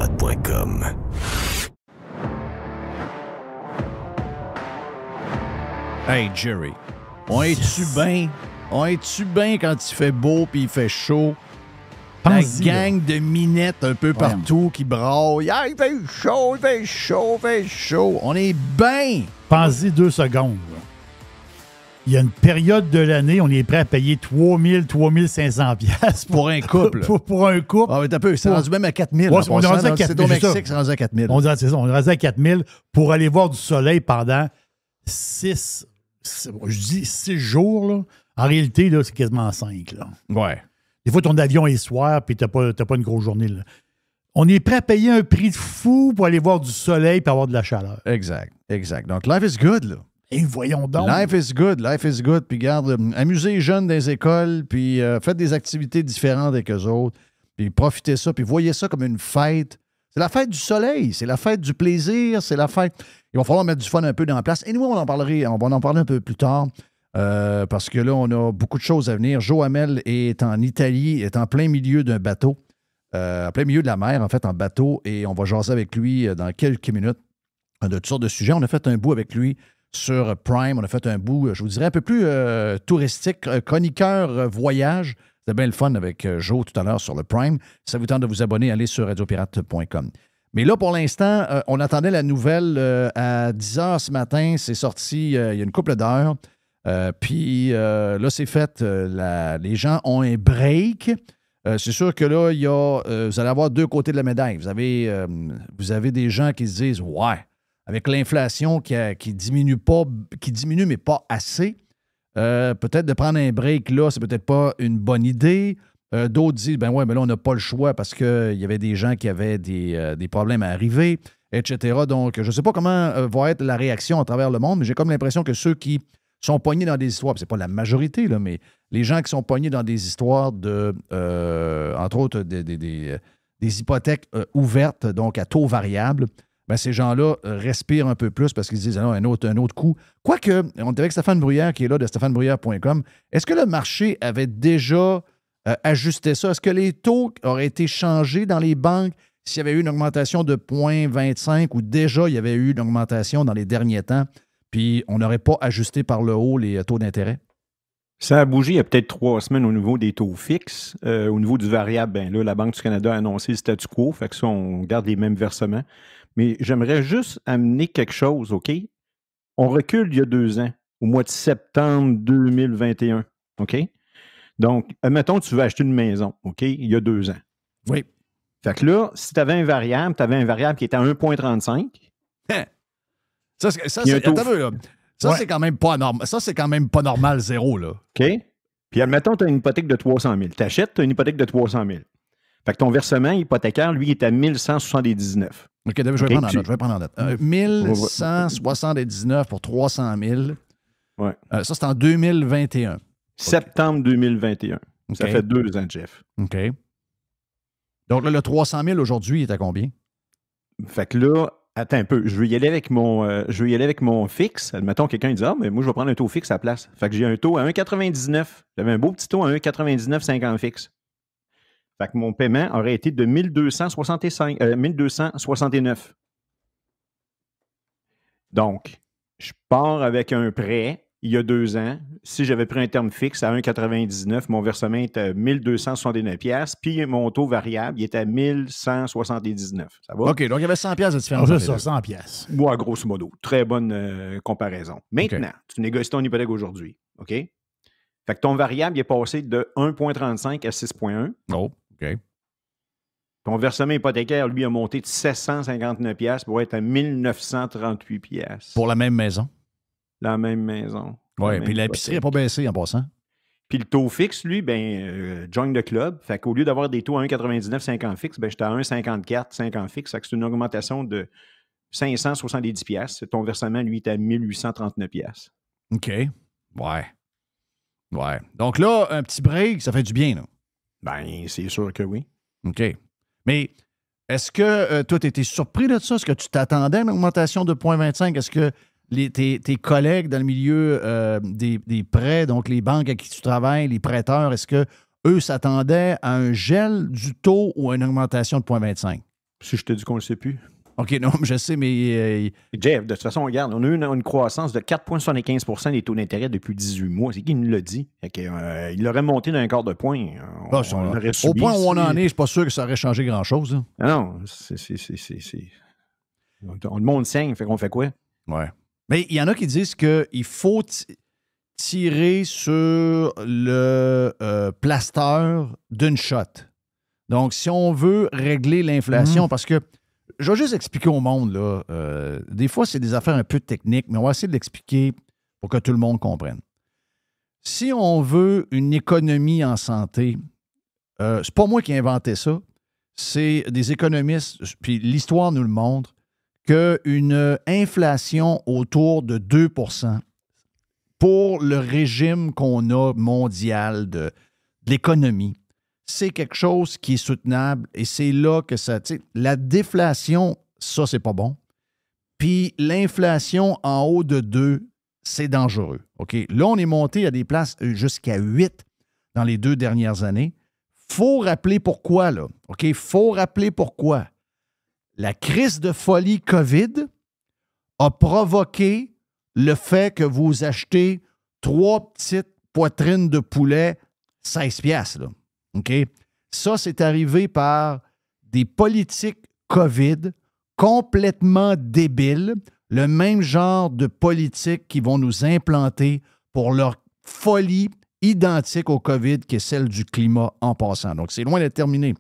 radiopirate.com. Hey, Jerry, on est-tu bien? On est-tu bien quand il fait beau puis il fait chaud? La gang de minettes un peu partout qui braillent. Ah, il fait chaud, il fait chaud, il fait chaud. On est bien. Pensez 2 secondes. Là. Il y a une période de l'année, on est prêt à payer 3000, 3500 pièces pour un couple. pour un couple. Ah, mais t'as peu, c'est rendu même à 4000. Ouais, on est rendu à 4000. C'est au Mexique, c'est rendu à 4000. On est rendu à 4000 pour aller voir du soleil pendant 6 jours. Là. En réalité, là, c'est quasiment 5. Là. Ouais. Des fois, ton avion est soir et t'as pas une grosse journée. Là. On est prêt à payer un prix de fou pour aller voir du soleil et avoir de la chaleur. Exact. Donc, life is good, là. Et voyons donc. Life is good. Puis, garde, amusez les jeunes dans les écoles, puis faites des activités différentes avec eux autres, puis profitez ça, puis voyez ça comme une fête. C'est la fête du soleil, c'est la fête du plaisir, c'est la fête... Il va falloir mettre du fun un peu dans la place. Et nous, on va en parler un peu plus tard. Parce que là, on a beaucoup de choses à venir. Joe Hamel est en Italie, est en plein milieu d'un bateau, en plein milieu de la mer, en fait, en bateau, et on va jaser avec lui dans quelques minutes de toutes sortes de sujets. On a fait un bout avec lui sur Prime. On a fait un bout, je vous dirais, un peu plus touristique, chroniqueur voyage. C'était bien le fun avec Joe tout à l'heure sur le Prime. Si ça vous tente de vous abonner, allez sur radiopirate.com. Mais là, pour l'instant, on attendait la nouvelle à 10 h ce matin. C'est sorti il y a une couple d'heures. Puis là, c'est fait. Les gens ont un break. C'est sûr que là, vous allez avoir 2 côtés de la médaille. Vous avez des gens qui se disent « Ouais, avec l'inflation qui diminue mais pas assez, peut-être de prendre un break là, c'est peut-être pas une bonne idée. » D'autres disent « Ben ouais, mais là, on n'a pas le choix parce qu'il y avait des gens qui avaient des problèmes à arriver, etc. » Donc, je ne sais pas comment va être la réaction à travers le monde, mais j'ai comme l'impression que ceux qui sont pognés dans des histoires, c'est pas la majorité, là, mais les gens qui sont pognés dans des histoires de, entre autres, des hypothèques ouvertes, donc à taux variable, ben ces gens-là respirent un peu plus parce qu'ils se disent ah, un autre coup. Quoique, on est avec Stéphane Bruyère qui est là de stéphanebruyère.com. Est-ce que le marché avait déjà ajusté ça? Est-ce que les taux auraient été changés dans les banques s'il y avait eu une augmentation de 0,25 ou déjà il y avait eu une augmentation dans les derniers temps? Puis on n'aurait pas ajusté par le haut les taux d'intérêt? Ça a bougé il y a peut-être 3 semaines au niveau des taux fixes. Au niveau du variable, ben là, la Banque du Canada a annoncé le statu quo, fait que ça, on garde les mêmes versements. Mais j'aimerais juste amener quelque chose, OK? On recule il y a 2 ans, au mois de septembre 2021, OK? Donc, admettons que tu veux acheter une maison, OK? Il y a 2 ans. Oui. Fait que là, si tu avais un variable qui était à 1,35. Ça, c'est quand même pas normal. Ça, c'est quand même pas normal, zéro, là. OK? Puis admettons, tu as une hypothèque de 300 000. Tu achètes, tu as une hypothèque de 300 000. Fait que ton versement hypothécaire, lui, est à 1179. OK, je vais prendre en note. 1179 pour 300 000. Ouais. Ça, c'est en 2021. Septembre 2021. Okay. Ça fait 2 ans, Jeff. OK. Donc là, le 300 000 aujourd'hui, il est à combien? Fait que là, attends un peu. Je veux y aller avec mon fixe. Admettons, quelqu'un dit « Ah, mais moi, je vais prendre un taux fixe à la place. » Fait que j'ai un taux à 1,99. J'avais un beau petit taux à 1,99,50 fixe. Fait que mon paiement aurait été de 1269. Donc, je pars avec un prêt il y a 2 ans. Si j'avais pris un terme fixe à 1,99, mon versement est à 1269$, puis mon taux variable, il est à 1179. Ça va? OK, donc il y avait 100$ de différence. C'est ça, 100$. Moi, grosso modo. Très bonne comparaison. Maintenant, tu négocies ton hypothèque aujourd'hui. OK? Fait que ton variable il est passé de 1,35 à 6,1. Oh, OK. Ton versement hypothécaire, lui, a monté de 759$ pour être à 1938$. Pour la même maison? La même maison. Oui, puis l'épicerie n'a pas baissé en passant. Puis le taux fixe, lui, join the club. Fait qu'au lieu d'avoir des taux à 1,99,50 fixe, j'étais à 1,54,50 fixe. Fait que c'est une augmentation de 570$. Ton versement, lui, est à 1839$. OK. Ouais. Donc là, un petit break, ça fait du bien, là. Ben, c'est sûr que oui. OK. Mais est-ce que toi, tu étais surpris de ça? Est-ce que tu t'attendais à une augmentation de 0,25? Est-ce que tes collègues dans le milieu des prêts, donc les banques à qui tu travailles, les prêteurs, est-ce qu'eux s'attendaient à un gel du taux ou à une augmentation de 0,25? Si je te dis qu'on ne le sait plus. OK, non, je sais, mais... Jeff, de toute façon, regarde, on a eu une croissance de 4,75 des taux d'intérêt depuis 18 mois. C'est qui nous l'a dit? Il l'aurait monté d'un quart de point. Au point où on en est, je ne suis pas sûr que ça aurait changé grand-chose. Hein. Non, le monde saigne, fait qu'on fait quoi? Ouais. Mais il y en a qui disent qu'il faut tirer sur le plaster d'une shot. Donc, si on veut régler l'inflation, parce que je vais juste expliquer au monde, là, des fois, c'est des affaires un peu techniques, mais on va essayer de l'expliquer pour que tout le monde comprenne. Si on veut une économie en santé, c'est pas moi qui ai inventé ça, c'est des économistes, puis l'histoire nous le montre, qu'une inflation autour de 2 % pour le régime qu'on a mondial de l'économie, c'est quelque chose qui est soutenable et c'est là que ça... La déflation, ça, c'est pas bon. Puis l'inflation en haut de 2, c'est dangereux. OK? Là, on est monté à des places jusqu'à 8 dans les 2 dernières années. Faut rappeler pourquoi, là. OK? Faut rappeler pourquoi. La crise de folie COVID a provoqué le fait que vous achetez 3 petites poitrines de poulet 16 $, là. OK? Ça, c'est arrivé par des politiques COVID complètement débiles, le même genre de politique qui vont nous implanter pour leur folie identique au COVID qui est celle du climat en passant. Donc, c'est loin d'être terminé.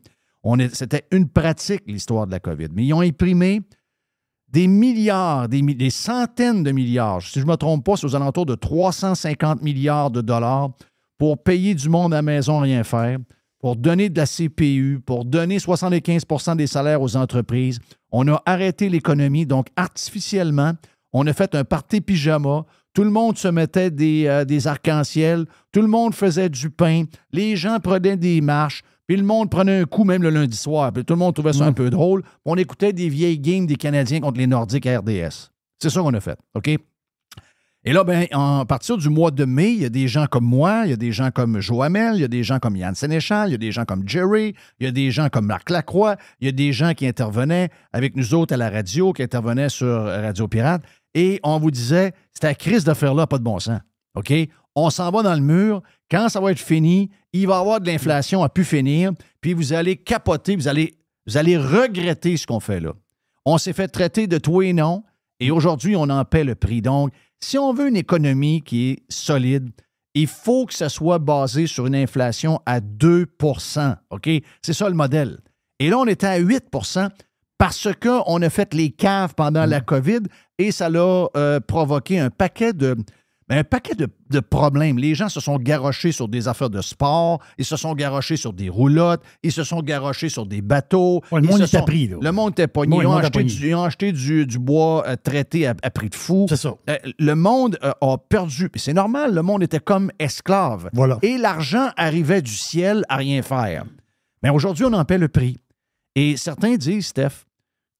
C'était une pratique, l'histoire de la COVID. Mais ils ont imprimé des milliards, des centaines de milliards, si je ne me trompe pas, c'est aux alentours de 350 milliards de dollars pour payer du monde à la maison rien faire, pour donner de la CPU, pour donner 75 % des salaires aux entreprises. On a arrêté l'économie, donc artificiellement, on a fait un party pyjama. Tout le monde se mettait des arcs-en-ciel, tout le monde faisait du pain, les gens prenaient des marches, puis le monde prenait un coup même le lundi soir, puis tout le monde trouvait ça un peu drôle. On écoutait des vieilles games des Canadiens contre les Nordiques à RDS. C'est ça qu'on a fait, OK? Et là, ben, à partir du mois de mai, il y a des gens comme moi, il y a des gens comme Joamel, il y a des gens comme Yann Sénéchal, il y a des gens comme Jerry, il y a des gens comme Marc Lacroix, il y a des gens qui intervenaient avec nous autres à la radio, qui intervenaient sur Radio Pirate, et on vous disait, c'est la crise d'affaires-là, pas de bon sens. OK? On s'en va dans le mur. Quand ça va être fini, il va y avoir de l'inflation à pu finir, puis vous allez capoter, vous allez regretter ce qu'on fait là. On s'est fait traiter de tout et non, et aujourd'hui, on en paie le prix. Donc, si on veut une économie qui est solide, il faut que ça soit basé sur une inflation à 2 %. OK? C'est ça le modèle. Et là, on était à 8 % parce qu'on a fait les caves pendant la COVID et ça l'a provoqué un paquet de problèmes. Les gens se sont garochés sur des affaires de sport, ils se sont garochés sur des roulottes, ils se sont garochés sur des bateaux. Ouais, le monde était pris, là. Le monde était pogné. Ils ont acheté du bois traité à prix de fou. C'est ça. Le monde a perdu. Puis c'est normal, le monde était comme esclave. Voilà. Et l'argent arrivait du ciel à rien faire. Mais aujourd'hui, on en paie le prix. Et certains disent, Steph,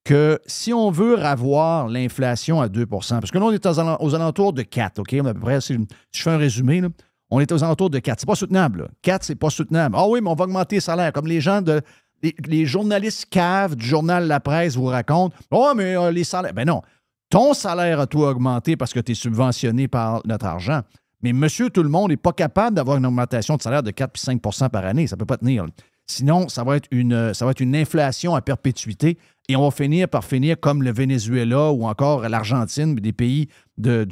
que si on veut avoir l'inflation à 2 % parce que là, on est aux alentours de 4, OK? À peu près, si je fais un résumé, là, on est aux alentours de 4. C'est pas soutenable. Là. 4, c'est pas soutenable. Ah oui, mais on va augmenter les salaires. Comme les gens les journalistes caves du journal La Presse vous racontent. Oh, mais les salaires. Ben non. Ton salaire a tout augmenté parce que tu es subventionné par notre argent. Mais monsieur, tout le monde n'est pas capable d'avoir une augmentation de salaire de 4 puis 5 % par année. Ça ne peut pas tenir. Là. Sinon, ça va être une inflation à perpétuité et on va finir comme le Venezuela ou encore l'Argentine, des pays de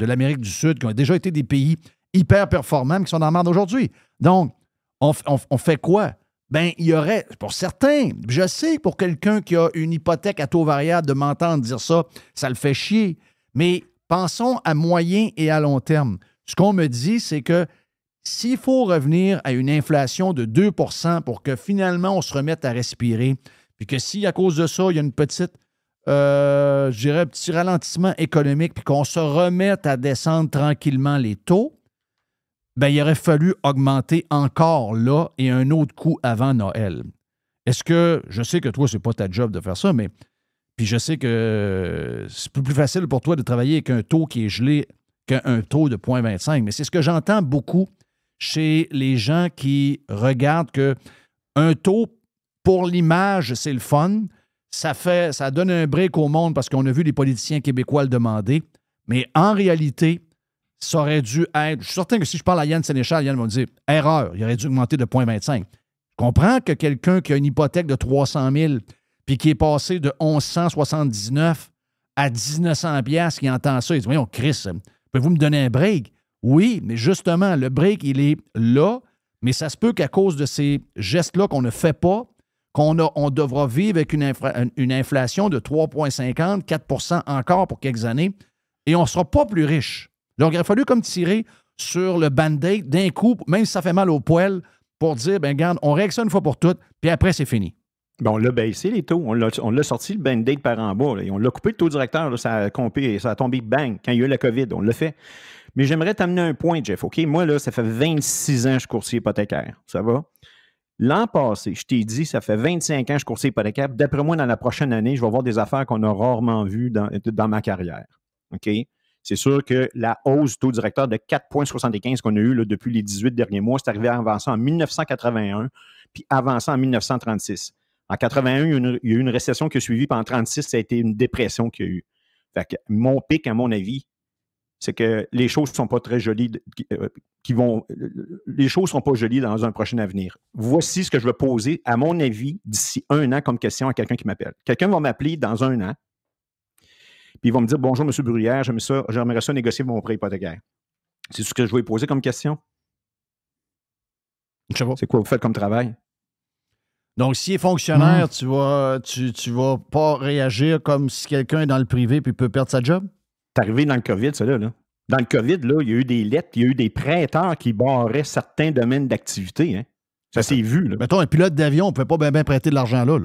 l'Amérique du Sud qui ont déjà été des pays hyper performants mais qui sont dans la merde aujourd'hui. Donc, on fait quoi? Bien, il y aurait, pour certains, je sais pour quelqu'un qui a une hypothèque à taux variable de m'entendre dire ça, ça le fait chier. Mais pensons à moyen et à long terme. Ce qu'on me dit, c'est que s'il faut revenir à une inflation de 2 % pour que finalement on se remette à respirer, puis que si à cause de ça, il y a une petite, je dirais, un petit ralentissement économique, puis qu'on se remette à descendre tranquillement les taux, bien, il aurait fallu augmenter encore là et un autre coup avant Noël. Est-ce que, je sais que toi, c'est pas ta job de faire ça, mais puis je sais que c'est plus facile pour toi de travailler avec un taux qui est gelé qu'un taux de 0,25, mais c'est ce que j'entends beaucoup chez les gens qui regardent qu'un taux pour l'image, c'est le fun. Ça donne un break au monde parce qu'on a vu les politiciens québécois le demander. Mais en réalité, ça aurait dû être... Je suis certain que si je parle à Yann Sénéchal, Yann va me dire « Erreur, il aurait dû augmenter de 0,25 ». Je comprends que quelqu'un qui a une hypothèque de 300 000 puis qui est passé de 1179 à 1900 $, qui entend ça, il dit « Voyons, Chris, pouvez-vous me donner un break? » Oui, mais justement, le break, il est là, mais ça se peut qu'à cause de ces gestes-là qu'on ne fait pas, on devra vivre avec une inflation de 3,50, 4 encore pour quelques années, et on ne sera pas plus riche. Donc, il aurait fallu comme tirer sur le band-aid d'un coup, même si ça fait mal au poil, pour dire, ben regarde, on règle ça une fois pour toutes, puis après, c'est fini. Bon, on l'a baissé, les taux. On l'a sorti, le band-aid par en bas. Là, et on l'a coupé, le taux directeur. Là, ça a tombé bang quand il y a eu la COVID. On l'a fait. Mais j'aimerais t'amener un point, Jeff. OK? Moi, là, ça fait 26 ans que je suis courtier hypothécaire. Ça va? L'an passé, je t'ai dit, ça fait 25 ans que je suis courtier hypothécaire. D'après moi, dans la prochaine année, je vais voir des affaires qu'on a rarement vues dans ma carrière. OK? C'est sûr que la hausse du taux directeur de 4,75 qu'on a eu là, depuis les 18 derniers mois, c'est arrivé avant ça en 1981, puis avant ça en 1936. En 81, il y a eu une récession qui a suivi, puis en 1936, ça a été une dépression qu'il y a eu. Fait que mon pic, à mon avis, c'est que les choses ne sont pas très jolies, les choses ne seront pas jolies dans un prochain avenir. Voici ce que je vais poser, à mon avis, d'ici 1 an comme question à quelqu'un qui m'appelle. Quelqu'un va m'appeler dans 1 an, puis il va me dire « Bonjour, M. Bruyère, j'aimerais ça négocier mon prêt hypothécaire. » C'est ce que je vais poser comme question? Je sais pas. C'est quoi vous faites comme travail? Donc, s'il est fonctionnaire, tu vas pas réagir comme si quelqu'un est dans le privé puis peut perdre sa job? C'est arrivé dans le COVID, ça, là. Dans le COVID, là, il y a eu des lettres, il y a eu des prêteurs qui barraient certains domaines d'activité. Hein. Ça s'est vu. Là. Mettons, un pilote d'avion, on ne peut pas bien prêter de l'argent là.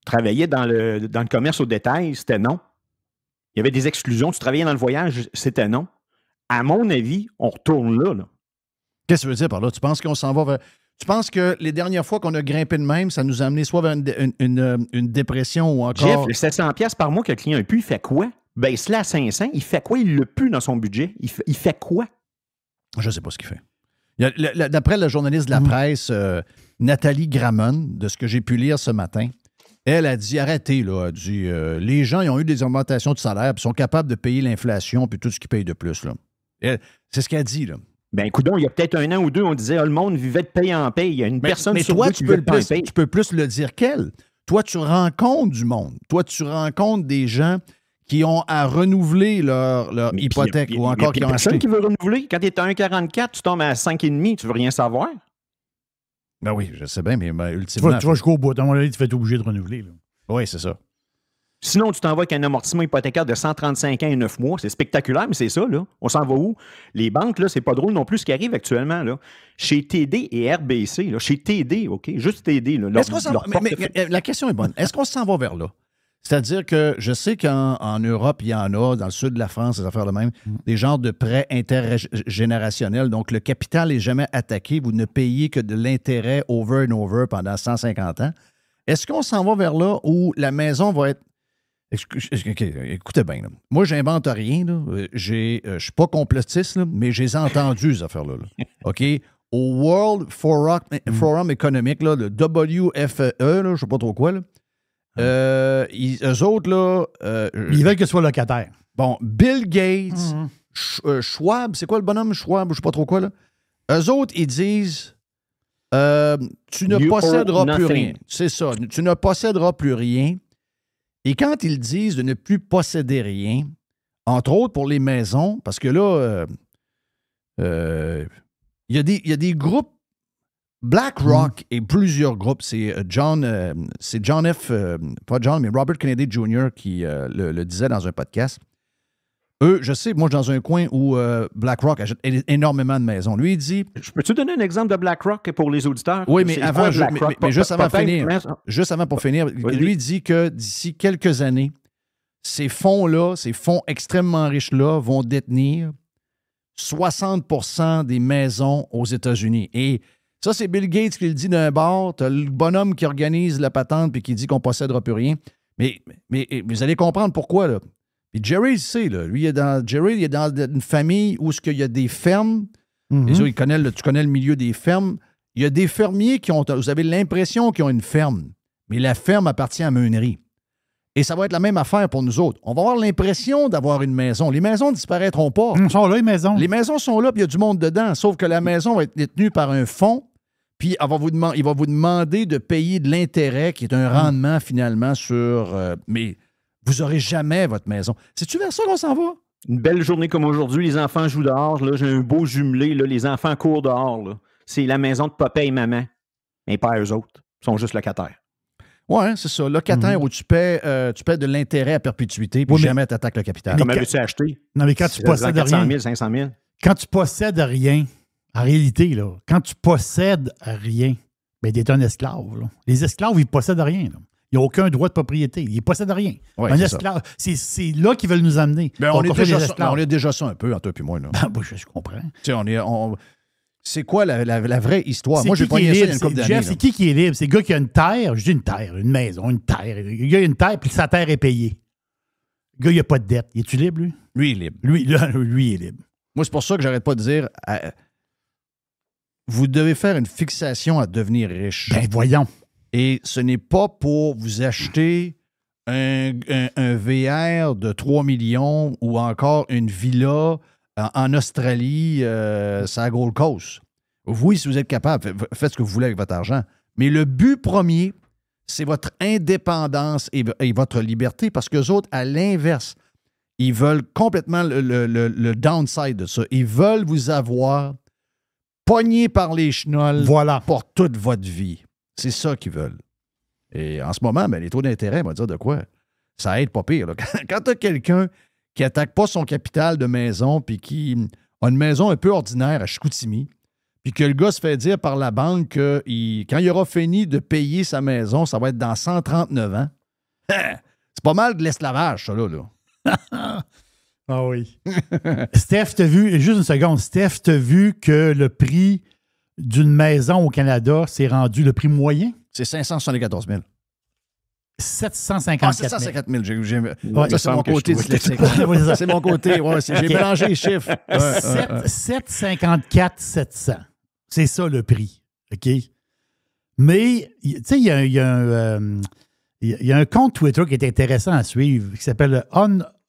Travailler dans le commerce au détail, c'était non. Il y avait des exclusions. Tu travaillais dans le voyage, c'était non. À mon avis, on retourne là. Qu'est-ce que tu veux dire par là? Tu penses qu'on s'en va vers... Tu penses que les dernières fois qu'on a grimpé de même, ça nous a amené soit vers une dépression ou encore... Jeff, le 700$ par mois que le client a pu, il fait quoi? Baisse-le à 500, il fait quoi? Il l'a plus dans son budget. Il fait quoi? Je ne sais pas ce qu'il fait. D'après la journaliste de la presse, Nathalie Gramont, de ce que j'ai pu lire ce matin, elle a dit, arrêtez, là, elle a dit, les gens ils ont eu des augmentations de salaire puis sont capables de payer l'inflation puis tout ce qu'ils payent de plus. Là. C'est ce qu'elle dit, là. Ben, coudonc, il y a peut-être 1 an ou 2, on disait, le monde vivait de paye en paye. Il y a une personne mais sur toi, deux qui vivait de paye en paye. Tu peux plus le dire qu'elle. Toi, tu rencontres du monde. Toi, tu rencontres des gens qui ont à renouveler leur hypothèque ou encore qui ont acheté. Il y a personne qui veut renouveler. Quand tu es à 1,44, tu tombes à 5,5, tu veux rien savoir. Ben oui, je sais bien, mais ultimement... Tu vas jusqu'au bout. À mon avis, tu vas être obligé de renouveler. Là. Oui, c'est ça. Sinon, tu t'en vas avec un amortissement hypothécaire de 135 ans et 9 mois. C'est spectaculaire, mais c'est ça, là. On s'en va où? Les banques, là, c'est pas drôle non plus ce qui arrive actuellement, là. Chez TD et RBC, là, chez TD, OK? Juste TD, là. La question est bonne. Est-ce qu'on s'en va vers là? C'est-à-dire que je sais qu'en Europe, il y en a, dans le sud de la France, des affaires de même, des genres de prêts intergénérationnels. Donc, le capital n'est jamais attaqué. Vous ne payez que de l'intérêt over and over pendant 150 ans. Est-ce qu'on s'en va vers là où la maison va être... Écoutez bien, là. Moi, j'invente rien. Je ne suis pas complotiste, là, mais j'ai entendu ces affaires-là. Là. OK? Au World Forum économique, là, le WFE, là, je ne sais pas trop quoi, là, eux autres, là... ils veulent que ce soit locataire. Bon, Bill Gates, Schwab, c'est quoi le bonhomme Schwab, je ne sais pas trop quoi, là. Eux autres, ils disent... tu ne posséderas plus rien. C'est ça. Tu ne posséderas plus rien. Et quand ils disent de ne plus posséder rien, entre autres pour les maisons, parce que là, il y a des groupes, BlackRock et plusieurs groupes, c'est John F., pas John, mais Robert Kennedy Jr. qui le disait dans un podcast. Eux, je sais, moi, je suis dans un coin où BlackRock achète énormément de maisons. Lui, il dit... Je peux-tu donner un exemple de BlackRock pour les auditeurs? Oui, mais avant, mais juste avant finir, lui dit que d'ici quelques années, ces fonds-là, ces fonds extrêmement riches-là vont détenir 60% des maisons aux États-Unis. Et ça, c'est Bill Gates qui le dit d'un bord. Tu as le bonhomme qui organise la patente et qui dit qu'on ne possédera plus rien. Mais vous allez comprendre pourquoi, là. Puis Jerry, il sait, là. Lui, Jerry, il est dans une famille où il y a des fermes. Tu connais le milieu des fermes. Il y a des fermiers qui ont, vous avez l'impression qu'ils ont une ferme, mais la ferme appartient à Meunerie. Et ça va être la même affaire pour nous autres. On va avoir l'impression d'avoir une maison. Les maisons ne disparaîtront pas. Ils sont là, les maisons. Les maisons sont là, puis il y a du monde dedans. Sauf que la maison va être détenue par un fonds, puis il va vous demander de payer de l'intérêt, qui est un rendement finalement sur... mais vous n'aurez jamais votre maison. C'est-tu vers ça qu'on s'en va? Une belle journée comme aujourd'hui, les enfants jouent dehors. Là, j'ai un beau jumelé. Là, les enfants courent dehors. Là. C'est la maison de papa et maman. Mais pas eux autres. Ils sont juste locataires. Oui, c'est ça. Locataire où tu paies de l'intérêt à perpétuité, puis jamais tu attaques le capital. Comment veux-tu acheter? Non, mais quand tu possèdes 400 rien... 000, 500 000. Quand tu possèdes rien, en réalité, là, quand tu possèdes rien, ben, tu es un esclave. Là. Les esclaves, ils ne possèdent rien. Là. Ils n'ont aucun droit de propriété. Ils ne possèdent rien. Ouais, un esclave, c'est là qu'ils veulent nous amener. Ben, on est déjà ça un peu, entre toi et moi. Là. Ben, je comprends. Tu sais, c'est quoi la vraie histoire? Moi, j'ai pas lié ça il y a une couple d'années. Jeff, c'est qui est libre? C'est le gars qui a une terre, je dis une terre, une maison, une terre. Le gars a une terre, puis sa terre est payée. Le gars, il n'a pas de dette. Es-tu libre, lui? Lui, il est libre. Lui, il est libre. Moi, c'est pour ça que j'arrête pas de dire vous devez faire une fixation à devenir riche. Ben, voyons. Et ce n'est pas pour vous acheter un VR de 3 millions ou encore une villa en Australie, c'est à Gold Coast. Oui, si vous êtes capable, faites ce que vous voulez avec votre argent. Mais le but premier, c'est votre indépendance et votre liberté, parce qu'eux autres, à l'inverse, ils veulent complètement le downside de ça. Ils veulent vous avoir pogné par les chenolles pour toute votre vie. C'est ça qu'ils veulent. Et en ce moment, ben, les taux d'intérêt, on va dire de quoi? Ça aide pas pire. Là. Quand tu as quelqu'un qui n'attaque pas son capital de maison puis qui a une maison un peu ordinaire à Chicoutimi, puis que le gars se fait dire par la banque que quand il aura fini de payer sa maison, ça va être dans 139 ans. C'est pas mal de l'esclavage, ça, là. Ah oui. Steph, t'as vu, juste une seconde, Steph, t'as vu que le prix d'une maison au Canada s'est rendu le prix moyen? C'est 574 000. 754 000. 754 000. Ouais, ça, c'est mon côté dyslexique. C'est mon côté. Ouais, j'ai mélangé les chiffres. 754 700. C'est ça le prix. OK? Mais, tu sais, il y a un compte Twitter qui est intéressant à suivre qui s'appelle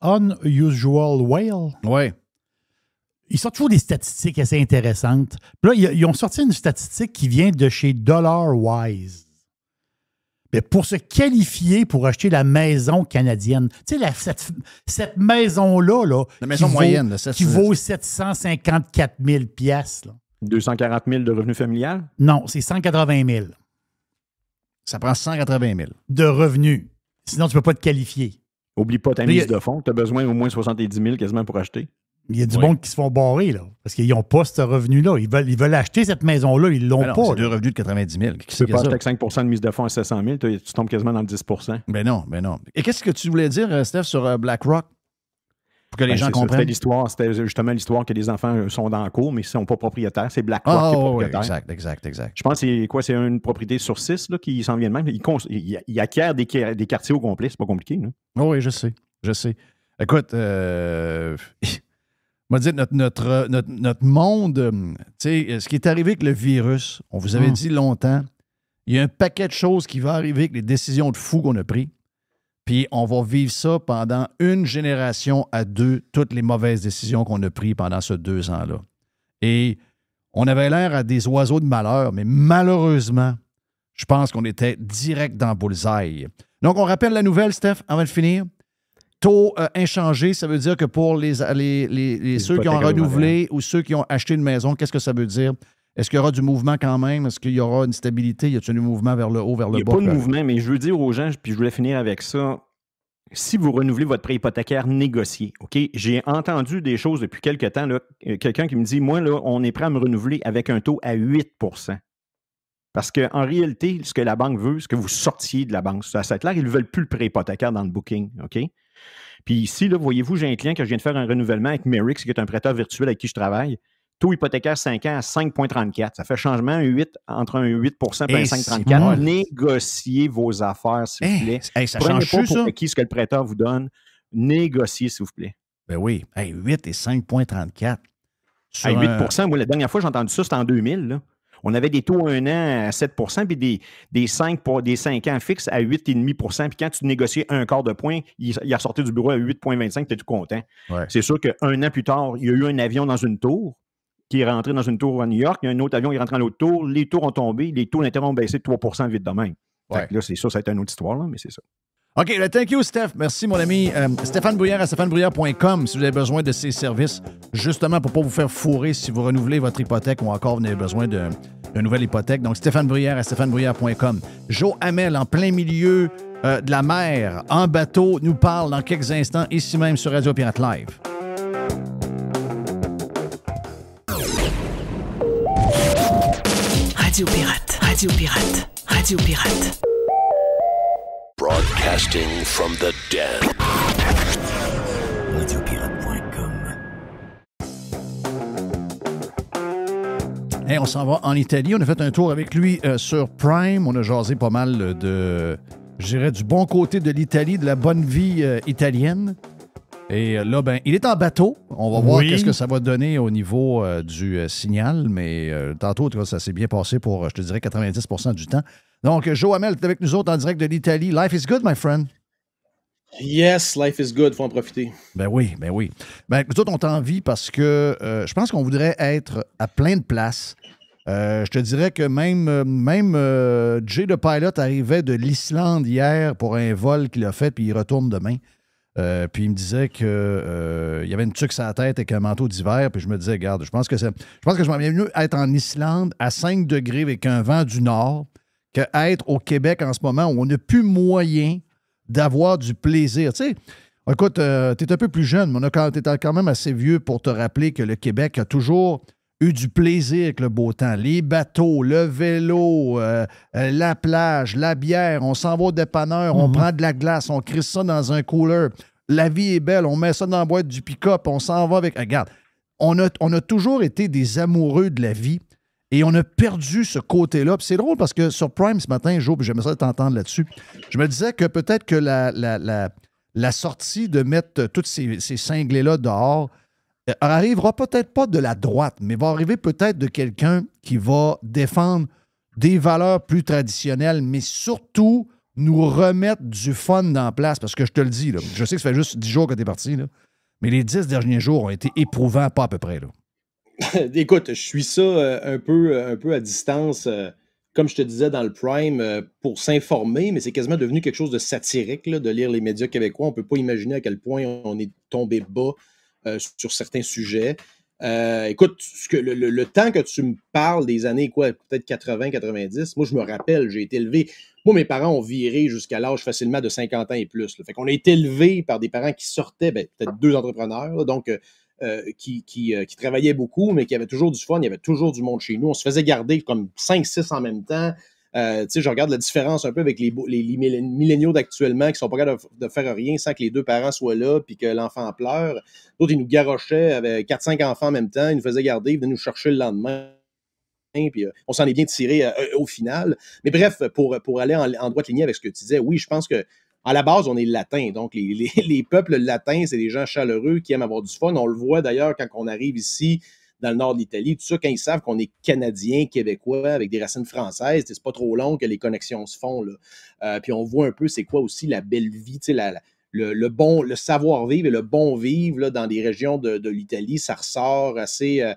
Unusual Whale. Oui. Ils sortent toujours des statistiques assez intéressantes. Puis là, ils ont sorti une statistique qui vient de chez DollarWise. Mais pour se qualifier pour acheter la maison canadienne, tu sais, cette maison-là, la maison moyenne, qui vaut 754 000 $. 240 000 de revenus familial? Non, c'est 180 000. Ça prend 180 000. De revenus. Sinon, tu ne peux pas te qualifier. Oublie pas ta mise de fonds. Tu as besoin au moins 70 000 quasiment pour acheter. Il y a du monde qui se font barrer, là, parce qu'ils n'ont pas ce revenu-là. Ils veulent acheter cette maison-là, ils ne l'ont pas. C'est deux revenus de 90 000. Tu ne peux pas acheter avec 5 de mise de fonds à 700 000, tu tombes quasiment dans le 10 Ben non. Et qu'est-ce que tu voulais dire, Steph, sur BlackRock? Pour que les gens comprennent. C'était justement l'histoire que les enfants sont dans le cours, mais ils ne sont pas propriétaires. C'est BlackRock qui est propriétaire. Exact. Je pense que c'est une propriété sur 6 là, qui s'en vient de même. Il acquiert des quartiers au complet. C'est pas compliqué. Oh, oui, je sais. Écoute, on va dire notre monde, tu sais, ce qui est arrivé avec le virus, on vous avait dit longtemps, il y a un paquet de choses qui va arriver avec les décisions de fous qu'on a prises. Puis on va vivre ça pendant une génération à deux, toutes les mauvaises décisions qu'on a prises pendant ces 2 ans-là. Et on avait l'air à des oiseaux de malheur, mais malheureusement, je pense qu'on était direct dans bullseye. Donc, on rappelle la nouvelle, Steph, avant de finir. Taux inchangé, ça veut dire que pour ceux qui ont renouvelé ou ceux qui ont acheté une maison, qu'est-ce que ça veut dire? Est-ce qu'il y aura du mouvement quand même? Est-ce qu'il y aura une stabilité? Y a-t-il du mouvement vers le haut, vers le bas? Il n'y a pas de mouvement, mais je veux dire aux gens, puis je voulais finir avec ça, si vous renouvelez votre prêt hypothécaire, négociez. OK? J'ai entendu des choses depuis quelques temps. Quelqu'un qui me dit, moi, là, on est prêt à me renouveler avec un taux à 8 %. Parce qu'en réalité, ce que la banque veut, c'est que vous sortiez de la banque. C'est clair, ils ne veulent plus le prêt hypothécaire dans le booking. OK? Puis ici, là, voyez-vous, j'ai un client que je viens de faire un renouvellement avec Merix, qui est un prêteur virtuel avec qui je travaille. Taux hypothécaire 5 ans à 5,34. Ça fait changement entre un 8 et un 5,34. Négociez vos affaires, s'il vous plaît. Ça Prenez change pas pour ça? acquis ce que le prêteur vous donne. Négociez, s'il vous plaît. Ben oui. 8 et 5,34. 8 moi, la dernière fois que j'ai entendu ça, c'était en 2000. Là. On avait des taux 1 an à 7 puis des 5 ans fixes à 8,5 puis quand tu négociais un quart de point, il a sorti du bureau à 8,25, tu es tout content. Ouais. C'est sûr qu'un an plus tard, il y a eu un avion dans une tour qui est rentré dans une tour à New York, il y a un autre avion qui est rentré dans l'autre tour, les tours ont tombé, les taux d'intérêt ont baissé de 3 vite de même. Ouais. Là, c'est ça, ça a été une autre histoire, là, mais c'est ça. OK, thank you, Steph. Merci, mon ami. Stéphane Bruyère à stéphanebruyère.com si vous avez besoin de ces services, justement pour ne pas vous faire fourrer si vous renouvelez votre hypothèque ou encore vous avez besoin d'une nouvelle hypothèque. Donc, Stéphane Bruyère à stéphanebruyère.com. Joe Hamel, en plein milieu de la mer, en bateau, nous parle dans quelques instants, ici même sur Radio Pirate Live. Radio Pirate, Radio Pirate, Radio Pirate. Broadcasting from the den. Radiopirate.com. Hey, on s'en va en Italie. On a fait un tour avec lui sur Prime. On a jasé pas mal je dirais, du bon côté de l'Italie, de la bonne vie italienne. Et là, ben, il est en bateau. On va voir qu'est-ce que ça va donner au niveau du signal. Mais tantôt, ça s'est bien passé pour, je te dirais, 90% du temps. Donc, Joe Hamel est avec nous autres en direct de l'Italie. Life is good, my friend. Yes, life is good. Faut en profiter. Ben oui, ben oui. Ben, nous autres, on t'envie parce que je pense qu'on voudrait être à plein de places. Je te dirais que même Jay the Pilot arrivait de l'Islande hier pour un vol qu'il a fait, puis il retourne demain. Puis il me disait qu'il y avait une tuque sur la tête avec un manteau d'hiver. Puis je me disais, regarde, je pense que je m'en viens mieux être en Islande à 5 degrés avec un vent du nord qu'être au Québec en ce moment où on n'a plus moyen d'avoir du plaisir. Tu sais, écoute, tu es un peu plus jeune, mais tu es quand même assez vieux pour te rappeler que le Québec a toujours eu du plaisir avec le beau temps. Les bateaux, le vélo, la plage, la bière, on s'en va au dépanneur, on prend de la glace, on crisse ça dans un cooler. La vie est belle, on met ça dans la boîte du pick-up, on s'en va avec... Regarde, on a toujours été des amoureux de la vie et on a perdu ce côté-là. Puis c'est drôle parce que sur Prime ce matin, Joe, puis j'aimerais ça t'entendre là-dessus, je me disais que peut-être que la sortie de mettre tous ces cinglés-là dehors arrivera peut-être pas de la droite, mais va arriver peut-être de quelqu'un qui va défendre des valeurs plus traditionnelles, mais surtout nous remettre du fun dans la place. Parce que je te le dis, là, je sais que ça fait juste 10 jours que tu es parti, là, mais les 10 derniers jours ont été éprouvants, pas à peu près. Là. Écoute, je suis ça un peu à distance, comme je te disais dans le Prime, pour s'informer, mais c'est quasiment devenu quelque chose de satirique là, de lire les médias québécois. On ne peut pas imaginer à quel point on est tombé bas sur certains sujets. Écoute, le temps que tu me parles des années, peut-être 80, 90, moi, je me rappelle, j'ai été élevé. Moi, mes parents ont viré jusqu'à l'âge facilement de 50 ans et plus. Là. Fait qu'on a été élevé par des parents qui sortaient, peut-être 2 entrepreneurs, là, donc qui travaillaient beaucoup, mais qui avaient toujours du fun, il y avait toujours du monde chez nous. On se faisait garder comme 5-6 en même temps. Tu sais, je regarde la différence un peu avec les milléniaux d'actuellement qui sont pas capables de faire rien sans que les 2 parents soient là puis que l'enfant pleure. D'autres, ils nous garochaient avec 4-5 enfants en même temps, ils nous faisaient garder, ils venaient nous chercher le lendemain. Puis on s'en est bien tiré au final. Mais bref, pour aller en droite lignée avec ce que tu disais, oui, je pense que à la base, on est latin. Donc, les peuples latins, c'est des gens chaleureux qui aiment avoir du fun. On le voit d'ailleurs quand on arrive ici dans le nord de l'Italie, tout ça, quand ils savent qu'on est Canadiens, Québécois, avec des racines françaises, c'est pas trop long que les connexions se font. Là. Puis on voit un peu c'est quoi aussi la belle vie, tu sais, le savoir-vivre et le bon vivre là, dans des régions de l'Italie, ça ressort assez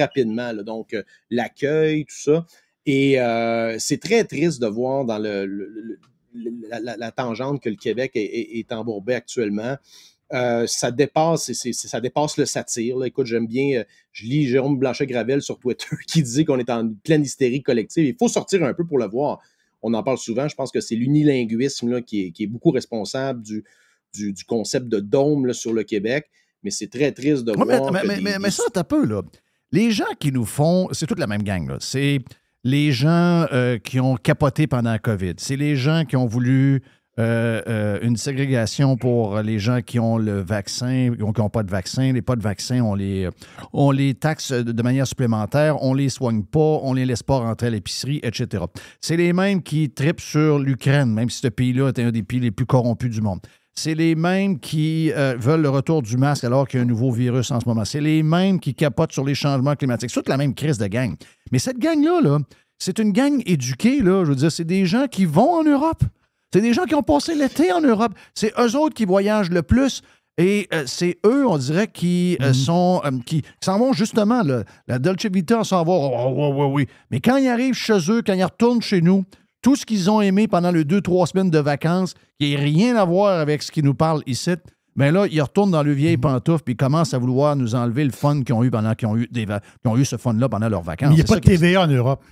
rapidement. Là. Donc, l'accueil, tout ça. Et c'est très triste de voir dans la tangente que le Québec est embourbé actuellement. Ça dépasse le satire. Là. Écoute, j'aime bien, je lis Jérôme Blanchet-Gravel sur Twitter qui disait qu'on est en pleine hystérie collective. Il faut sortir un peu pour le voir. On en parle souvent. Je pense que c'est l'unilinguisme là, qui est beaucoup responsable du concept de dôme là, sur le Québec. Mais c'est très triste de voir. Mais ça, t'as peu, là. Les gens qui nous font, c'est toute la même gang, là. C'est les gens qui ont capoté pendant la COVID. C'est les gens qui ont voulu une ségrégation pour les gens qui ont le vaccin, qui n'ont pas de vaccin. Les pas de vaccin, on les taxe de manière supplémentaire, on les soigne pas, on les laisse pas rentrer à l'épicerie, etc. C'est les mêmes qui tripent sur l'Ukraine, même si ce pays-là est un des pays les plus corrompus du monde. c'est les mêmes qui veulent le retour du masque alors qu'il y a un nouveau virus en ce moment. C'est les mêmes qui capotent sur les changements climatiques. C'est toute la même crise de gang. Mais cette gang-là, là, c'est une gang éduquée. Là, je veux dire, c'est des gens qui vont en Europe. C'est des gens qui ont passé l'été en Europe. C'est eux autres qui voyagent le plus. Et c'est eux, on dirait, qui s'en vont justement. Là, la Dolce Vita, on s'en va. Oui. Mais quand ils arrivent chez eux, quand ils retournent chez nous, tout ce qu'ils ont aimé pendant les 2-3 semaines de vacances, qui n'a rien à voir avec ce qu'ils nous parlent ici, bien là, ils retournent dans le vieil pantoufle puis ils commencent à vouloir nous enlever le fun qu'ils ont eu pendant qu'ils ont eu ce fun-là pendant leurs vacances. Mais il n'y a pas de TVA en Europe.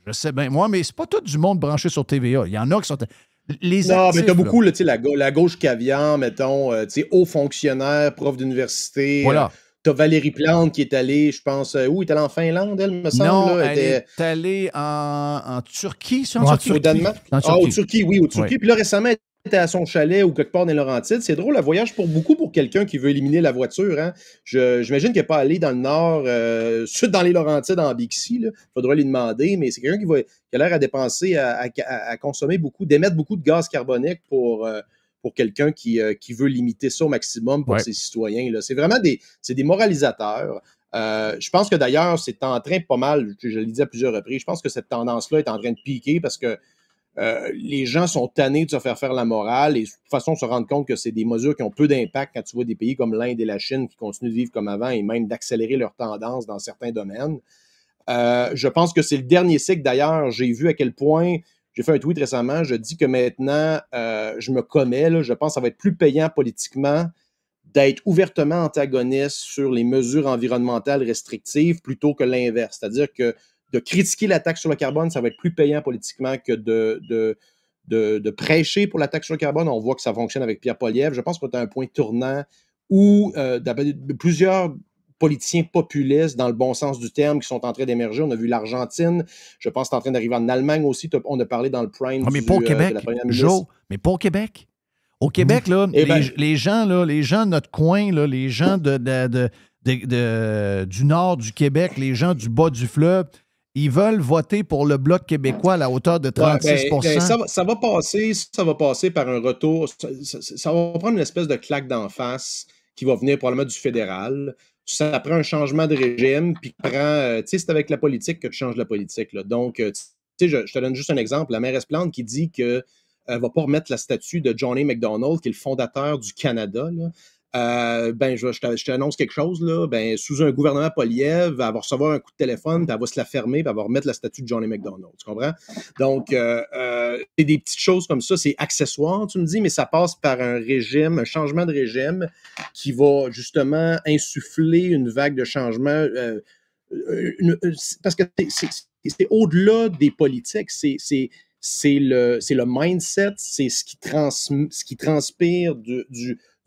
Je sais bien, moi, mais c'est pas tout du monde branché sur TVA. Il y en a qui sont... Les non, actifs, mais t'as là. beaucoup, là, la gauche caviar, mettons, hauts fonctionnaires, profs d'université. Voilà. T'as Valérie Plante qui est allée, je pense, où? Elle est allée en Finlande, elle, me semble? Non, là, elle est allée en Turquie, c'est en Turquie? Au Danemark? Au Turquie, oui, au Turquie. Oui. Puis là, récemment, elle était à son chalet ou quelque part dans les Laurentides. C'est drôle, un voyage pour beaucoup pour quelqu'un qui veut éliminer la voiture. Hein. J'imagine qu'elle n'est pas allée dans le nord, dans les Laurentides, en Bixi. Il faudra lui demander, mais c'est quelqu'un qui a l'air à dépenser, à consommer beaucoup, d'émettre beaucoup de gaz carbonique pour quelqu'un qui veut limiter ça au maximum pour ses citoyens. Là. C'est vraiment des moralisateurs. Je pense que d'ailleurs, c'est en train pas mal, je l'ai dit à plusieurs reprises, je pense que cette tendance-là est en train de piquer parce que les gens sont tannés de se faire la morale et de toute façon se rendre compte que c'est des mesures qui ont peu d'impact quand tu vois des pays comme l'Inde et la Chine qui continuent de vivre comme avant et même d'accélérer leur tendance dans certains domaines. Je pense que c'est le dernier cycle. D'ailleurs, j'ai vu à quel point, j'ai fait un tweet récemment, je dis que maintenant, je me commets, là, je pense que ça va être plus payant politiquement d'être ouvertement antagoniste sur les mesures environnementales restrictives plutôt que l'inverse. C'est-à-dire que de critiquer la taxe sur le carbone, ça va être plus payant politiquement que de prêcher pour la taxe sur le carbone. On voit que ça fonctionne avec Pierre Poilievre. Je pense qu'on est à un point tournant où plusieurs politiciens populistes, dans le bon sens du terme, qui sont en train d'émerger. On a vu l'Argentine. Je pense que c'est en train d'arriver en Allemagne aussi. On a parlé dans le prime mais pas au Québec, de la première ministre. Joe, mais pas au Québec. Au Québec, là, les gens de notre coin, là, les gens du nord du Québec, les gens du bas du fleuve, ils veulent voter pour le Bloc québécois à la hauteur de 36 ça va passer par un retour. Ça va prendre une espèce de claque d'en face qui va venir probablement du fédéral. Ça prend un changement de régime, puis c'est avec la politique que tu changes la politique. Là. Donc, je te donne juste un exemple. La mairesse Plante qui dit qu'elle ne va pas remettre la statue de John A. Macdonald, qui est le fondateur du Canada, là. Je t'annonce quelque chose, là, sous un gouvernement Poilievre, elle va recevoir un coup de téléphone, puis elle va se la fermer, puis elle va remettre la statue de John A. Macdonald. Tu comprends? Donc, c'est des petites choses comme ça, c'est accessoire, tu me dis, mais ça passe par un changement de régime qui va justement insuffler une vague de changement. Parce que c'est au-delà des politiques, c'est le mindset, c'est ce qui transpire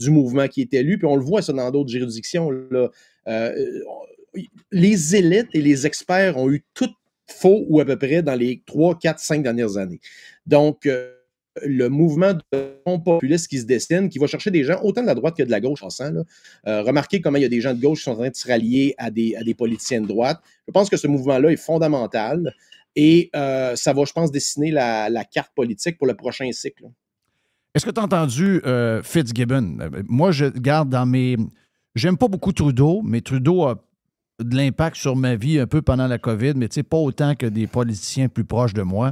du mouvement qui est élu, puis on le voit ça dans d'autres juridictions. Là. Les élites et les experts ont eu tout faux ou à peu près dans les 3, 4, 5 dernières années. Donc, le mouvement de populiste qui se dessine, qui va chercher des gens autant de la droite que de la gauche, remarquez comment il y a des gens de gauche qui sont en train de se rallier à des politiciens de droite. Je pense que ce mouvement-là est fondamental et ça va, je pense, dessiner la carte politique pour le prochain cycle. Est-ce que tu as entendu Fitzgibbon? Moi, je garde dans mes... J'aime pas beaucoup Trudeau, mais Trudeau a de l'impact sur ma vie un peu pendant la COVID, mais pas autant que des politiciens plus proches de moi.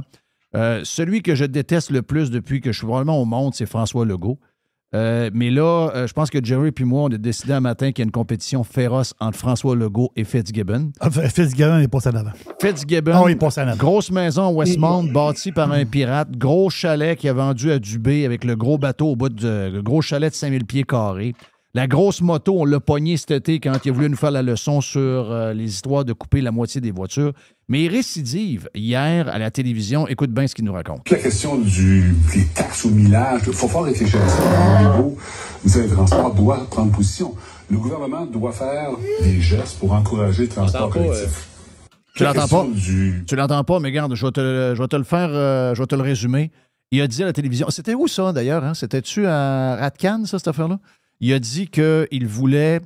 Celui que je déteste le plus depuis que je suis probablement au monde, c'est François Legault. Mais là, je pense que Jerry et moi, on a décidé un matin qu'il y a une compétition féroce entre François Legault et Fitzgibbon. Fitzgibbon est passé en avant. Fitzgibbon, il passe en avant. Grosse maison à Westmount, bâtie par un pirate, gros chalet qui a vendu à Dubé avec le gros bateau au bout le gros chalet de 5000 pieds carrés. La grosse moto, on l'a pogné cet été quand il a voulu nous faire la leçon sur les histoires de couper la moitié des voitures. Mais il récidive hier à la télévision. Écoute bien ce qu'il nous raconte. La question des taxes au millage, il faut fort réfléchir à ça. Au niveau, vous savez, le transport doit prendre position. Le gouvernement doit faire des gestes pour encourager le transport collectif. Tu l'entends pas? Tu l'entends pas, mais regarde, je vais te le faire, je vais te le résumer. Il a dit à la télévision, c'était où ça d'ailleurs? Hein? C'était-tu à Ratcan, ça, cette affaire-là? Il a dit qu'il voulait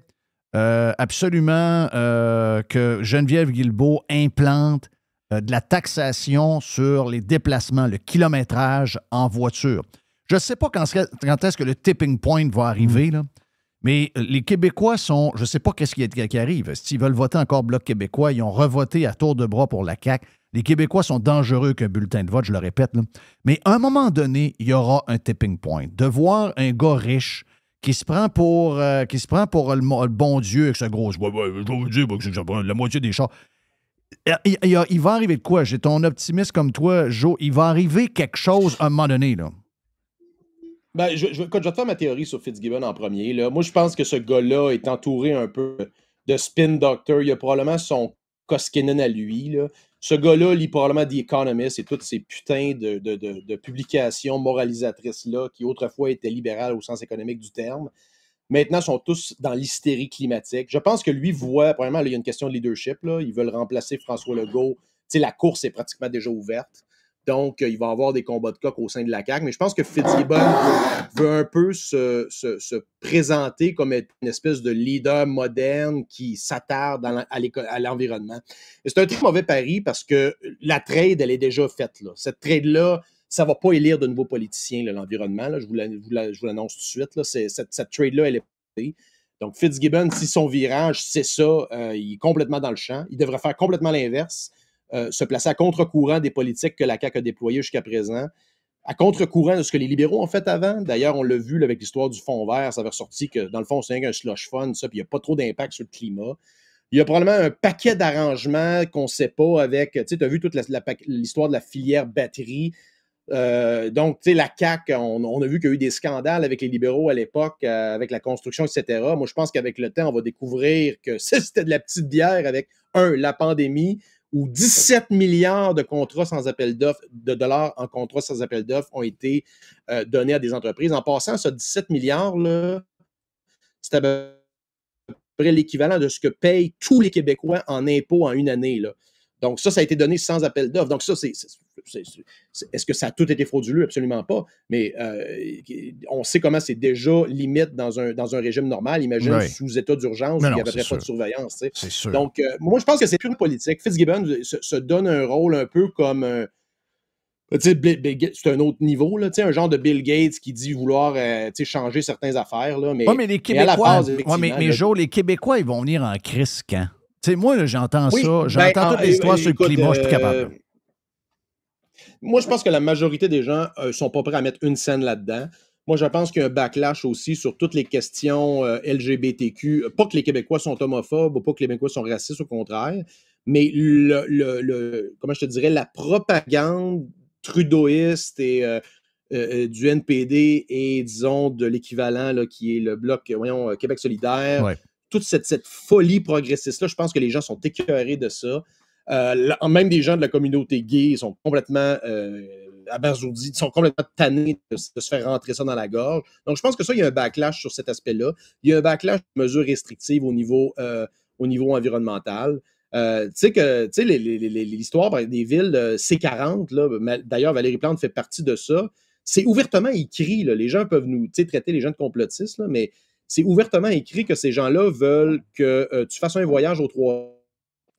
absolument que Geneviève Guilbeault implante de la taxation sur les déplacements, le kilométrage en voiture. Je ne sais pas quand est-ce que le tipping point va arriver, là, mais les Québécois sont... Je ne sais pas qu'est-ce qui arrive. S'ils veulent voter encore Bloc québécois, ils ont revoté à tour de bras pour la CAQ. Les Québécois sont dangereux qu'un bulletin de vote, je le répète. Là. Mais à un moment donné, il y aura un tipping point. De voir un gars riche qui se prend pour le bon Dieu avec sa grosse voix. Je vais vous dire que j'en la moitié des chars. Il va arriver de quoi? J'ai ton optimiste comme toi, Joe. Il va arriver quelque chose à un moment donné, là. Ben, je vais te faire ma théorie sur Fitzgibbon en premier. Là. Moi, je pense que ce gars-là est entouré un peu de spin doctor. Il a probablement son Koskinen à lui. Là. Ce gars-là lit probablement The Economist et toutes ces putains de publications moralisatrices-là qui autrefois étaient libérales au sens économique du terme. Maintenant, sont tous dans l'hystérie climatique. Je pense que lui voit, premièrement, là, il y a une question de leadership. Là. Ils veulent remplacer François Legault. T'sais, la course est pratiquement déjà ouverte. Donc, il va y avoir des combats de coq au sein de la CAQ. Mais je pense que Fitzgibbon veut un peu se présenter comme une espèce de leader moderne qui s'attarde à l'environnement. Et c'est un très mauvais pari parce que la trade, elle est déjà faite. Là. Cette trade-là, ça ne va pas élire de nouveaux politiciens, là, l'environnement. Là. Je vous l'annonce tout de suite. Là. Cette trade-là, elle est faite. Donc, Fitzgibbon, si son virage, c'est ça, il est complètement dans le champ. Il devrait faire complètement l'inverse. Se placer à contre-courant des politiques que la CAQ a déployées jusqu'à présent, à contre-courant de ce que les libéraux ont fait avant. D'ailleurs, on l'a vu là, avec l'histoire du fonds vert, ça avait ressorti que, dans le fond, c'est un slush fund, ça, puis il n'y a pas trop d'impact sur le climat. Il y a probablement un paquet d'arrangements qu'on ne sait pas avec, tu sais, tu as vu toute l'histoire de la filière batterie. Donc, tu sais, la CAQ, on a vu qu'il y a eu des scandales avec les libéraux à l'époque, avec la construction, etc. Moi, je pense qu'avec le temps, on va découvrir que c'était de la petite bière avec, la pandémie, où 17 milliards de contrats sans appel d'offres, de dollars en contrats sans appel d'offres ont été donnés à des entreprises. En passant, ce 17 milliards-là, c'est à peu près l'équivalent de ce que payent tous les Québécois en impôts en une année. Là. Donc, ça a été donné sans appel d'offres. Donc, ça, est-ce que ça a tout été frauduleux? Absolument pas. Mais on sait comment c'est déjà limite dans un régime normal. Imagine sous état d'urgence où il n'y avait pas de surveillance. C'est sûr. Donc, moi, je pense que c'est pure politique. Fitzgibbon se donne un rôle un peu comme... c'est un autre niveau, là, un genre de Bill Gates qui dit vouloir changer certaines affaires. Là, mais les Québécois, mais Joe, les Québécois, ils vont venir en crise quand? Tu sais, moi, j'entends ça. J'entends toute l'histoire sur le climat, je suis plus capable. Moi, je pense que la majorité des gens ne sont pas prêts à mettre une scène là-dedans. Moi, je pense qu'il y a un backlash aussi sur toutes les questions LGBTQ. Pas que les Québécois sont homophobes ou pas que les Québécois sont racistes, au contraire. Mais comment je te dirais, la propagande trudeauiste et du NPD et, disons, de l'équivalent là, qui est le bloc, Québec solidaire. Ouais. Toute cette folie progressiste-là, je pense que les gens sont écœurés de ça. Même des gens de la communauté gay sont complètement abasourdis, sont complètement tannés de se faire rentrer ça dans la gorge. Donc, je pense que ça, il y a un backlash sur cet aspect-là. Il y a un backlash de mesures restrictives au niveau environnemental. Tu sais, l'histoire des villes C40, là, d'ailleurs, Valérie Plante fait partie de ça. C'est ouvertement écrit. Là, les gens peuvent nous traiter les gens de complotistes, là, mais c'est ouvertement écrit que ces gens-là veulent que tu fasses un voyage aux 3...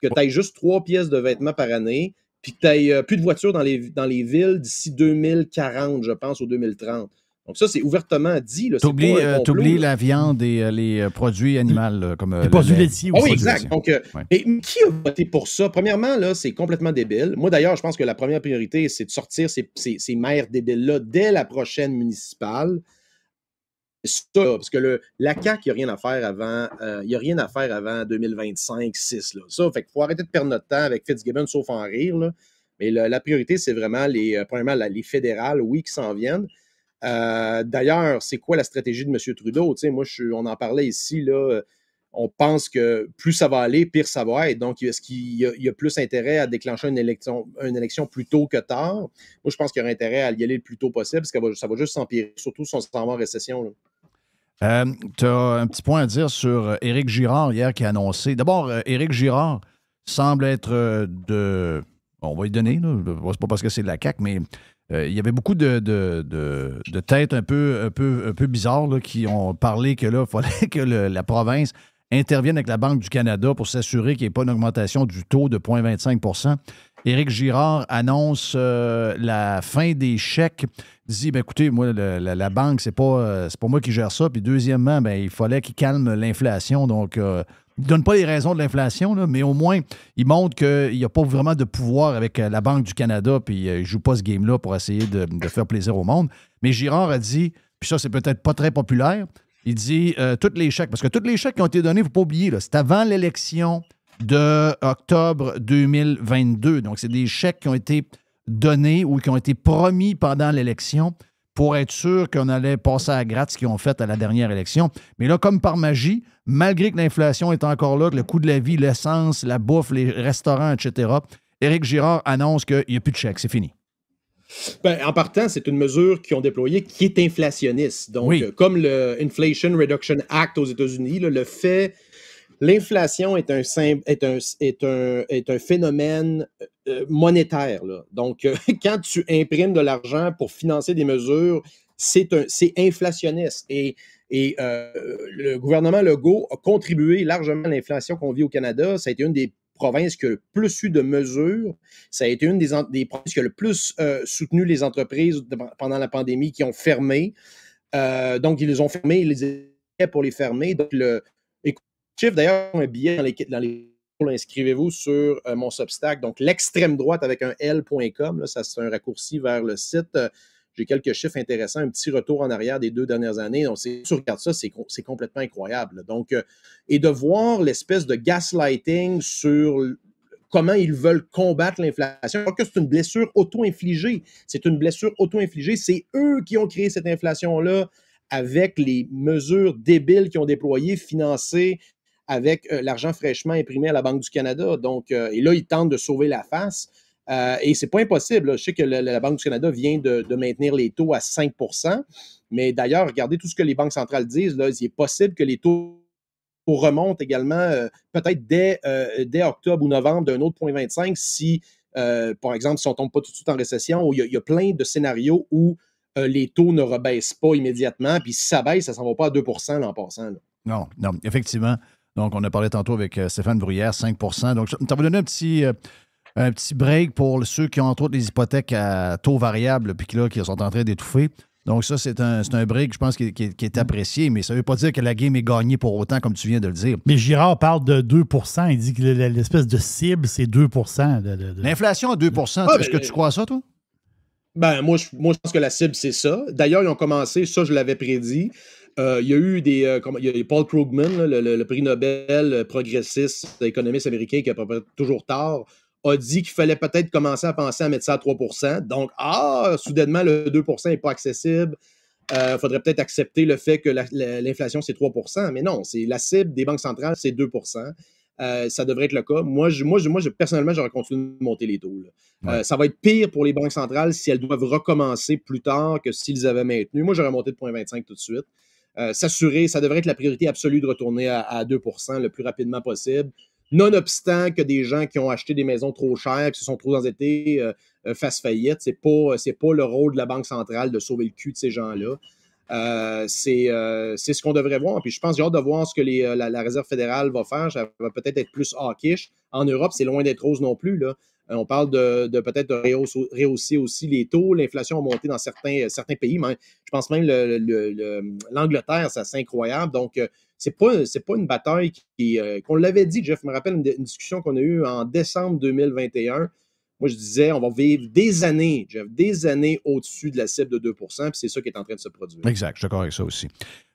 que tu ailles juste 3 pièces de vêtements par année, puis que tu n'aies plus de voitures dans les villes d'ici 2040, je pense, ou 2030. Donc ça, c'est ouvertement dit. Tu oublies la viande et les produits animaux, comme les produits laitiers aussi. Oui, exact. Donc, mais qui a voté pour ça? Premièrement, là, c'est complètement débile. Moi, d'ailleurs, je pense que la première priorité, c'est de sortir ces maires débiles-là dès la prochaine municipale. Ça, parce que la CAQ, il n'y a rien à faire avant 2025-6. Là. Ça, fait qu'il faut arrêter de perdre notre temps avec Fitzgibbon, sauf en rire. Là. Mais la priorité, c'est vraiment premièrement, les fédérales, oui, qui s'en viennent. D'ailleurs, c'est quoi la stratégie de M. Trudeau? Moi, on en parlait ici, là. On pense que plus ça va aller, pire ça va être. Donc, est-ce qu'il y a plus intérêt à déclencher une élection plus tôt que tard? Moi, je pense qu'il y aurait intérêt à y aller le plus tôt possible, parce que ça va juste s'empirer, surtout si on s'en va en récession. Là. Tu as un petit point à dire sur Éric Girard hier qui a annoncé. D'abord, Éric Girard semble être on va y donner, là. C'est pas parce que c'est de la CAQ, mais il y avait beaucoup de têtes un peu bizarres là, qui ont parlé que là, il fallait que la province intervienne avec la Banque du Canada pour s'assurer qu'il n'y ait pas une augmentation du taux de 0,25 %. Éric Girard annonce la fin des chèques. Il dit, ben, écoutez, moi, la banque, c'est pas moi qui gère ça. Puis deuxièmement, ben, il fallait qu'il calme l'inflation. Donc, il ne donne pas les raisons de l'inflation, là, mais au moins, il montre qu'il n'y a pas vraiment de pouvoir avec la Banque du Canada, puis il ne joue pas ce game-là pour essayer de faire plaisir au monde. Mais Girard a dit, puis ça, c'est peut-être pas très populaire, il dit, tous les chèques, parce que tous les chèques qui ont été donnés, il ne faut pas oublier, là, c'est avant l'élection de octobre 2022. Donc, c'est des chèques qui ont été donnés ou qui ont été promis pendant l'élection pour être sûr qu'on allait passer à gratte ce qu'ils ont fait à la dernière élection. Mais là, comme par magie, malgré que l'inflation est encore là, que le coût de la vie, l'essence, la bouffe, les restaurants, etc., Éric Girard annonce qu'il n'y a plus de chèques. C'est fini. Ben, en partant, c'est une mesure qu'ils ont déployée qui est inflationniste. Donc, oui. Comme le Inflation Reduction Act aux États-Unis, là, l'inflation est un phénomène monétaire. Là. Donc, quand tu imprimes de l'argent pour financer des mesures, c'est inflationniste. Et le gouvernement Legault a contribué largement à l'inflation qu'on vit au Canada. Ça a été une des provinces qui a le plus eu de mesures. Ça a été une des provinces qui a le plus soutenu les entreprises pendant la pandémie qui ont fermé. Donc, ils les ont fermés, ils les aidaient pour les fermer. Donc, chiffre, d'ailleurs, un billet dans les inscrivez-vous sur mon Substack. Donc, l'extrême droite avec un L.com, là, ça c'est un raccourci vers le site. J'ai quelques chiffres intéressants, un petit retour en arrière des 2 dernières années. Donc, si tu regardes ça, c'est complètement incroyable. Donc, et de voir l'espèce de gaslighting sur comment ils veulent combattre l'inflation, alors que c'est une blessure auto-infligée. C'est une blessure auto-infligée. C'est eux qui ont créé cette inflation-là avec les mesures débiles qu'ils ont déployées, financées avec l'argent fraîchement imprimé à la Banque du Canada. Donc, et là, ils tentent de sauver la face. Et c'est pas impossible. Là. Je sais que la Banque du Canada vient de maintenir les taux à 5 %. Mais d'ailleurs, regardez tout ce que les banques centrales disent. Là, il est possible que les taux remontent également peut-être dès octobre ou novembre d'un autre 0,25 si, par exemple, si on ne tombe pas tout de suite en récession. Il y a plein de scénarios où les taux ne rebaissent pas immédiatement. Puis si ça baisse, ça ne s'en va pas à 2 % l'an passant. Là. Non, effectivement. Donc, on a parlé tantôt avec Stéphane Bruyère, 5 %. Donc, ça va donner un petit break pour ceux qui ont entre autres des hypothèques à taux variable puis qui sont en train d'étouffer. Donc ça, c'est un break, je pense, qui est apprécié, mais ça ne veut pas dire que la game est gagnée pour autant, comme tu viens de le dire. Mais Girard parle de 2 %. Il dit que l'espèce de cible, c'est 2 %. L'inflation à 2 %, est-ce que tu crois à ça, toi? Ben, moi, je pense que la cible, c'est ça. D'ailleurs, ils ont commencé, ça, je l'avais prédit. Il y a eu il y a Paul Krugman, le prix Nobel progressiste, économiste américain qui a toujours tard, a dit qu'il fallait peut-être commencer à penser à mettre ça à 3 %. Donc, soudainement, le 2 % n'est pas accessible. Il faudrait peut-être accepter le fait que l'inflation, c'est 3 %. Mais non, c'est la cible des banques centrales, c'est 2 %. Ça devrait être le cas. Moi, personnellement, j'aurais continué de monter les taux. Ouais. Ça va être pire pour les banques centrales si elles doivent recommencer plus tard que s'ils avaient maintenu. Moi, j'aurais monté de 0,25 tout de suite. S'assurer, ça devrait être la priorité absolue de retourner à 2 % le plus rapidement possible. Nonobstant que des gens qui ont acheté des maisons trop chères, qui se sont trop endettés, fassent faillite, c'est pas le rôle de la Banque centrale de sauver le cul de ces gens-là. C'est ce qu'on devrait voir. Puis je pense, j'ai hâte de voir ce que la Réserve fédérale va faire. Ça va peut-être être plus hawkish. En Europe, c'est loin d'être rose non plus. Là. On parle de peut-être de rehausser aussi les taux. L'inflation a monté dans certains pays. Mais je pense même l'Angleterre, c'est incroyable. Donc, c'est pas une bataille qu'on l'avait dit, Jeff. Je me rappelle une discussion qu'on a eue en décembre 2021. Moi, je disais, on va vivre des années, Jeff, des années au-dessus de la cible de 2 %, puis c'est ça qui est en train de se produire. Exact, je suis d'accord avec ça aussi.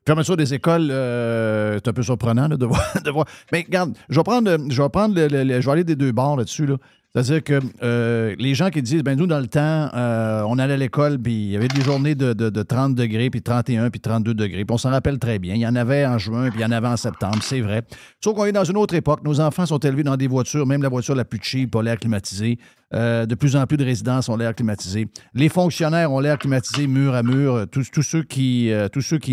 Fermeture des écoles, c'est un peu surprenant là, de voir. Mais regarde, je vais aller des deux bords là-dessus. Là. C'est-à-dire que les gens qui disent, ben nous, dans le temps, on allait à l'école, puis il y avait des journées de 30 degrés, puis 31, puis 32 degrés. Puis on s'en rappelle très bien. Il y en avait en juin, puis il y en avait en septembre, c'est vrai. Sauf qu'on est dans une autre époque. Nos enfants sont élevés dans des voitures, même la voiture la plus cheap a l'air climatisée. De plus en plus de résidences ont l'air climatisées. Les fonctionnaires ont l'air climatisés mur à mur. Tous ceux qui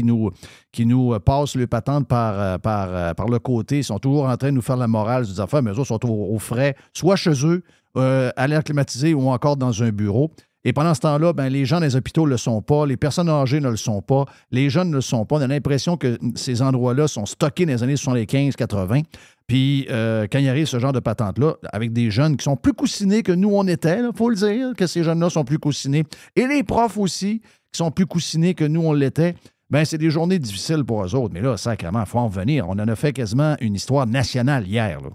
nous passent le patente par le côté sont toujours en train de nous faire la morale des affaires, mais eux autres sont au frais, soit chez eux, à l'air climatisé ou encore dans un bureau. Et pendant ce temps-là, ben, les gens dans les hôpitaux ne le sont pas, les personnes âgées ne le sont pas, les jeunes ne le sont pas. On a l'impression que ces endroits-là sont stockés dans les années 75-80. Puis quand il arrive ce genre de patente-là, avec des jeunes qui sont plus coussinés que nous on était, il faut le dire, que ces jeunes-là sont plus coussinés. Et les profs aussi, qui sont plus coussinés que nous on l'était, ben c'est des journées difficiles pour eux autres. Mais là, sacrément, il faut en revenir. On en a fait quasiment une histoire nationale hier, là.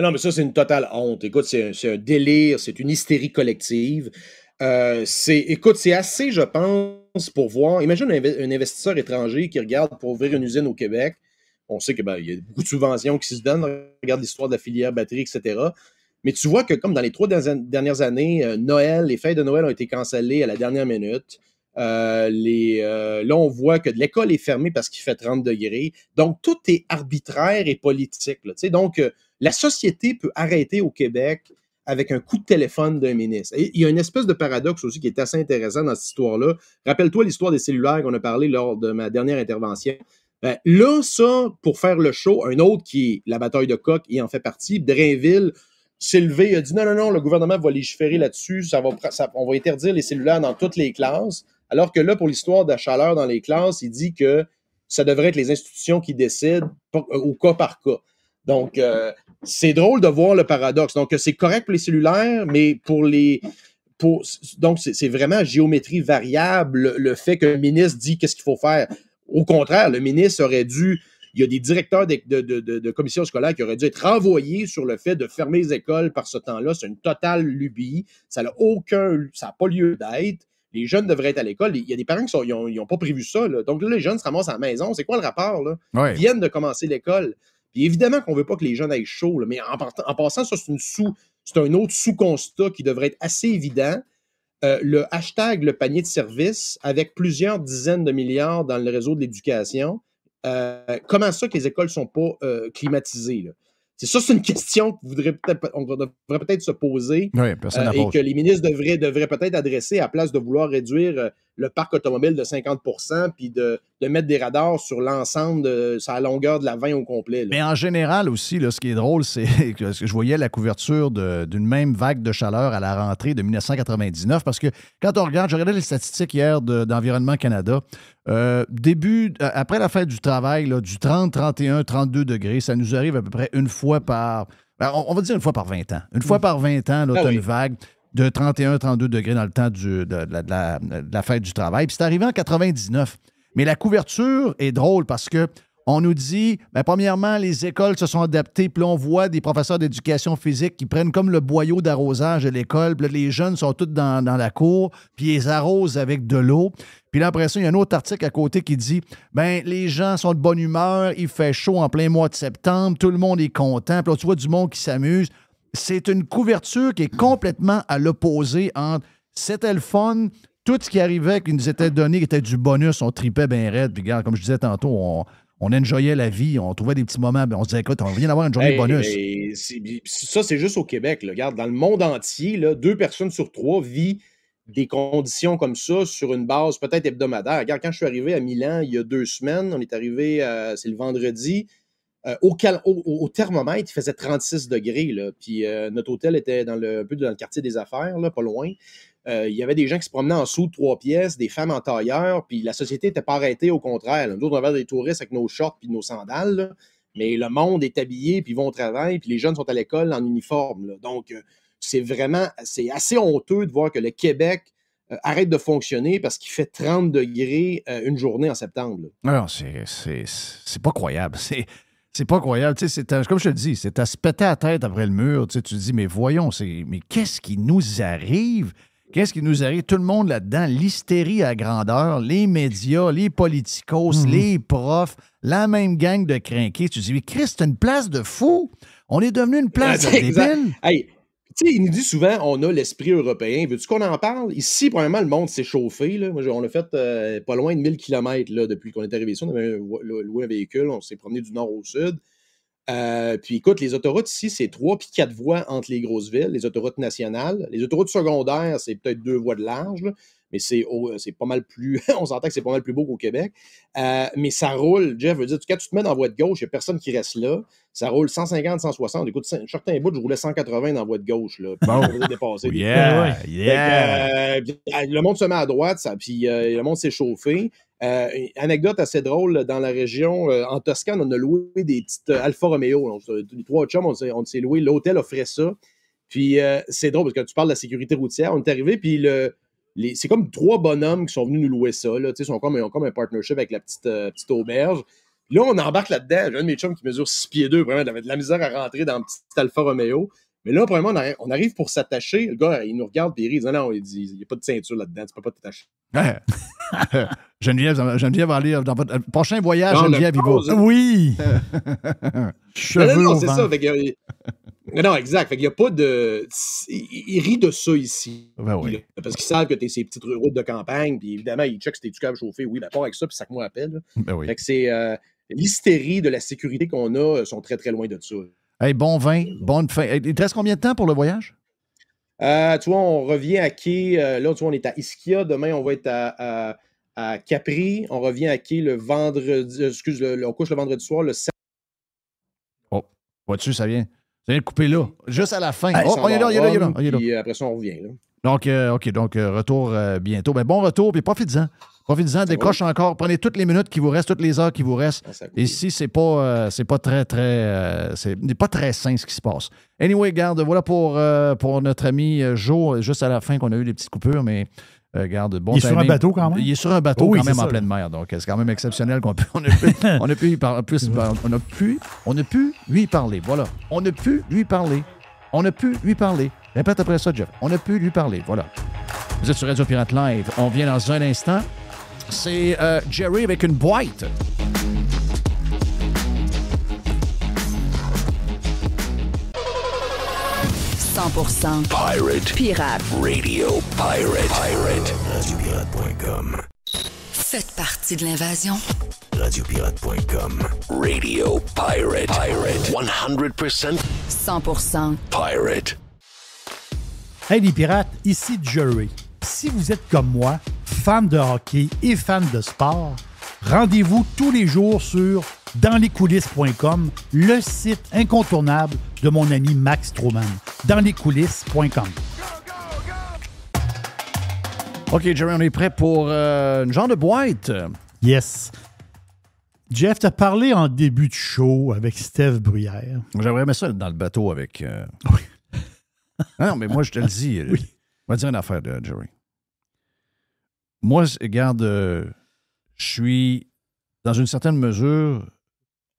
Non, mais ça, c'est une totale honte. Écoute, c'est un délire, c'est une hystérie collective. Écoute, c'est assez, je pense, pour voir. Imagine un investisseur étranger qui regarde pour ouvrir une usine au Québec. On sait qu'il y a beaucoup de subventions qui se donnent. Regarde l'histoire de la filière batterie, etc. Mais tu vois que, comme dans les 3 dernières années, les fêtes de Noël ont été cancellées à la dernière minute. Là, on voit que l'école est fermée parce qu'il fait 30 degrés. Donc, tout est arbitraire et politique. Là, donc, la société peut arrêter au Québec avec un coup de téléphone d'un ministre. Et il y a une espèce de paradoxe aussi qui est assez intéressant dans cette histoire-là. Rappelle-toi l'histoire des cellulaires qu'on a parlé lors de ma dernière intervention. Là, ça, pour faire le show, un autre qui est la bataille de coq, il en fait partie, Drainville s'est levé, il a dit non, le gouvernement va légiférer là-dessus, on va interdire les cellulaires dans toutes les classes, alors que là, pour l'histoire de la chaleur dans les classes, il dit que ça devrait être les institutions qui décident au cas par cas. Donc, c'est drôle de voir le paradoxe. Donc, c'est correct pour les cellulaires, mais donc, c'est vraiment géométrie variable, le fait que le ministre dit qu'est-ce qu'il faut faire. Au contraire, le ministre aurait dû... Il y a des directeurs de commissions scolaires qui auraient dû être renvoyés sur le fait de fermer les écoles par ce temps-là. C'est une totale lubie. Ça n'a pas lieu d'être. Les jeunes devraient être à l'école. Il y a des parents qui n'ont pas prévu ça. Là. Donc là, les jeunes se ramassent à la maison. C'est quoi le rapport? Là? Ouais. Ils viennent de commencer l'école. Puis évidemment qu'on ne veut pas que les jeunes aillent chaud. Là, mais en passant, ça, c'est un autre sous-constat qui devrait être assez évident. Le hashtag le panier de services avec plusieurs dizaines de milliards dans le réseau de l'éducation. Comment ça que les écoles ne sont pas climatisées? Là? C'est une question qu'on devrait peut-être se poser et que les ministres devraient peut-être adresser à place de vouloir réduire le parc automobile de 50% puis de mettre des radars sur l'ensemble, sur la longueur de la 20 au complet. Là. Mais en général aussi, là, ce qui est drôle, c'est que je voyais la couverture d'une même vague de chaleur à la rentrée de 1999 parce que quand on regarde, je regardais les statistiques hier d'Environnement Canada, après la fête du travail, là, du 30, 31, 32 degrés, ça nous arrive à peu près une fois par... On va dire une fois par 20 ans. Une fois par 20 ans, tu as une vague de 31, 32 degrés dans le temps de la fête du travail. Puis c'est arrivé en 99. Mais la couverture est drôle parce que on nous dit, premièrement, les écoles se sont adaptées, puis là, on voit des professeurs d'éducation physique qui prennent comme le boyau d'arrosage de l'école, puis là, les jeunes sont tous dans la cour, puis ils arrosent avec de l'eau. Puis là, après ça, il y a un autre article à côté qui dit, les gens sont de bonne humeur, il fait chaud en plein mois de septembre, tout le monde est content, puis là, tu vois du monde qui s'amuse. C'est une couverture qui est complètement à l'opposé entre c'était le fun, tout ce qui arrivait, qui nous était donné, qui était du bonus, on tripait bien raide, puis regarde, comme je disais tantôt, on enjoyait la vie, on trouvait des petits moments, on se disait, écoute, on vient d'avoir une journée bonus. Ça, c'est juste au Québec. Là. Regarde, dans le monde entier, là, 2 personnes sur 3 vivent des conditions comme ça sur une base peut-être hebdomadaire. Regarde, quand je suis arrivé à Milan il y a 2 semaines, on est arrivé, c'est le vendredi, au thermomètre, il faisait 36 degrés. Là, puis notre hôtel était un peu dans le quartier des affaires, là, pas loin. Il y avait des gens qui se promenaient en sous de 3 pièces, des femmes en tailleur, puis la société n'était pas arrêtée, au contraire. Nous autres, on avait des touristes avec nos shorts puis nos sandales, là, mais le monde est habillé, puis ils vont au travail, puis les jeunes sont à l'école en uniforme. Là. Donc, c'est assez honteux de voir que le Québec arrête de fonctionner parce qu'il fait 30 degrés une journée en septembre. Là. Non, c'est pas croyable. C'est pas croyable. Comme je te le dis, c'est à se péter la tête après le mur. Tu te dis, mais voyons, mais qu'est-ce qui nous arrive? Qu'est-ce qui nous arrive? Tout le monde là-dedans, l'hystérie à grandeur, les médias, les politicos, les profs, la même gang de crinqués. Tu te dis, mais Christ, c'est une place de fou! On est devenu une place de débile! Hey, tu sais, il nous dit souvent, on a l'esprit européen. Veux-tu qu'on en parle? Ici, probablement, le monde s'est chauffé. Là. Moi, on a fait pas loin de 1000 km là, depuis qu'on est arrivé ici. On avait loué un véhicule, on s'est promené du nord au sud. Puis écoute, les autoroutes ici, c'est 3 puis 4 voies entre les grosses villes, les autoroutes nationales. Les autoroutes secondaires, c'est peut-être 2 voies de large. Là. mais c'est pas mal plus... on s'entend que c'est pas mal plus beau qu'au Québec. Mais ça roule, Jeff, veut dire, quand tu te mets dans la voie de gauche, il n'y a personne qui reste là. Ça roule 150, 160. Écoute, certains bouts, je roulais 180 dans la voie de gauche. Là, puis je faisais dépasser. Yeah, Le monde se met à droite, puis le monde s'est chauffé. Anecdote assez drôle, dans la région, en Toscane, on a loué des petites Alfa Romeo. Les 3 chums, on s'est loué. L'hôtel offrait ça. Puis c'est drôle, parce que tu parles de la sécurité routière. On est arrivé, puis c'est comme 3 bonhommes qui sont venus nous louer ça. Là, ils ont comme un partnership avec la petite auberge. Puis là, on embarque là-dedans. J'ai un de mes chums qui mesure 6 pieds 2. Vraiment, il avait de la misère à rentrer dans le petit Alfa Romeo. Mais là, vraiment, on arrive pour s'attacher. Le gars, il nous regarde, puis il dit non, il dit, il n'y a pas de ceinture là-dedans, tu peux pas t'attacher. Geneviève va aller dans votre prochain voyage, Geneviève, il va. Oui! Non, c'est ça. Fait que, non, exact. Fait qu'il n'y a pas de... Il rit de ça ici. Ben oui. Parce qu'ils savent que tu as ces petites routes de campagne, puis évidemment, ils checkent si t'es-tu capable de chauffer. Oui, ben, pas avec ça, puis ça que moi appelle. Ben oui. Fait que c'est... l'hystérie de la sécurité qu'on a sont très, très loin de ça. Hey, bon vin, bonne fin. Il te reste combien de temps pour le voyage? Tu vois, on revient à quai. Là, tu vois, on est à Ischia. Demain, on va être à Capri. On revient à quai le vendredi. On couche le vendredi soir, le 7. Oh, vois-tu, ça vient de couper là. Juste à la fin. Il est là. Puis après ça, on revient. Là. Donc, OK, retour bientôt. Ben, bon retour, puis profitez-en. Profitez-en, décroche encore. Prenez toutes les minutes qui vous restent, toutes les heures qui vous restent. Ici, c'est pas très sain ce qui se passe. Anyway, garde, voilà pour notre ami Joe, juste à la fin qu'on a eu les petites coupures, mais garde, bon timing. Il est sur un bateau quand même? Il est sur un bateau quand même en pleine mer, donc c'est quand même exceptionnel qu'on a pu lui parler. Voilà. On a pu lui parler. Répète après ça, Jeff. On a pu lui parler. Voilà. Vous êtes sur Radio Pirate Live. On vient dans un instant. C'est Jerry avec une boîte. Pirate Radio Pirate. RadioPirate.com. Faites partie de l'invasion. RadioPirate.com. Radio Pirate. 100% 100% Pirate. Hey les pirates, ici Jerry. Si vous êtes comme moi, fan de hockey et fan de sport, rendez-vous tous les jours sur danslescoulisses.com, le site incontournable de mon ami Max Truman. Danslescoulisses.com. OK, Jerry, on est prêt pour une genre de boîte. Yes. Jeff, t'as parlé en début de show avec Steve Bruyère. J'aimerais mettre ça dans le bateau avec... Oui. Non, mais moi, je te le dis. Oui. On va dire une affaire de Jerry. Moi, regarde, je suis, dans une certaine mesure,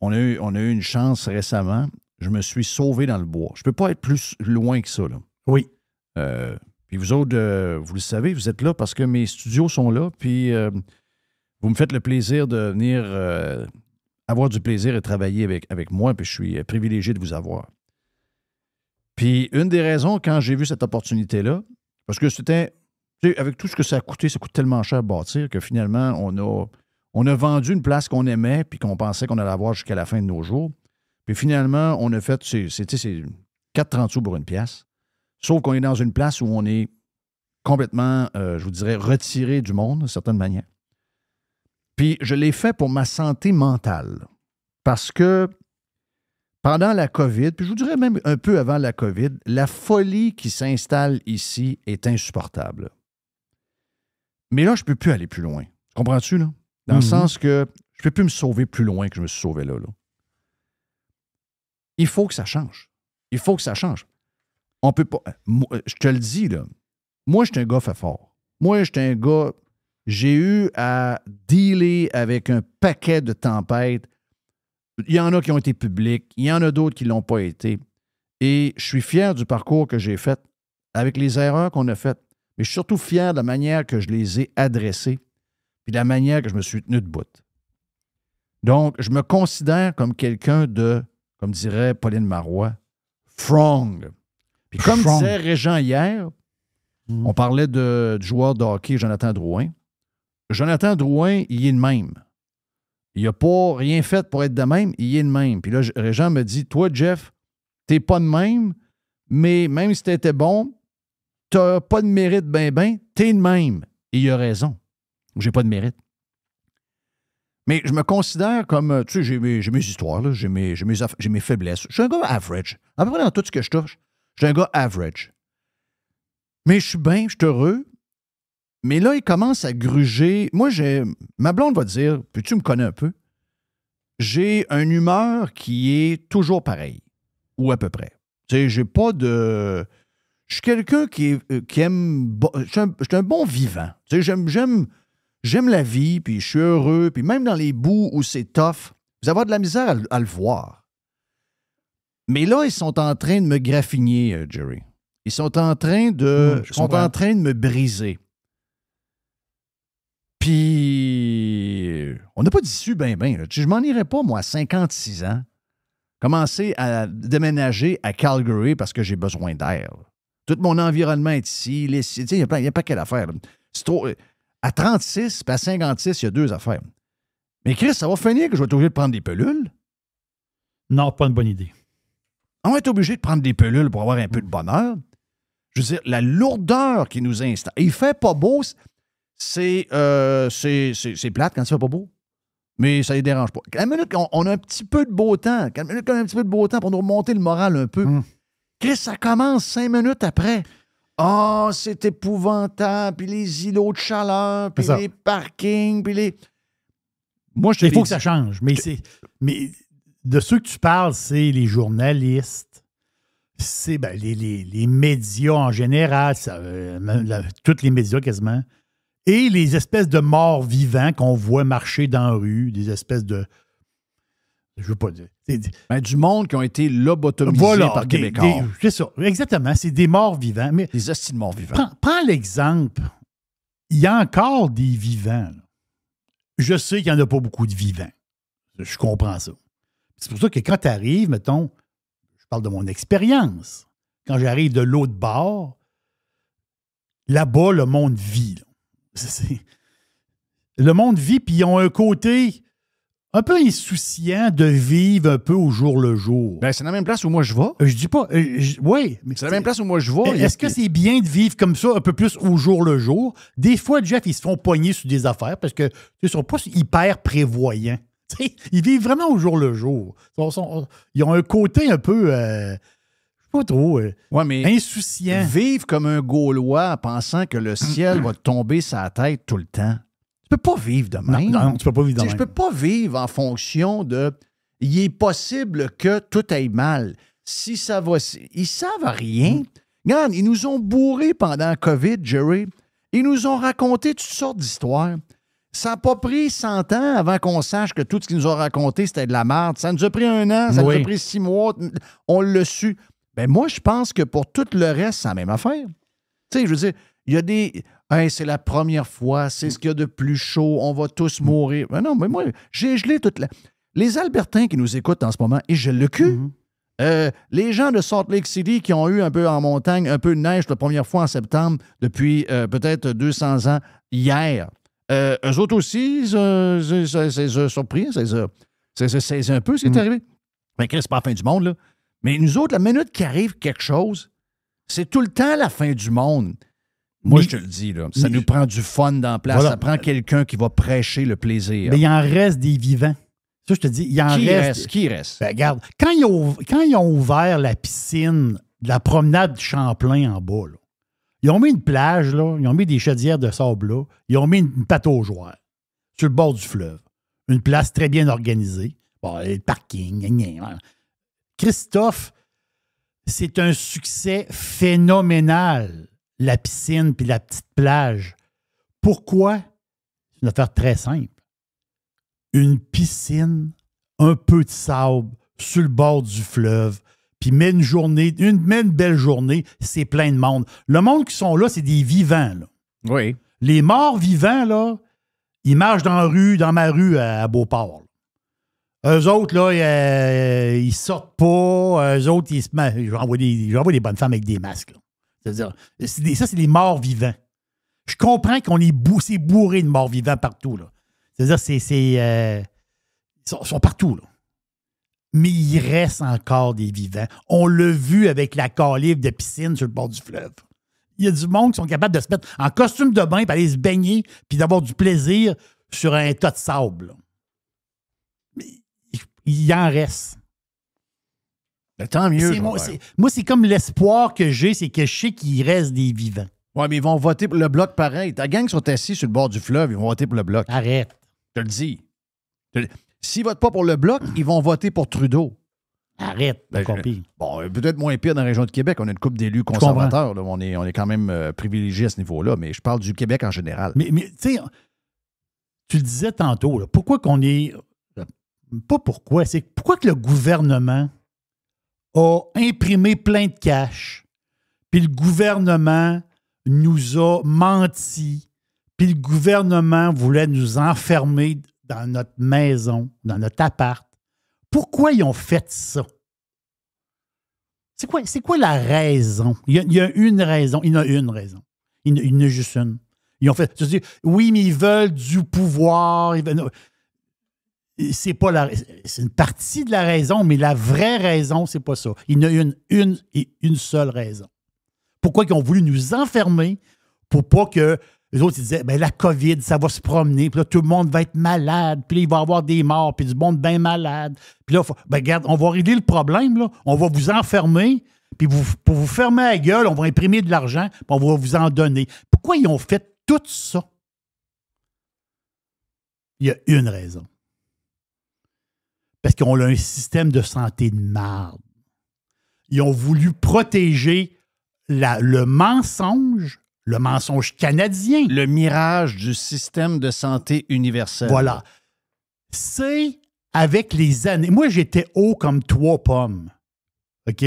on a eu une chance récemment. Je me suis sauvé dans le bois. Je ne peux pas être plus loin que ça. Là. Oui. Puis vous autres, vous le savez, vous êtes là parce que mes studios sont là. Puis vous me faites le plaisir de venir avoir du plaisir et travailler avec moi. Puis je suis privilégié de vous avoir. Puis une des raisons, quand j'ai vu cette opportunité-là, parce que c'était, tu sais, avec tout ce que ça coûte tellement cher à bâtir que finalement, on a vendu une place qu'on aimait puis qu'on pensait qu'on allait avoir jusqu'à la fin de nos jours. Puis finalement, on a fait, c'est 4,30 sous pour une pièce. Sauf qu'on est dans une place où on est complètement, je vous dirais, retiré du monde, d'une certaine manière. Puis je l'ai fait pour ma santé mentale. Parce que pendant la COVID, puis je vous dirais même un peu avant la COVID, la folie qui s'installe ici est insupportable. Mais là, je ne peux plus aller plus loin. Comprends-tu, là? Dans le sens que je ne peux plus me sauver plus loin que je me suis sauvé là. Il faut que ça change. Il faut que ça change. On peut pas... Je te le dis, là. Moi, je suis un gars fait fort. Moi, je suis un gars... J'ai eu à dealer avec un paquet de tempêtes. Il y en a qui ont été publics, il y en a d'autres qui ne l'ont pas été. Et je suis fier du parcours que j'ai fait, avec les erreurs qu'on a faites. Mais je suis surtout fier de la manière que je les ai adressées, puis de la manière que je me suis tenu debout. Donc, je me considère comme quelqu'un de, comme dirait Pauline Marois, frong. Puis comme disait Régent hier, on parlait du joueur de hockey Jonathan Drouin. Jonathan Drouin, il est de même. Il n'a pas rien fait pour être de même, il est de même. Puis là, Régent me dit, toi, Jeff, t'es pas de même, mais même si t'étais bon, t'as pas de mérite ben, t'es de même. Et il a raison. J'ai pas de mérite. Mais je me considère comme, tu sais, j'ai mes histoires, là, j'ai mes faiblesses. Je suis un gars average. À peu près dans tout ce que je touche, je suis un gars average. Mais je suis bien, je suis heureux. Mais là, il commence à gruger. Moi, ma blonde va dire, puis tu me connais un peu, j'ai une humeur qui est toujours pareille, ou à peu près. Tu sais, j'ai pas de... Je suis quelqu'un qui aime... Je suis un bon vivant. Tu sais, j'aime la vie, puis je suis heureux, puis même dans les bouts où c'est tough, vous avez de la misère à le voir. Mais là, ils sont en train de me graffiner, Jerry. Ils sont en train de... en train de me briser. Puis, on n'a pas d'issue bien. Je m'en irais pas, moi, à 56 ans, commencer à déménager à Calgary parce que j'ai besoin d'air. Tout mon environnement est ici. Il y a pas quelle affaire. C'est trop... À 36 puis à 56, il y a 2 affaires. Mais Chris, ça va finir que je vais être obligé de prendre des pilules? Non, pas une bonne idée. On va être obligé de prendre des pilules pour avoir un peu de bonheur. Je veux dire, la lourdeur qui nous installe. Il fait pas beau... C'est plate quand il fait pas beau, mais ça ne les dérange pas. Quand minute on a un petit peu de beau temps, quand minute on a un petit peu de beau temps pour nous remonter le moral un peu, Chris, ça commence 5 minutes après. Ah, c'est épouvantable, puis les îlots de chaleur, puis les parkings, puis les... Moi, je te Il faut que ça change, mais de ceux que tu parles, c'est les journalistes, c'est les médias en général, tous les médias quasiment, et les espèces de morts vivants qu'on voit marcher dans la rue, des espèces de... Je veux pas dire... du monde qui ont été lobotomisés par Québécois. C'est ça, exactement. C'est des morts vivants. Mais des hosties de morts vivants. Prends l'exemple. Il y a encore des vivants. Là. Je sais qu'il n'y en a pas beaucoup de vivants. Je comprends ça. C'est pour ça que quand tu arrives, mettons, je parle de mon expérience, quand j'arrive de l'autre bord, là-bas, le monde vit. Là. Le monde vit, puis ils ont un côté un peu insouciant de vivre un peu au jour le jour. Ben, c'est la même place où moi je vais. Je dis pas... oui. C'est la même place où moi je vais. Est-ce que c'est bien de vivre comme ça, un peu plus au jour le jour? Des fois, Jeff, ils se font pogner sur des affaires parce qu'ils ne sont pas hyper prévoyants. T'sais, ils vivent vraiment au jour le jour. Ils ont un côté un peu... pas trop insouciant. Vivre comme un Gaulois en pensant que le ciel va te tomber sur la tête tout le temps. Tu peux pas vivre de même. Non, tu peux pas vivre de même. Je peux pas vivre en fonction de... Il est possible que tout aille mal. Si ça va... Ils savent rien. Regarde, ils nous ont bourrés pendant la COVID, Jerry. Ils nous ont raconté toutes sortes d'histoires. Ça n'a pas pris 100 ans avant qu'on sache que tout ce qu'ils nous ont raconté, c'était de la merde. Ça nous a pris 1 an, ça nous a pris 6 mois. On l'a su. Ben moi, je pense que pour tout le reste, c'est la même affaire. Tu sais, je veux dire, il y a des... Hey, c'est la première fois, c'est ce qu'il y a de plus chaud, on va tous mourir. Ben non, mais moi, j'ai gelé toute la... Les Albertains qui nous écoutent en ce moment, ils gèlent le cul. Les gens de Salt Lake City qui ont eu un peu en montagne, un peu de neige la première fois en septembre depuis peut-être 200 ans, hier. Eux autres aussi, c'est surpris, c'est un peu ce qui est arrivé. Ben, c'est pas la fin du monde, là. Mais nous autres, la minute qu'il arrive quelque chose, c'est tout le temps la fin du monde. Moi, je te le dis, là, ça nous prend du fun dans la place. Voilà. Ça prend quelqu'un qui va prêcher le plaisir. Mais il en reste des vivants. Ça, je te dis, il en reste. Qui reste? Ben, regarde, quand ils ont ouvert la piscine de la promenade Champlain en bas, là, ils ont mis une plage, là, ils ont mis des chaudières de sable là, ils ont mis une pataugeoire sur le bord du fleuve. Une place très bien organisée. Bon, le parking, Christophe, c'est un succès phénoménal, la piscine puis la petite plage. Pourquoi? C'est une affaire très simple. Une piscine, un peu de sable sur le bord du fleuve, puis mets une belle journée, c'est plein de monde. Le monde qui sont là, c'est des vivants. Là. Oui. Les morts vivants, là, ils marchent dans ma rue à Beauport. Eux autres, là, ils sortent pas. Eux autres, j'envoie des bonnes femmes avec des masques. Là. C'est-à-dire, ça, c'est des morts vivants. Je comprends qu'on est bourré de morts vivants partout. Là. C'est-à-dire, ils sont partout. Là. Mais il reste encore des vivants. On l'a vu avec la calife de piscine sur le bord du fleuve. Il y a du monde qui sont capables de se mettre en costume de bain, puis aller se baigner, puis d'avoir du plaisir sur un tas de sable. Là. Mais il y en reste. Ben, tant mieux. Moi, c'est comme l'espoir que j'ai, c'est que je sais qu'il reste des vivants. Oui, mais ils vont voter pour le Bloc pareil. Ta gang sont assis sur le bord du fleuve, ils vont voter pour le Bloc. Arrête. Je te le dis. S'ils votent pas pour le Bloc, ils vont voter pour Trudeau. Arrête, encore pire. Bon, peut-être moins pire dans la région de Québec. On a une couple d'élus conservateurs. Là. On est quand même privilégiés à ce niveau-là, mais je parle du Québec en général. Mais tu sais, tu le disais tantôt, là, pourquoi qu'on est... Pas pourquoi, c'est pourquoi que le gouvernement a imprimé plein de cash, puis le gouvernement nous a menti, puis le gouvernement voulait nous enfermer dans notre maison, dans notre appart. Pourquoi ils ont fait ça? C'est quoi la raison? Il y a une raison. Il y en a une raison. Il y en a juste une. Ils ont fait... C'est-à-dire, oui, mais ils veulent du pouvoir. C'est pas c'est une partie de la raison, mais la vraie raison, c'est pas ça. Il y en a une seule raison. Pourquoi ils ont voulu nous enfermer pour pas que les autres ils disaient ben la COVID, ça va se promener, puis là, tout le monde va être malade, puis là, il va y avoir des morts, puis du monde bien malade. Puis là, ben regarde, on va régler le problème, là. On va vous enfermer, puis pour vous fermer la gueule, on va imprimer de l'argent, puis on va vous en donner. Pourquoi ils ont fait tout ça? Il y a une raison. Parce qu'on a un système de santé de marde. Ils ont voulu protéger le mensonge canadien. Le mirage du système de santé universel. Voilà. C'est avec les années. Moi, j'étais haut comme 3 pommes. OK?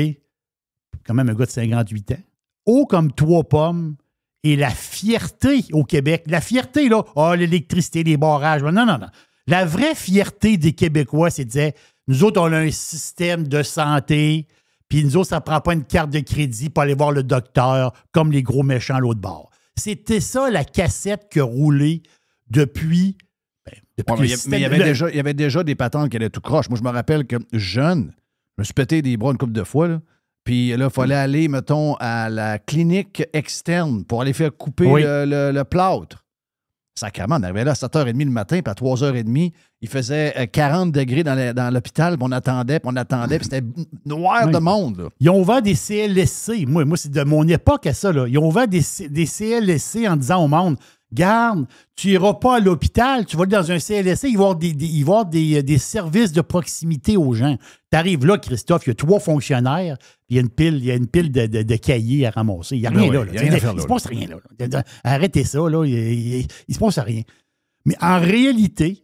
Quand même un gars de 58 ans. Haut comme 3 pommes. Et la fierté au Québec, la fierté, là, l'électricité, les barrages. Non. La vraie fierté des Québécois, c'est de dire, nous autres, on a un système de santé, puis nous autres, ça ne prend pas une carte de crédit pour aller voir le docteur, comme les gros méchants à l'autre bord. C'était ça, la cassette qui a roulé depuis... mais il y avait déjà des patentes qui allaient tout croche. Moi, je me rappelle que jeune, je me suis pété des bras une couple de fois, là. Puis là, il fallait aller, mettons, à la clinique externe pour aller faire couper le plâtre. Sacrément, on arrivait là à 7h30 le matin, puis à 3h30, il faisait 40 degrés dans l'hôpital, puis on attendait, puis c'était noir de monde. Là. Ils ont ouvert des CLSC. Moi c'est de mon époque à ça. Là. Ils ont ouvert des CLSC en disant au monde, garde, tu n'iras pas à l'hôpital, tu vas aller dans un CLSC, il va y avoir des services de proximité aux gens. Tu arrives là, Christophe, il y a 3 fonctionnaires, puis il y a une pile de cahiers à ramasser. Il n'y a rien là. Il ne se passe rien là. Arrêtez ça, là. Il ne se passe rien. Mais en réalité,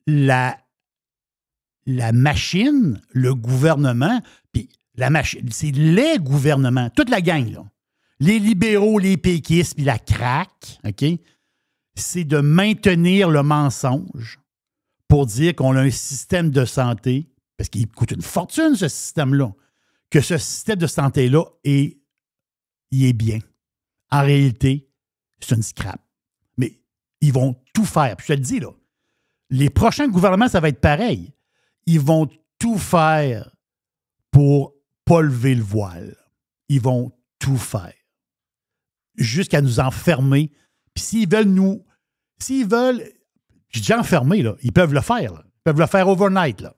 la machine, le gouvernement, puis la machine, c'est les gouvernements, toute la gang, là. Les libéraux, les péquistes, puis la CRAQ, OK, c'est de maintenir le mensonge pour dire qu'on a un système de santé, parce qu'il coûte une fortune, ce système-là, que ce système de santé-là, il est bien. En réalité, c'est une scrap. Mais ils vont tout faire. Puis je te le dis, là, les prochains gouvernements, ça va être pareil. Ils vont tout faire pour pas lever le voile. Ils vont tout faire. Jusqu'à nous enfermer. Puis s'ils veulent j'ai déjà enfermé, là, ils peuvent le faire. Là. Ils peuvent le faire overnight. Là.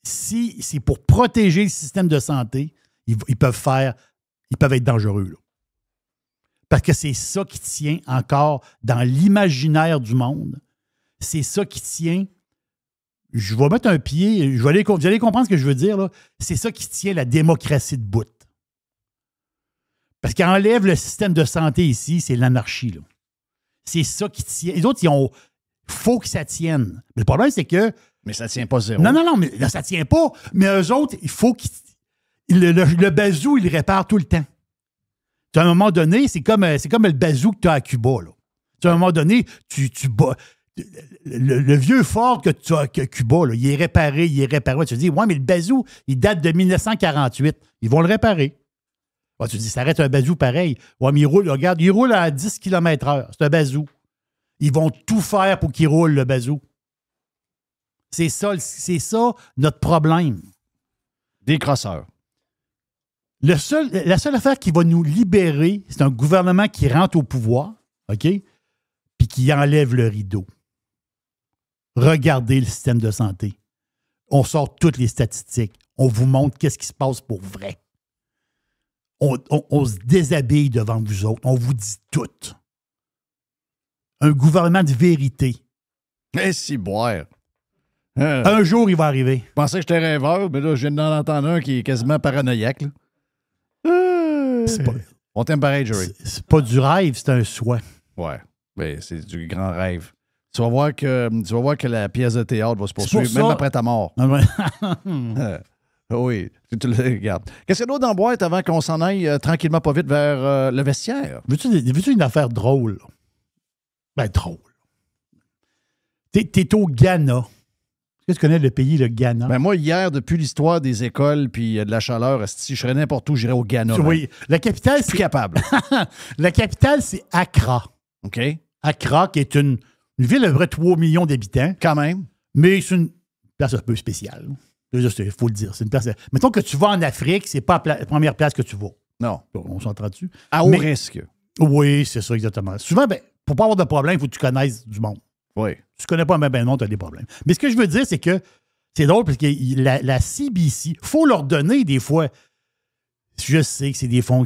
Si c'est pour protéger le système de santé, ils peuvent être dangereux. Là. Parce que c'est ça qui tient encore dans l'imaginaire du monde. C'est ça qui tient. Je vais mettre un pied, vous allez comprendre ce que je veux dire. Là. C'est ça qui tient la démocratie de bout. Parce qu'enlève le système de santé ici, c'est l'anarchie. Là. C'est ça qui tient. Les autres, il faut que ça tienne. Mais le problème, c'est que... Mais ça ne tient pas zéro. Non, mais là, ça ne tient pas. Mais eux autres, il faut qu'ils... Le bazou, il le répare tout le temps. À un moment donné, c'est comme le bazou que tu as à Cuba. Là. À un moment donné, tu bats... Le vieux fort que tu as à Cuba, là, il est réparé. Tu te dis, ouais, mais le bazou, il date de 1948. Ils vont le réparer. Ouais, tu te dis, ça arrête un bazou pareil. Ouais, mais il roule à 10 km/h. C'est un bazou. Ils vont tout faire pour qu'il roule, le bazou. C'est ça notre problème. Des crosseurs. La seule affaire qui va nous libérer, c'est un gouvernement qui rentre au pouvoir, OK? Puis qui enlève le rideau. Regardez le système de santé. On sort toutes les statistiques. On vous montre qu'est-ce qui se passe pour vrai. On se déshabille devant vous autres. On vous dit tout. Un gouvernement de vérité. Eh, si boire. Un jour, il va arriver. Je pensais que j'étais rêveur, mais là, je viens d'en entendre un qui est quasiment paranoïaque. Là. On t'aime pareil, Jerry. C'est pas du rêve, c'est un souhait. Ouais, mais c'est du grand rêve. Tu vas voir que la pièce de théâtre va se poursuivre, même après ta mort. Oui, tu le regardes. Qu'est-ce qu'il y a d'autre dans la boîte avant qu'on s'en aille tranquillement pas vite vers le vestiaire? Veux-tu une affaire drôle? Ben, drôle. T'es au Ghana. Est-ce que tu connais le pays, le Ghana? Ben moi, hier, depuis l'histoire des écoles puis de la chaleur, si je serais n'importe où, j'irais au Ghana. Oui. La capitale, c'est... capable. La capitale, c'est Accra. OK. Accra, qui est une ville d'à peu près 3 millions d'habitants. Quand même. Mais c'est une place un peu spéciale. Il faut le dire. C'est une place... Mettons que tu vas en Afrique, c'est pas la première place que tu vas. Non. On s'entend dessus. À haut risque. Oui, c'est ça, exactement. Souvent, pour pas avoir de problème, il faut que tu connaisses du monde. Oui. Si tu connais pas même le monde, tu as des problèmes. Mais ce que je veux dire, c'est que c'est drôle parce que la CBC, il faut leur donner des fois. Je sais que c'est des fonds.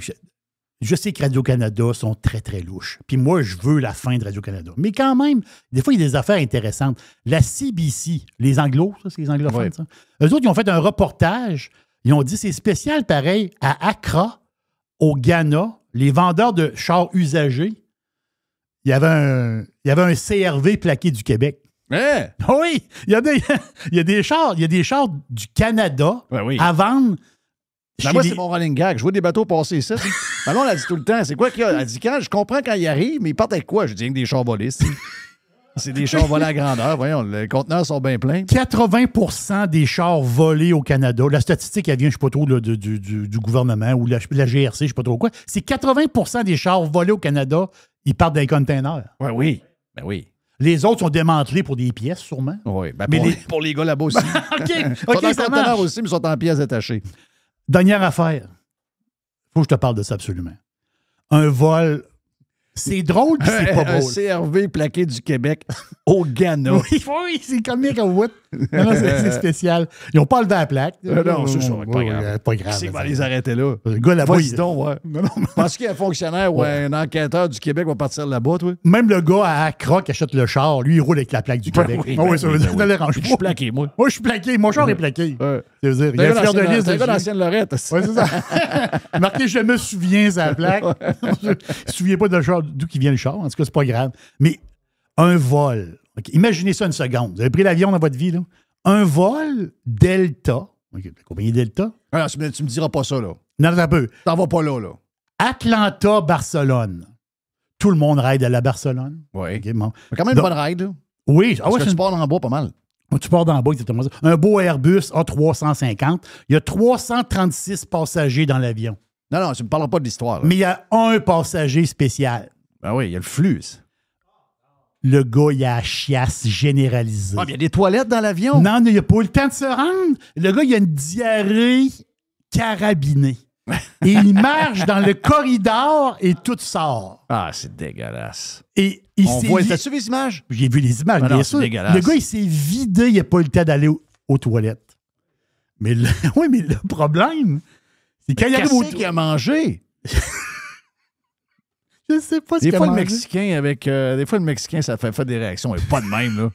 Je sais que Radio-Canada sont très, très louches. Puis moi, je veux la fin de Radio-Canada. Mais quand même, des fois, il y a des affaires intéressantes. La CBC, les Anglos, ça, c'est les anglophones, oui. ça. Eux autres, ils ont fait un reportage. Ils ont dit c'est spécial, pareil, à Accra, au Ghana, les vendeurs de chars usagés. Il y avait un CRV plaqué du Québec. Hein? Oui, il y a des chars du Canada à vendre. Moi, c'est mon running gag. Je vois des bateaux passer ici. Maman, elle a dit tout le temps, c'est quoi qu'il y a? Elle dit, je comprends quand ils arrivent, mais ils partent avec quoi? Je dis, rien que des chars volés. C'est des chars volés à grandeur. Voyons, les conteneurs sont bien pleins. 80% des chars volés au Canada, la statistique, elle vient, je ne sais pas trop, là, du gouvernement ou la GRC, je ne sais pas trop quoi. C'est 80% des chars volés au Canada, ils partent d'un container. Ouais, oui. Ben oui. Les autres sont démantelés pour des pièces, sûrement. Oui. Ben mais pour les gars là-bas aussi. OK, ça marche. Aussi, mais ils sont en pièces détachées. Dernière affaire. Faut que je te parle de ça absolument. Un vol. C'est drôle, puis c'est pas drôle. Un CRV plaqué du Québec au Ghana. Oui, c'est comique au bout. Non, c'est spécial. Ils n'ont pas enlevé la plaque. Non, c'est ça. Pas grave. C'est va les arrêter là. Le gars là-bas. Penses qu'il y a un fonctionnaire ou un enquêteur du Québec va partir là-bas, toi? Même le gars à Accra qui achète le char, lui, il roule avec la plaque du Québec. Oui, ça veut dire, ne dérange pas. Je suis plaqué, moi. Moi, je suis plaqué. Mon char est plaqué. Ça veut dire, il y a un fleur de liste. C'est un gars d'ancienne Lorette. Oui, c'est ça. Marqué, je me souviens, sa plaque. Je ne me souviens pas de char. D'où qui vient le char, en tout cas, c'est pas grave. Mais un vol, okay. Imaginez ça une seconde. Vous avez pris l'avion dans votre vie, là. Un vol Delta, okay. La compagnie Delta. Alors, tu me diras pas ça, là. Non, un peu. T'en vas pas là, là. Atlanta, Barcelone. Tout le monde ride à la Barcelone. Oui. Okay, bon. Mais quand même une bonne ride, là. Oui. Parce que tu pars dans le bois pas mal. Tu pars dans le bois, exactement ça. Un beau Airbus A350. Il y a 336 passagers dans l'avion. Non, tu ne me parleras pas de l'histoire. Mais il y a un passager spécial. Ben oui, il y a le flux. Le gars, il a la chiasse généralisée. Ah, mais il y a des toilettes dans l'avion? Non, il n'a pas eu le temps de se rendre. Le gars, il a une diarrhée carabinée. Et il marche dans le corridor et tout sort. Ah, c'est dégueulasse. Et il T'as-tu vu les images? J'ai vu les images, bien sûr. Le gars, il s'est vidé, il n'a pas eu le temps d'aller aux toilettes. Mais mais le problème, c'est quand il arrive au... Qu'est-ce qu'il a mangé? Je sais pas ce qu'il a mangé. Des fois, le Mexicain, ça fait des réactions, mais pas de même, là.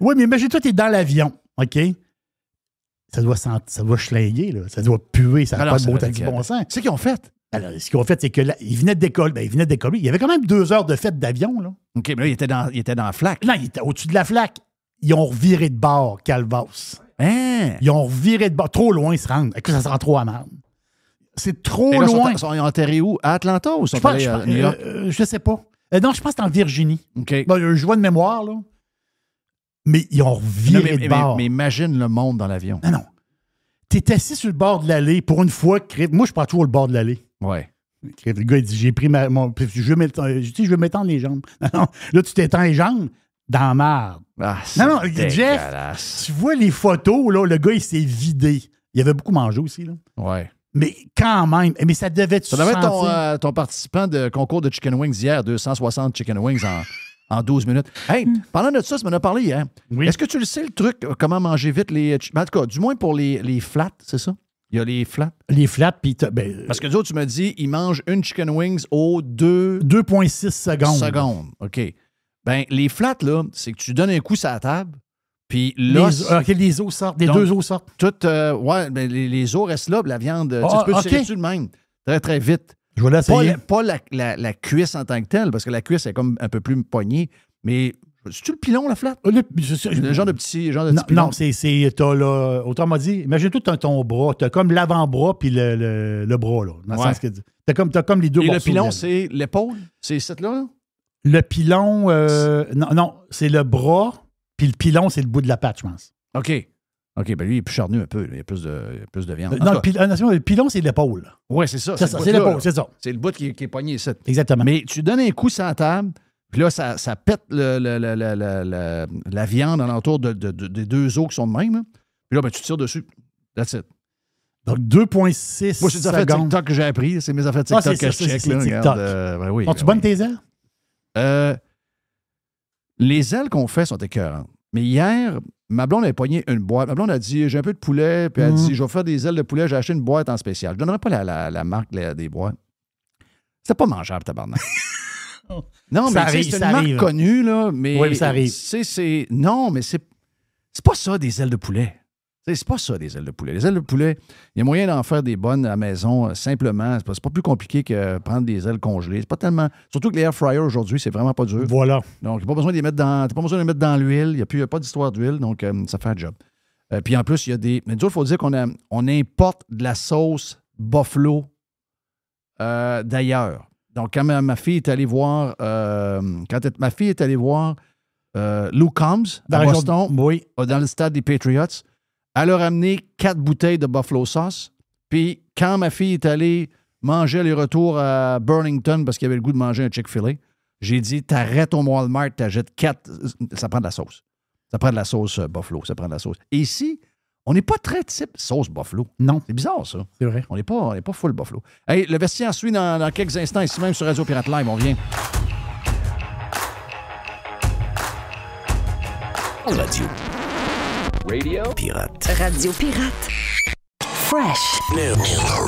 Oui, mais imagine-toi, t'es dans l'avion, OK? Ça doit schlinguer, là. Ça doit puer, ça n'a pas de bon sens. C'est ce qu'ils ont fait. Alors, ce qu'ils ont fait, c'est qu'ils venaient de décoller. Ben, ils venaient de décoller. Il y avait quand même 2 heures de fête d'avion, là. OK, mais là, il était dans la flaque. Non, il était au-dessus de la flaque. Ils ont reviré de bord, Calvas. Hein? Ils ont reviré de bord. Trop loin, ils se rendent. Écoute, ça se rend trop à marde. C'est trop loin. Ils sont enterrés où? À Atlanta ou sont allés à New York? Je sais pas. Non, je pense que c'est en Virginie. OK. Bon, je vois de mémoire, là. Mais ils ont reviré de bord. Mais imagine le monde dans l'avion. Non. T'es assis sur le bord de l'allée pour une fois. Moi, je prends toujours le bord de l'allée. Ouais. Le gars, il dit, j'ai pris je veux m'étendre les jambes. Non. Là, tu t'étends les jambes dans la marde. Ah, non, Jeff, tu vois les photos, là, le gars, il s'est vidé. Il avait beaucoup mangé aussi, là. Ouais. Mais quand même, mais ça devait Ça devait être ton participant de concours de chicken wings hier, 260 chicken wings en 12 minutes. Hey, parlant de ça m'en a parlé hier. Oui. Est-ce que tu le sais, le truc, comment manger vite les... En tout cas, du moins pour les flats, c'est ça? Il y a les flats. Les flats, puis Parce que nous autres, tu m'as dit, ils mangent une chicken wings aux 2,6 secondes. OK. Ben, les flats, là, c'est que tu donnes un coup sur la table, puis l'os... Les os sortent, les Donc, deux os sortent. Ben, les os restent là, puis la viande, tu peux tirer dessus de même. Très, très vite. Je vais l'essayer. Pas la cuisse en tant que telle, parce que la cuisse est comme un peu plus poignée, mais... C'est-tu le pilon, la flat? Le genre de petit pilon? Non, t'as là, autrement dit, imagine-toi ton bras, t'as comme l'avant-bras puis le bras, là. Dans le sens que t'as comme les deux morceaux. Et le pilon, c'est l'épaule? C'est cette là? Le pilon, non, c'est le bras, puis le pilon, c'est le bout de la patte, je pense. OK, ben lui, il est plus charnu un peu. Il y a plus de viande. Non, le pilon, c'est l'épaule. Oui, c'est ça. C'est l'épaule, c'est ça. C'est le bout qui est pogné ici. Exactement. Mais tu donnes un coup sur la table, puis là, ça pète la viande alentour des deux os qui sont de même. Là. Puis là, ben, tu tires dessus. That's it. Donc, 2,6 Moi, c'est des affaires TikTok que j'ai appris. C'est mes affaires TikTok que je check. C'est TikTok. Sont-tu bonnes tes ailes? Les ailes qu'on fait sont écœurantes. Mais hier, ma blonde avait pogné une boîte. Ma blonde a dit, j'ai un peu de poulet. Puis elle a dit, je vais faire des ailes de poulet. J'ai acheté une boîte en spécial. Je ne donnerai pas la marque des boîtes. C'est pas mangeable, tabarnak. Non, mais c'est une marque connue, là. Mais oui, mais ça arrive. Non, mais c'est pas ça, des ailes de poulet. C'est pas ça, des ailes de poulet. Les ailes de poulet, il y a moyen d'en faire des bonnes à la maison, simplement. C'est pas plus compliqué que prendre des ailes congelées. C'est pas tellement... Surtout que les air fryers, aujourd'hui, c'est vraiment pas dur. Voilà. Donc, t'as pas besoin de les mettre dans l'huile. Il n'y a pas d'histoire d'huile, donc ça fait un job. Puis en plus, il y a des... Mais il faut dire qu'on importe de la sauce buffalo d'ailleurs. Donc, quand ma fille est allée voir... ma fille est allée voir Lou Combs à Boston, dans le stade des Patriots, elle a ramené 4 bouteilles de buffalo sauce. Puis, quand ma fille est allée manger les retours à Burlington parce qu'elle avait le goût de manger un Chick-fil-A, j'ai dit, t'arrêtes au Walmart, t'achètes 4... Ça prend de la sauce. Ça prend de la sauce buffalo. Ça prend de la sauce. Et ici... On n'est pas très type sauce buffalo. Non. C'est bizarre, ça. C'est vrai. On n'est pas full buffalo. Hey, le vestiaire suit dans quelques instants, ici même sur Radio Pirate Live. On vient. Radio Pirate. Radio Pirate. Fresh. New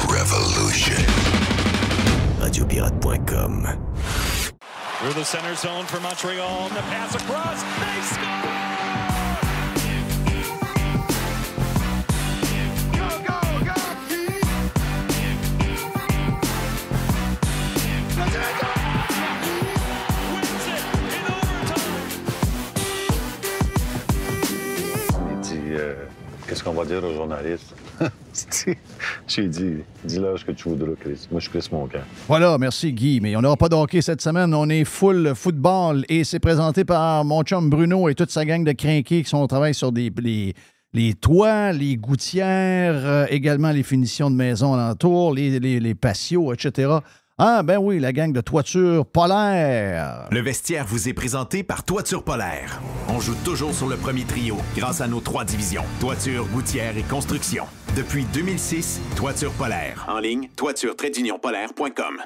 revolution. Radiopirate.com. Through the center zone for Montreal. The pass across. They score! Qu'est-ce qu'on va dire aux journalistes? J'ai dit, dis-leur ce que tu voudras, Chris. Moi, je suis Chris Moncan. Voilà, merci Guy. Mais on n'aura pas de hockey cette semaine. On est full football et c'est présenté par mon chum Bruno et toute sa gang de crinqués qui sont au travail sur les toits, les gouttières, également les finitions de maison alentour, les patios, etc. Ah, ben oui, la gang de Toiture Polaire. Le vestiaire vous est présenté par Toiture Polaire. On joue toujours sur le premier trio grâce à nos 3 divisions. Toiture, gouttière et construction. Depuis 2006, Toiture Polaire. En ligne, toiture-polaire.com.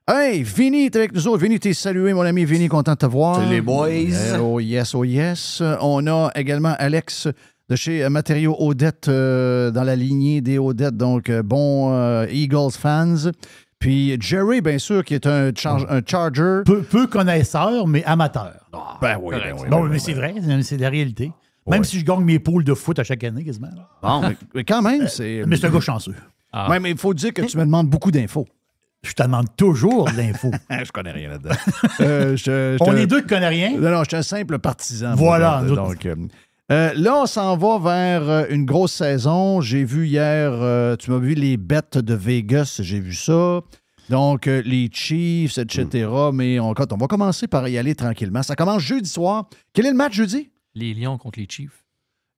Hey, Vinny est avec nous autres. Vinny, t'es salué, mon ami. Vinny, content de te voir. Salut les boys. Oh yes, oh yes. On a également Alex de chez Matériaux Odette dans la lignée des Odette. Donc, bon Eagles fans. Puis Jerry, bien sûr, qui est un Charger. Peu connaisseur, mais amateur. Ben oui. Mais c'est vrai, c'est la réalité. Même si je gagne mes poules de foot à chaque année, quasiment. Bon, mais quand même, c'est... Mais c'est un gars chanceux. Ouais, mais il faut dire que tu me demandes beaucoup d'infos. Je te demande toujours de l'info. Je connais rien là-dedans. On est deux qui connaissent rien. Non, je suis un simple partisan. Voilà. Donc, là, on s'en va vers une grosse saison. J'ai vu hier, tu m'as vu les bêtes de Vegas, j'ai vu ça. Donc, les Chiefs, etc. Mais on va commencer par y aller tranquillement. Ça commence jeudi soir. Quel est le match jeudi? Les Lions contre les Chiefs.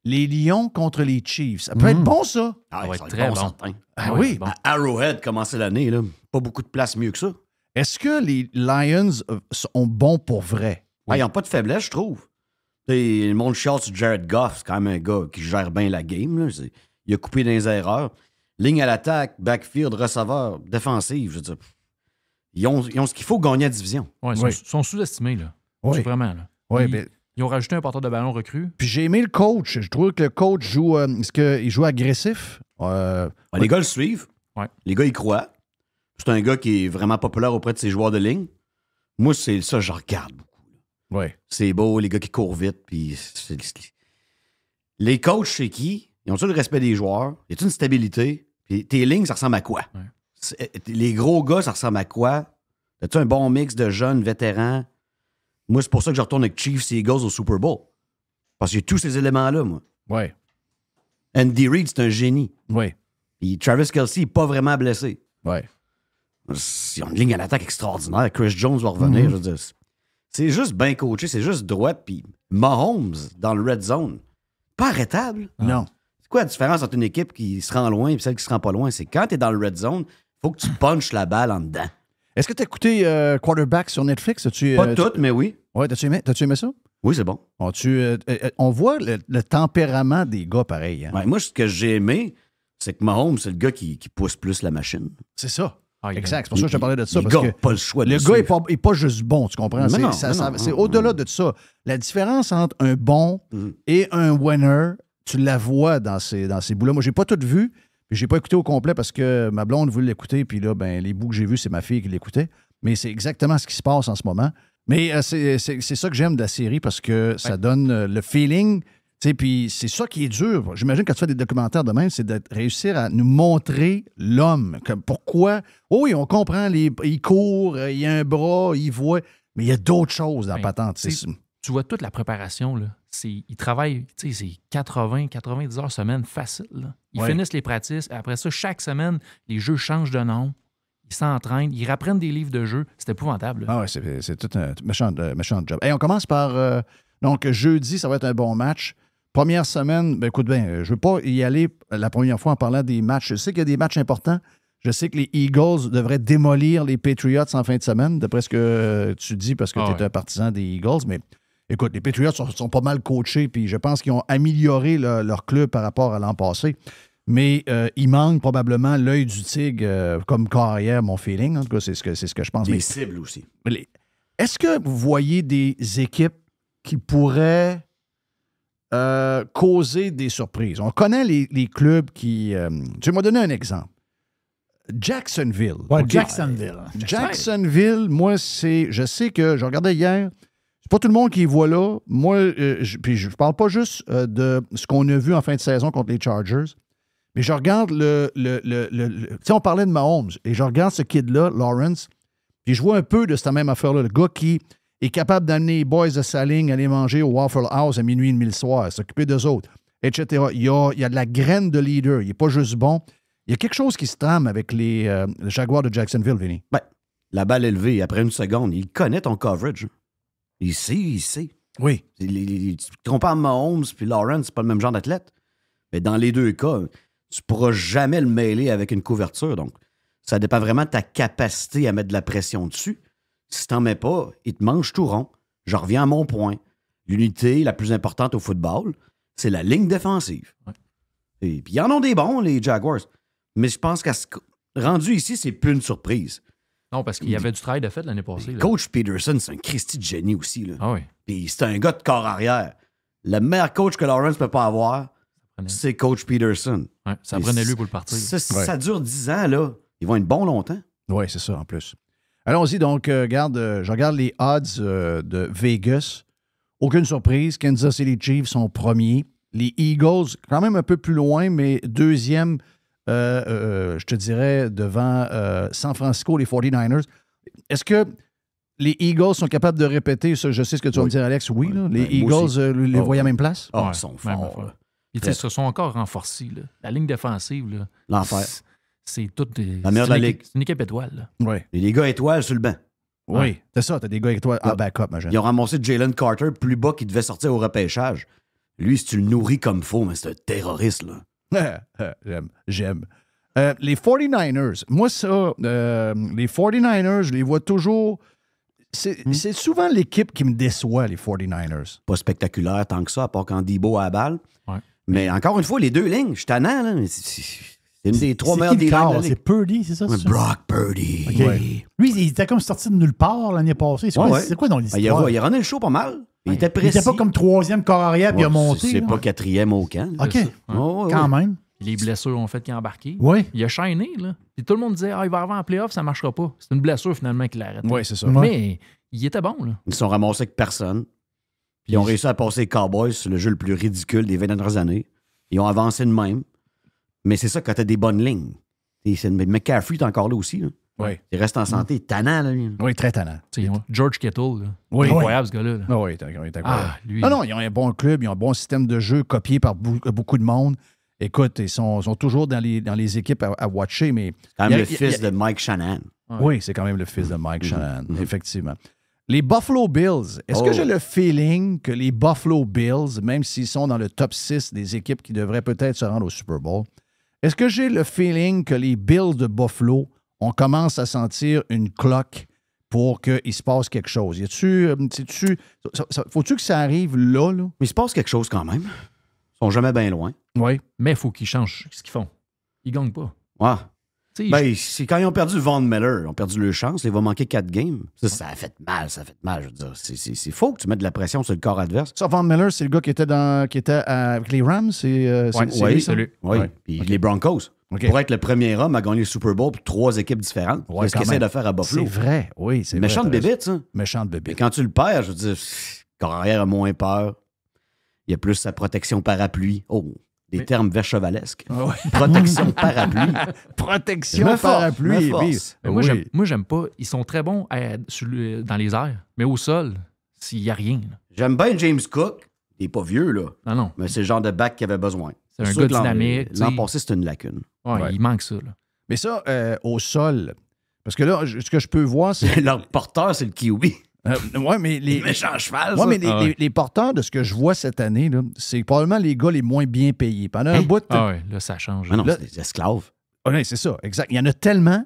Les Lions contre les Chiefs. Ça peut être bon, ça. Ça va être très bon. Ah oui. Bon. Arrowhead, commencer l'année, là. Pas beaucoup de place mieux que ça. Est-ce que les Lions sont bons pour vrai? Oui. Ils n'ont pas de faiblesse, je trouve. Le monde chiale sur Jared Goff. C'est quand même un gars qui gère bien la game. Là. Il a coupé dans les erreurs. ligne à l'attaque, backfield, receveur, défensive, je veux dire, ils ont ce qu'il faut gagner la division. Ouais, ils sont sous-estimés, là. Oui. Vraiment, là. Oui, Ils ont rajouté un porteur de ballon recru. Puis j'ai aimé le coach. Je trouve que le coach joue... est-ce qu'il joue agressif? Les gars le suivent. Ouais. Les gars y croient. C'est un gars qui est vraiment populaire auprès de ses joueurs de ligne. Moi, c'est ça, je regarde beaucoup. Ouais. C'est beau, les gars qui courent vite. Puis les coachs, c'est qui? Ils ont-tu le respect des joueurs? Y a-tu une stabilité? Puis tes lignes, ça ressemble à quoi? Ouais. Les gros gars, ça ressemble à quoi? As-tu un bon mix de jeunes, vétérans? Moi, c'est pour ça que je retourne avec Chiefs et Eagles au Super Bowl. Parce qu'il y a tous ces éléments-là, moi. Ouais. Andy Reid, c'est un génie. Ouais. Puis Travis Kelce n'est pas vraiment blessé. Ouais. Ils ont une ligne à l'attaque extraordinaire. Chris Jones va revenir. Je veux dire, c'est juste bien coaché, c'est juste droite. Puis Mahomes dans le red zone, pas arrêtable. Non. C'est quoi la différence entre une équipe qui se rend loin et celle qui se rend pas loin? C'est quand tu es dans le red zone, il faut que tu punches la balle en dedans. Est-ce que tu as écouté Quarterback sur Netflix? Pas toutes, mais oui. Ouais, t'as-tu aimé ça? Oui, c'est bon. On voit le tempérament des gars pareil. Hein? Ouais, moi, ce que j'ai aimé, c'est que Mahomes, c'est le gars qui pousse plus la machine. C'est ça. Exact. C'est pour ça que je te parlais de ça. Le parce gars que pas le choix de le le gars suivre. n'est pas juste bon, tu comprends? Mais C'est au-delà de ça. La différence entre un bon et un winner, tu la vois dans ces bouts-là. Moi, j'ai pas tout vu, puis j'ai pas écouté au complet parce que ma blonde voulait l'écouter, puis là, ben, les bouts que j'ai vus, c'est ma fille qui l'écoutait. Mais c'est exactement ce qui se passe en ce moment. Mais c'est ça que j'aime de la série parce que ça donne le feeling. Puis c'est ça qui est dur. J'imagine quand tu fais des documentaires de même, c'est de réussir à nous montrer l'homme. Pourquoi? Oh oui, on comprend, il court, il y a un bras, il voit, mais il y a d'autres choses dans la patente. Tu vois toute la préparation, là. Ils travaillent, c'est 80-90 heures semaine facile. Là. Ils finissent les pratiques. Après ça, chaque semaine, les jeux changent de nom. Ils s'entraînent, ils rapprennent des livres de jeux. C'est épouvantable. Ah ouais, c'est tout un méchant job. Hey, on commence par... donc, jeudi, ça va être un bon match. Première semaine, ben écoute bien, je ne veux pas y aller la première fois en parlant des matchs. Je sais qu'il y a des matchs importants. Je sais que les Eagles devraient démolir les Patriots en fin de semaine, d'après ce que tu dis, parce que tu es un partisan des Eagles. Mais écoute, les Patriots sont pas mal coachés, puis je pense qu'ils ont amélioré leur club par rapport à l'an passé. Mais il manque probablement l'œil du tigre comme carrière, mon feeling. En tout cas, c'est ce que je pense. Des cibles aussi. Est-ce que vous voyez des équipes qui pourraient causer des surprises? On connaît les clubs qui... tu m'as donné un exemple. Jacksonville. Ouais, okay. Jacksonville, moi, je sais que, je regardais hier, c'est pas tout le monde qui y voit là. Moi, puis je parle pas juste de ce qu'on a vu en fin de saison contre les Chargers, mais je regarde tu sais, on parlait de Mahomes, et je regarde ce kid-là, Lawrence, puis je vois un peu de cette même affaire-là, le gars qui est capable d'amener les boys de sa ligne, aller manger au Waffle House à minuit et demi le soir, s'occuper d'eux autres, etc. Il y a de la graine de leader. Il n'est pas juste bon. Il y a quelque chose qui se trame avec les Jaguars de Jacksonville, Vinny. Ben, la balle élevée, après une seconde, il connaît ton coverage. Il sait. Oui. Tu compares Mahomes puis Lawrence, c'est pas le même genre d'athlète. Mais dans les deux cas, tu ne pourras jamais le mêler avec une couverture. Donc, ça dépend vraiment de ta capacité à mettre de la pression dessus. Si tu n'en mets pas, il te mange tout rond. Je reviens à mon point. L'unité la plus importante au football, c'est la ligne défensive. Ouais. Et puis, ils en ont des bons, les Jaguars. Mais je pense qu'à rendu ici, c'est plus une surprise. Non, parce qu'il y avait du travail de fait l'année passée. Coach Peterson, c'est un Christy de génie aussi. Là. Ah oui. Puis c'est un gars de corps arrière. Le meilleur coach que Lawrence ne peut pas avoir, c'est Coach Peterson. Ouais, ça prenait lui pour le partir. Ça dure 10 ans, là. Ils vont être bons longtemps. Oui, c'est ça, en plus. Allons-y, donc, je regarde les odds de Vegas. Aucune surprise, Kansas City Chiefs sont premiers. Les Eagles, quand même un peu plus loin, mais deuxième, je te dirais, devant San Francisco, les 49ers. Est-ce que les Eagles sont capables de répéter ça? Je sais ce que tu vas me dire, Alex. Oui, là, les Eagles les voient à la même place? Ils sont forts. Ils se sont encore renforcés. Là. La ligne défensive, là, l'enfer. C'est toute la meilleure de la ligue. C'est une équipe étoile. Oui. Et les gars étoiles sur le banc. Oui, c'est ça. T'as des gars étoiles en backup, ma jeune. Ils ont ramassé Jalen Carter plus bas qui devait sortir au repêchage. Lui, si tu le nourris comme faux, mais c'est un terroriste, là. J'aime. Les 49ers, moi, ça, les 49ers, je les vois toujours... C'est souvent l'équipe qui me déçoit, les 49ers. Pas spectaculaire tant que ça, à part quand Debo a la balle. Ouais. Mais encore une fois, les deux lignes, je suis tannant, là. C'est une des 3 C'est meilleurs qui le D-line de quart? la C'est ligue. Purdy, c'est ça? Ouais, c'est ça? Brock Purdy. OK. Ouais. Lui, il était comme sorti de nulle part l'année passée. C'est quoi, c'est quoi dans l'histoire? Il a runné le show pas mal. Il était Il précis. était pas comme 3e corps arrière puis il a monté. C'est là. pas 4e au camp. là. OK. Quand même. Les blessures ont fait qu'il a embarqué. Oui. Il a shiné, là. Puis tout le monde disait, il va arriver en playoff, ça marchera pas. C'est une blessure, finalement, qu'il a arrêté. Oui, c'est ça. Mais il était bon, là. Ils se sont ramassés avec personne. Puis ils ont réussi à passer les Cowboys sur le jeu le plus ridicule des 20 dernières années. Ils ont avancé de même. Mais c'est ça quand t'as des bonnes lignes. McCaffrey est encore là aussi. Là. Oui. Il reste en santé. Tannant, là, lui. Oui, très tannant. George Kittle, là. Oui. Incroyable, ce gars-là. là. Ah oui, il est incroyable. Lui. Non, ils ont un bon club, ils ont un bon système de jeu copié par beaucoup de monde. Écoute, ils sont toujours dans les équipes à watcher, mais... C'est quand même le fils de Mike Shanahan. Oui, c'est quand même le fils de Mike Shanahan, effectivement. Les Buffalo Bills, est-ce que j'ai le feeling que les Buffalo Bills, même s'ils sont dans le top 6 des équipes qui devraient peut-être se rendre au Super Bowl, est-ce que j'ai le feeling que les Bills de Buffalo, on commence à sentir une cloque pour qu'il se passe quelque chose? Faut-tu que ça arrive là? Mais il se passe quelque chose quand même. Ils sont jamais bien loin. Oui. Mais il faut qu'ils changent ce qu'ils font. Ils gagnent pas. Ouais. Ben, c'est quand ils ont perdu Von Miller, ils ont perdu leur chance, il va manquer 4 games. Ça a fait mal, je veux dire. C'est faux que tu mettes de la pression sur le corps adverse. Ça, Von Miller, c'est le gars qui était avec les Rams? C'est oui, lui, ça? Oui. Ouais. Puis les Broncos. Okay. Pour être le premier homme à gagner le Super Bowl pour 3 équipes différentes. Ouais, c'est ce qu'ils essaient de faire à Buffalo. C'est vrai, oui. C'est méchante vrai, bébite, ça. Méchante Mais bébite. quand tu le perds, je veux dire, corps arrière a moins peur. Il y a plus sa protection parapluie. Oh, des termes verchevalesques. Ah ouais. Protection parapluie. Protection parapluie. Moi, j'aime pas. Ils sont très bons dans les airs, mais au sol, s'il n'y a rien. Là. J'aime bien James Cook. Il n'est pas vieux, là. Non. Mais c'est le genre de back qu'il avait besoin. C'est un gars dynamique. L'an passé, c'était une lacune. Ouais. Il manque ça. Là. Mais ça, au sol, parce que là, ce que je peux voir, c'est... Leur porteur, c'est le kiwi. Oui, mais les méchants cheval, ouais, mais les porteurs de ce que je vois cette année, là, c'est probablement les gars les moins bien payés. Pendant un bout... là, ça change. Mais non, là, c'est des esclaves. Oui, c'est ça, exact. Il y en a tellement.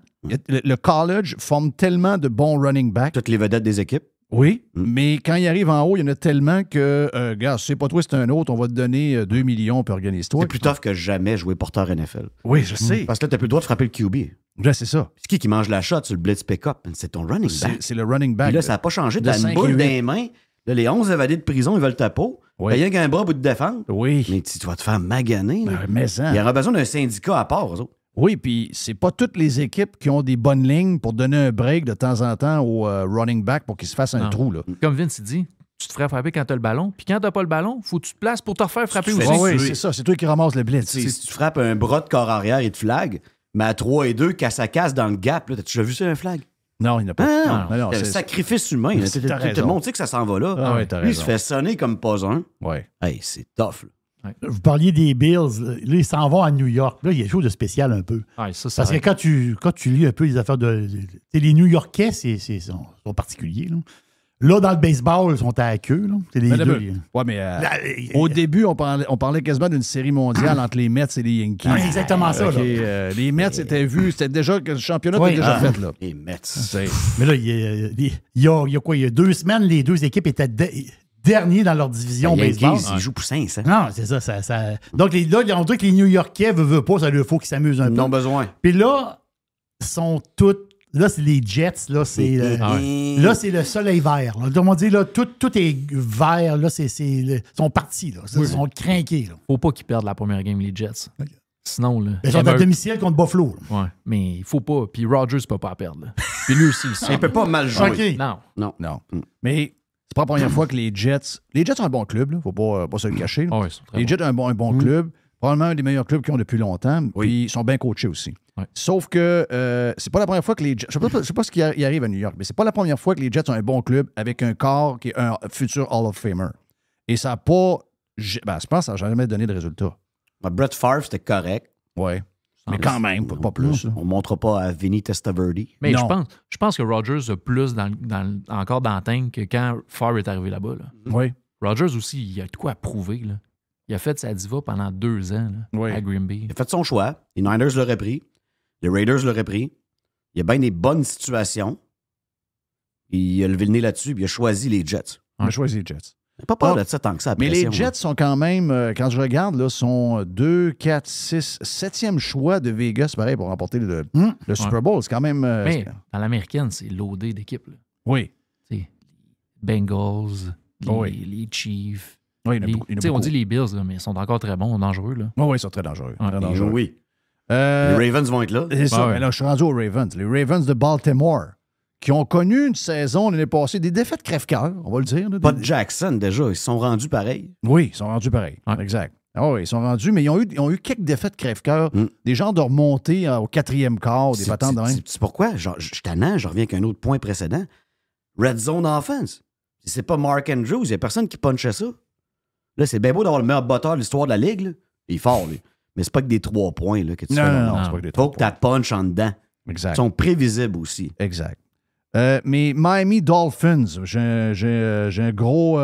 Le college forme tellement de bons running backs. Toutes les vedettes des équipes. Oui, mais quand il arrive en haut, il y en a tellement que, gars, c'est pas toi, c'est un autre, on va te donner 2 millions puis organise-toi. C'est plus tough que jamais jouer porteur NFL. Oui, je sais. Parce que là, t'as plus le droit de frapper le QB. Là, c'est ça. C'est qui mange la shot sur le blitz pick-up? C'est ton running back. C'est le running back. Puis là, ça n'a pas changé. de T'as une 5 boule et dans 8. les mains. Là, les 11 évadés de prison, ils veulent ta peau. Oui. T'as rien qu'un bras pour te défendre. Oui. Mais tu vas te faire maganer. Là. Mais ça. Il y aura besoin d'un syndicat à part, eux autres. Oui, puis c'est pas toutes les équipes qui ont des bonnes lignes pour donner un break de temps en temps au running back pour qu'il se fasse un trou. Là. Comme Vince dit, tu te ferais frapper quand tu as le ballon. Puis quand tu n'as pas le ballon, faut que tu te places pour te refaire frapper aussi. Oui, c'est ça. C'est toi qui ramasses le blitz. Si tu frappes un bras de corps arrière, il te flag. Mais à 3 et 2, casse à casse dans le gap, là, t'as-tu déjà vu ça, un flag? Non, il n'y en a pas. Non, c'est un sacrifice humain. Tout le monde sait que ça s'en va là. Ah, ouais, lui, il se fait sonner comme pas un. Ouais. Hey, c'est tough. Là. Vous parliez des Bills. Là, ils s'en vont à New York. Là, il y a quelque chose de spécial un peu. Ouais, ça Parce que quand tu lis un peu les affaires de... les New-Yorkais, sont particuliers. Là, dans le baseball, ils sont à la queue. C'est les deux. Oui, mais au début, on parlait quasiment d'une série mondiale entre les Mets et les Yankees. Ouais, exactement ça. Là. Les Mets étaient vus. C'était déjà que le championnat était déjà fait. Là. Les Mets. Mais là, il y a quoi? Il y a 2 semaines, les deux équipes étaient derniers dans leur division les baseball. Yankees, ils jouent pour 5, ça. Non, c'est ça. Donc, là, on dirait que les New-Yorkais veulent pas, ça leur faut qu'ils s'amusent un peu. Ils ont besoin. Puis là, sont toutes... Là, c'est les Jets. Là, c'est là, c'est le soleil vert. Là. On dit, là, tout est vert. Là, ils sont partis. Là. Ils sont crinqués. Là. Faut pas qu'ils perdent la première game, les Jets. Okay. Sinon, là... Ils sont à domicile contre Buffalo. Oui, mais il faut pas. Puis Rodgers peut pas perdre. Là. Puis lui aussi, il peut pas mal jouer. Okay. Non. Mais c'est pas la première fois que les Jets... Les Jets ont un bon club. Faut pas se le cacher. Oh, les Jets ont un bon club. Probablement un des meilleurs clubs qu'ils ont depuis longtemps. Puis ils sont bien coachés aussi. Ouais. Sauf que c'est pas la première fois que les Jets... Je sais pas ce qui arrive à New York, mais c'est pas la première fois que les Jets ont un bon club avec un corps qui est un futur Hall of Famer. Et ça n'a pas... je pense que ça n'a jamais donné de résultat. Brett Favre, c'était correct. Oui. Mais quand même, pas plus. On ne montre pas à Vinny Testaverde. Mais je pense que Rodgers a plus encore dans le tank que quand Favre est arrivé là-bas. Là. Oui. Rodgers aussi, il a de quoi à prouver. Là. Il a fait sa diva pendant 2 ans là, à Green Bay. Il a fait son choix. Les Niners l'auraient pris. Les Raiders l'auraient pris. Il y a bien des bonnes situations. Il a levé le nez là-dessus, puis il a choisi les Jets. Il a choisi les Jets. Pas peur de ça tant que ça. Mais pression, les Jets sont quand même, quand je regarde, là, sont 2, 4, 6, 7e choix de Vegas, pareil, pour remporter le Super Bowl. C'est quand même... mais dans l'américaine, c'est loadé d'équipes. Là. Oui. T'sais, Bengals, les Chiefs. Oui, il y en a beaucoup. On dit les Bills, là, mais ils sont encore très bons, dangereux. Là. Oui, ils sont très dangereux. Très dangereux. Oui. Les Ravens vont être là. C'est ça. Mais là, je suis rendu aux Ravens. Les Ravens de Baltimore, qui ont connu une saison l'année passée, des défaites crève-cœur, on va le dire. Là, pas de Jackson, déjà. Ils se sont rendus pareil. Oui, ils sont rendus pareil. Ouais. Exact. Ah oui, ils sont rendus, mais ils ont eu quelques défaites crève-cœur, des genres de remontées au 4e quart, des patentes de même. C'est pourquoi? Je suis tannant, je reviens avec un autre point précédent. Red Zone Offense. Si c'est pas Mark Andrews, il n'y a personne qui punchait ça. Là, c'est bien beau d'avoir le meilleur botteur de l'histoire de la Ligue. Là. Il est fort, lui. Mais c'est pas que des 3 points là, que tu fais. Non, c'est pas que des 3 points. Faut que tu punches en dedans. Exact. Ils sont prévisibles aussi. Exact. Mais Miami Dolphins, j'ai un gros...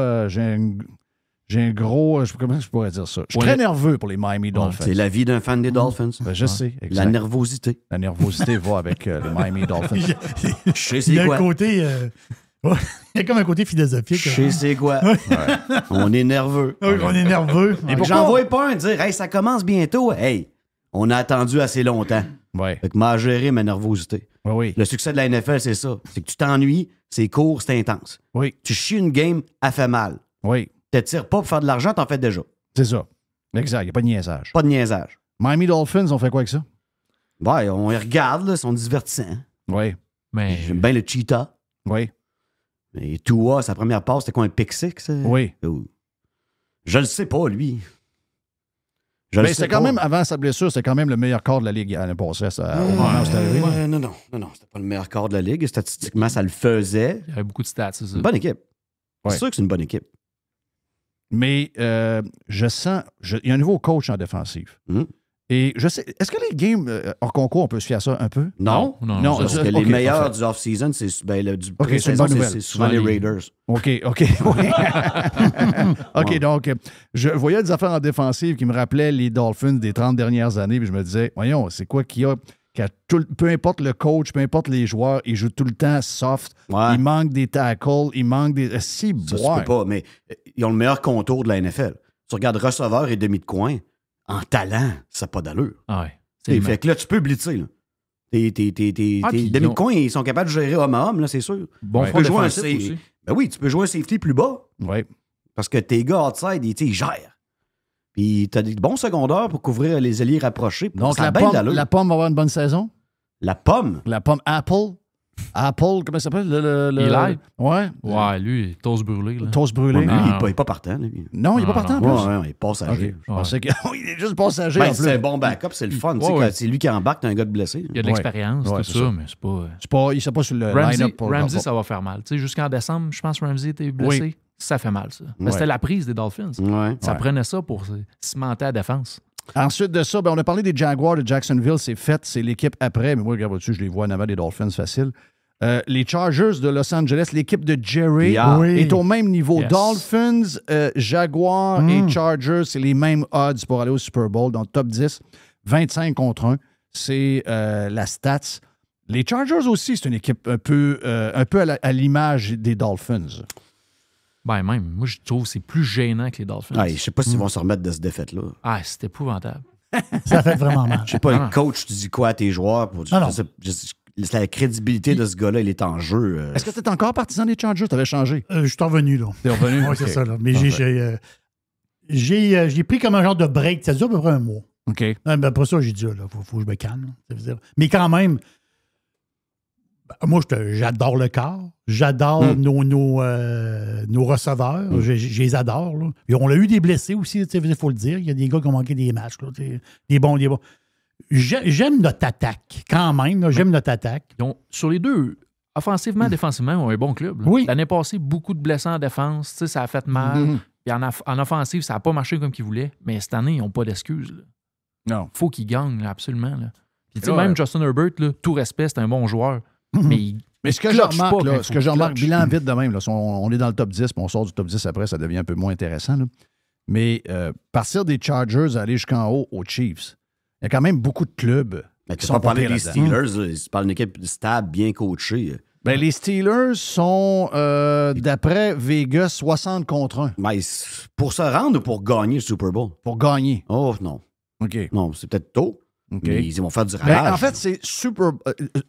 comment je pourrais dire ça? Je suis très nerveux pour les Miami Dolphins. C'est la vie d'un fan des Dolphins. Ben, je sais. Exact. La nervosité. La nervosité va avec les Miami Dolphins. Je sais c'est quoi. Il y a un côté... il y a comme un côté philosophique. Je sais c'est quoi. On est nerveux. On est nerveux. Et j'en vois pas un dire « Hey, ça commence bientôt. » Hey, on a attendu assez longtemps. Ouais. Fait que m'a géré ma nervosité. Oui. Le succès de la NFL, c'est ça. C'est que tu t'ennuies, c'est court, c'est intense. Oui. Tu chies une game, elle fait mal. Oui. Tu te tires pas pour faire de l'argent, t'en fais déjà. C'est ça. Exact. Il n'y a pas de niaisage. Pas de niaisage. Miami Dolphins, on fait quoi avec ça? Ouais, on les regarde, là, ils sont divertissants. Oui. Mais... J'aime bien le cheetah. Oui. Mais Tua, sa première passe, c'était quoi, un pick six? Oui. Je le sais pas, lui. Mais c'est quand même, avant sa blessure, c'était quand même le meilleur corps de la Ligue à l'année passée. Non, c'était pas le meilleur corps de la Ligue. Statistiquement, ça le faisait. Il y avait beaucoup de stats, c'est ça. Une bonne équipe. Ouais. C'est sûr que c'est une bonne équipe. Mais je sens... Il y a un nouveau coach en défensive. Et je sais... Est-ce que les games hors concours, on peut se fier à ça un peu? Non. Parce que les meilleurs du off-season, c'est c'est souvent les Raiders. OK. OK, donc, je voyais des affaires en défensive qui me rappelaient les Dolphins des 30 dernières années, puis je me disais, voyons, c'est quoi qu'il y a... peu importe le coach, peu importe les joueurs, ils jouent tout le temps soft. Ouais. Il manque des tackles, il manque des... Ça, tu peux pas, mais ils ont le meilleur contour de la NFL. Tu regardes receveur et demi de coin, en talent, ça n'a pas d'allure. Ah ouais. Fait que là, tu peux blitzer. Là. Tes demi de coin, ils sont capables de gérer homme à homme, là, c'est sûr. Bon, tu peux jouer aussi. Ben oui, tu peux jouer un safety plus bas. Oui. Parce que tes gars outside, ils gèrent. Puis tu as des bons secondaires pour couvrir les ailiers rapprochés. Donc, la pomme va avoir une bonne saison? La pomme? La pomme Apple? Comment ça s'appelle? Eli? Ouais. Ouais, lui, toast brûlé. Là. Toast brûlé. Ouais, lui, il n'est pas partant. Lui. Non, il n'est pas partant en plus. Ouais, il est passager. Okay. Je pensais qu'il est juste passager. Ben, c'est un bon backup, c'est le fun. C'est lui qui embarque, t'as un gars de blessé. Il y a de l'expérience, tout ça, mais c'est pas... Il ne sait pas sur le Ramsey, line-up. Ramsey, ça va faire mal. Jusqu'en décembre, je pense que Ramsey était blessé. Oui. Ça fait mal, ça. Mais c'était la prise des Dolphins. Ça prenait ça pour cimenter la défense. Ensuite de ça, on a parlé des Jaguars de Jacksonville, c'est fait, c'est l'équipe après, mais moi, regarde dessus, je les vois en avant des Dolphins facile. Les Chargers de Los Angeles, l'équipe de Jerry est au même niveau. Yes. Dolphins, Jaguars et Chargers, c'est les mêmes odds pour aller au Super Bowl dans le top 10. 25 contre 1, c'est la stats. Les Chargers aussi, c'est une équipe un peu à l'image des Dolphins. Ben même, moi je trouve que c'est plus gênant que les Dolphins. Je ne sais pas s'ils vont se remettre de cette défaite-là. Ah, c'est épouvantable. Ça fait vraiment mal. Je sais pas, le coach, tu dis quoi à tes joueurs? La crédibilité de ce gars-là, il est en jeu. Est-ce que tu es encore partisan des Chargers? Tu avais changé? Je suis revenu, là. T'es revenu? Oui, c'est ça, là. Mais j'ai pris comme un genre de break. Ça dure à peu près un mois. OK. Après ça, j'ai dit, là, faut que je me calme. Mais quand même, moi, j'adore le corps. J'adore nos receveurs. Je les adore. Là. Et on a eu des blessés aussi, il faut le dire. Il y a des gars qui ont manqué des matchs. Là, des bons. J'aime notre attaque, quand même. Là, j'aime notre attaque. Donc, sur les deux, offensivement, défensivement, on a un bon club. Là. Oui. L'année passée, beaucoup de blessés en défense. Ça a fait mal. Puis en offensive, ça n'a pas marché comme qu'ils voulaient. Mais cette année, ils n'ont pas d'excuses. Non. Il faut qu'ils gagnent, là, absolument. Là. Puis, même Justin Herbert, là, tout respect, c'est un bon joueur. Mais ce que je remarque, bilan vite de même, là, on est dans le top 10, puis on sort du top 10 après, ça devient un peu moins intéressant. Là. Mais partir des Chargers, aller jusqu'en haut aux Chiefs, il y a quand même beaucoup de clubs qui sont parlé des Steelers, ils parlent d'une équipe stable, bien coachée. Ben, les Steelers sont, d'après Vegas, 60 contre 1. Mais pour se rendre ou pour gagner le Super Bowl? Pour gagner. Oh, non. OK. Non, c'est peut-être tôt. OK. Mais ils vont faire du Ben, ravage. en fait, c'est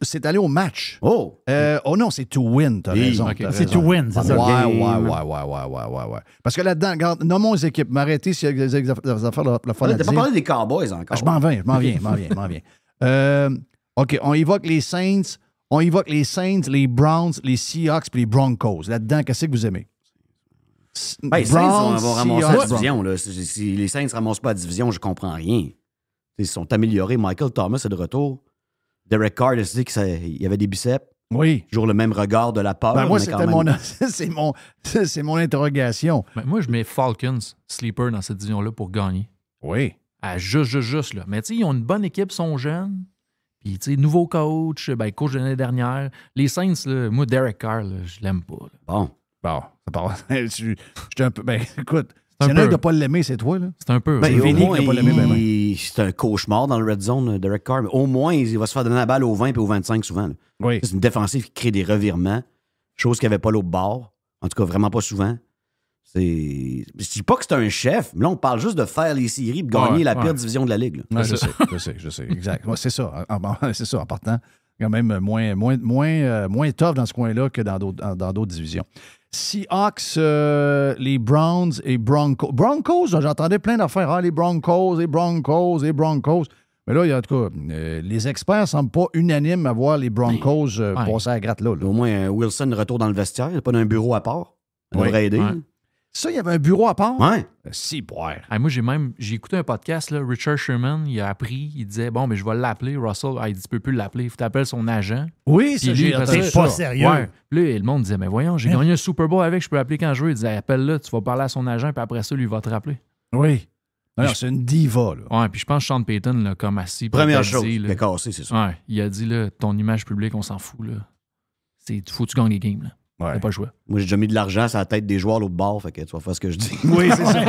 c'est allé au match. Oh! Oh non, c'est to win, t'as Oui. raison. OK. t'as C'est raison. to win, c'est ça. Ouais. Parce que là-dedans, regarde, nommons les équipes. M'arrêter s'il y a des affaires la fun à T'as pas dire. parlé des Cowboys encore. Ah, je m'en viens. OK, on évoque les Saints, les Browns, les Seahawks et les Broncos. Là-dedans, qu'est-ce que vous aimez? Ben, les Saints vont ramasser la Seahawks, division. Là. Si les Saints ne ramassent pas la division, je comprends rien. Ils sont améliorés. Michael Thomas est de retour. Derek Carr a dit qu'il y avait des biceps. Oui. Toujours le même regard de la peur. Ben, moi, mais c'était quand même... c'est mon interrogation. Ben, moi, je mets Falcons, sleeper, dans cette division-là pour gagner. Oui. Ah, juste, là. Mais tu sais, ils ont une bonne équipe, sont jeunes. Puis, tu sais, nouveau coach, coach de l'année dernière. Les Saints, là, moi, Derek Carr, là, je l'aime pas. Là. Bon, ça part. J'étais un peu. Ben, écoute, s'il y en a un qui n'a pas l'aimé, c'est toi, là. C'est un peu. Ben, Vinny qui n'a pas l'aimé, c'est un cauchemar dans le red zone, Derek Carr. Mais au moins, il va se faire donner la balle au 20 et au 25 souvent. Là. Oui. C'est une défensive qui crée des revirements, chose qu'il n'y avait pas l'autre bord. En tout cas, vraiment pas souvent. Je dis pas que c'est un chef, mais là, on parle juste de faire les séries et de gagner la pire division de la Ligue. Ouais, je sais. Exact. Ouais, c'est ça. C'est ça, en partant. Quand même moins tough dans ce coin-là que dans d'autres divisions. Seahawks, les Browns et Broncos. Broncos, j'entendais plein d'affaires. Ah, les Broncos. Mais là, en tout cas, les experts ne semblent pas unanimes à voir les Broncos passer à la gratte là. Au moins, Wilson retour dans le vestiaire. Il n'y a pas d'un bureau à part. Ça devrait aider. Ouais. Ça, il y avait un bureau à part? Ouais. Si, boire. Moi, j'ai écouté un podcast, là, Richard Sherman, il a appris, il disait, bon, mais je vais l'appeler, Russell. Il dit, tu peux plus l'appeler, il faut t'appeler son agent. Oui, c'est pas sérieux. Ouais. Puis là, le monde disait, mais voyons, j'ai gagné un Super Bowl avec, je peux l'appeler quand je veux. Il disait, appelle-le, tu vas parler à son agent, puis après ça, lui, il va te rappeler. Oui. Non, c'est une diva, là. Ouais, puis je pense que Sean Payton, là, comme assis. Première chose, il a cassé, c'est ça. Ouais, il a dit, là, ton image publique, on s'en fout, là. Faut que tu gagnes les games, là. Ouais. T'as pas le choix. Moi, j'ai déjà mis de l'argent sur la tête des joueurs à l'autre bord, fait que tu vas faire ce que je dis. Oui, c'est ça.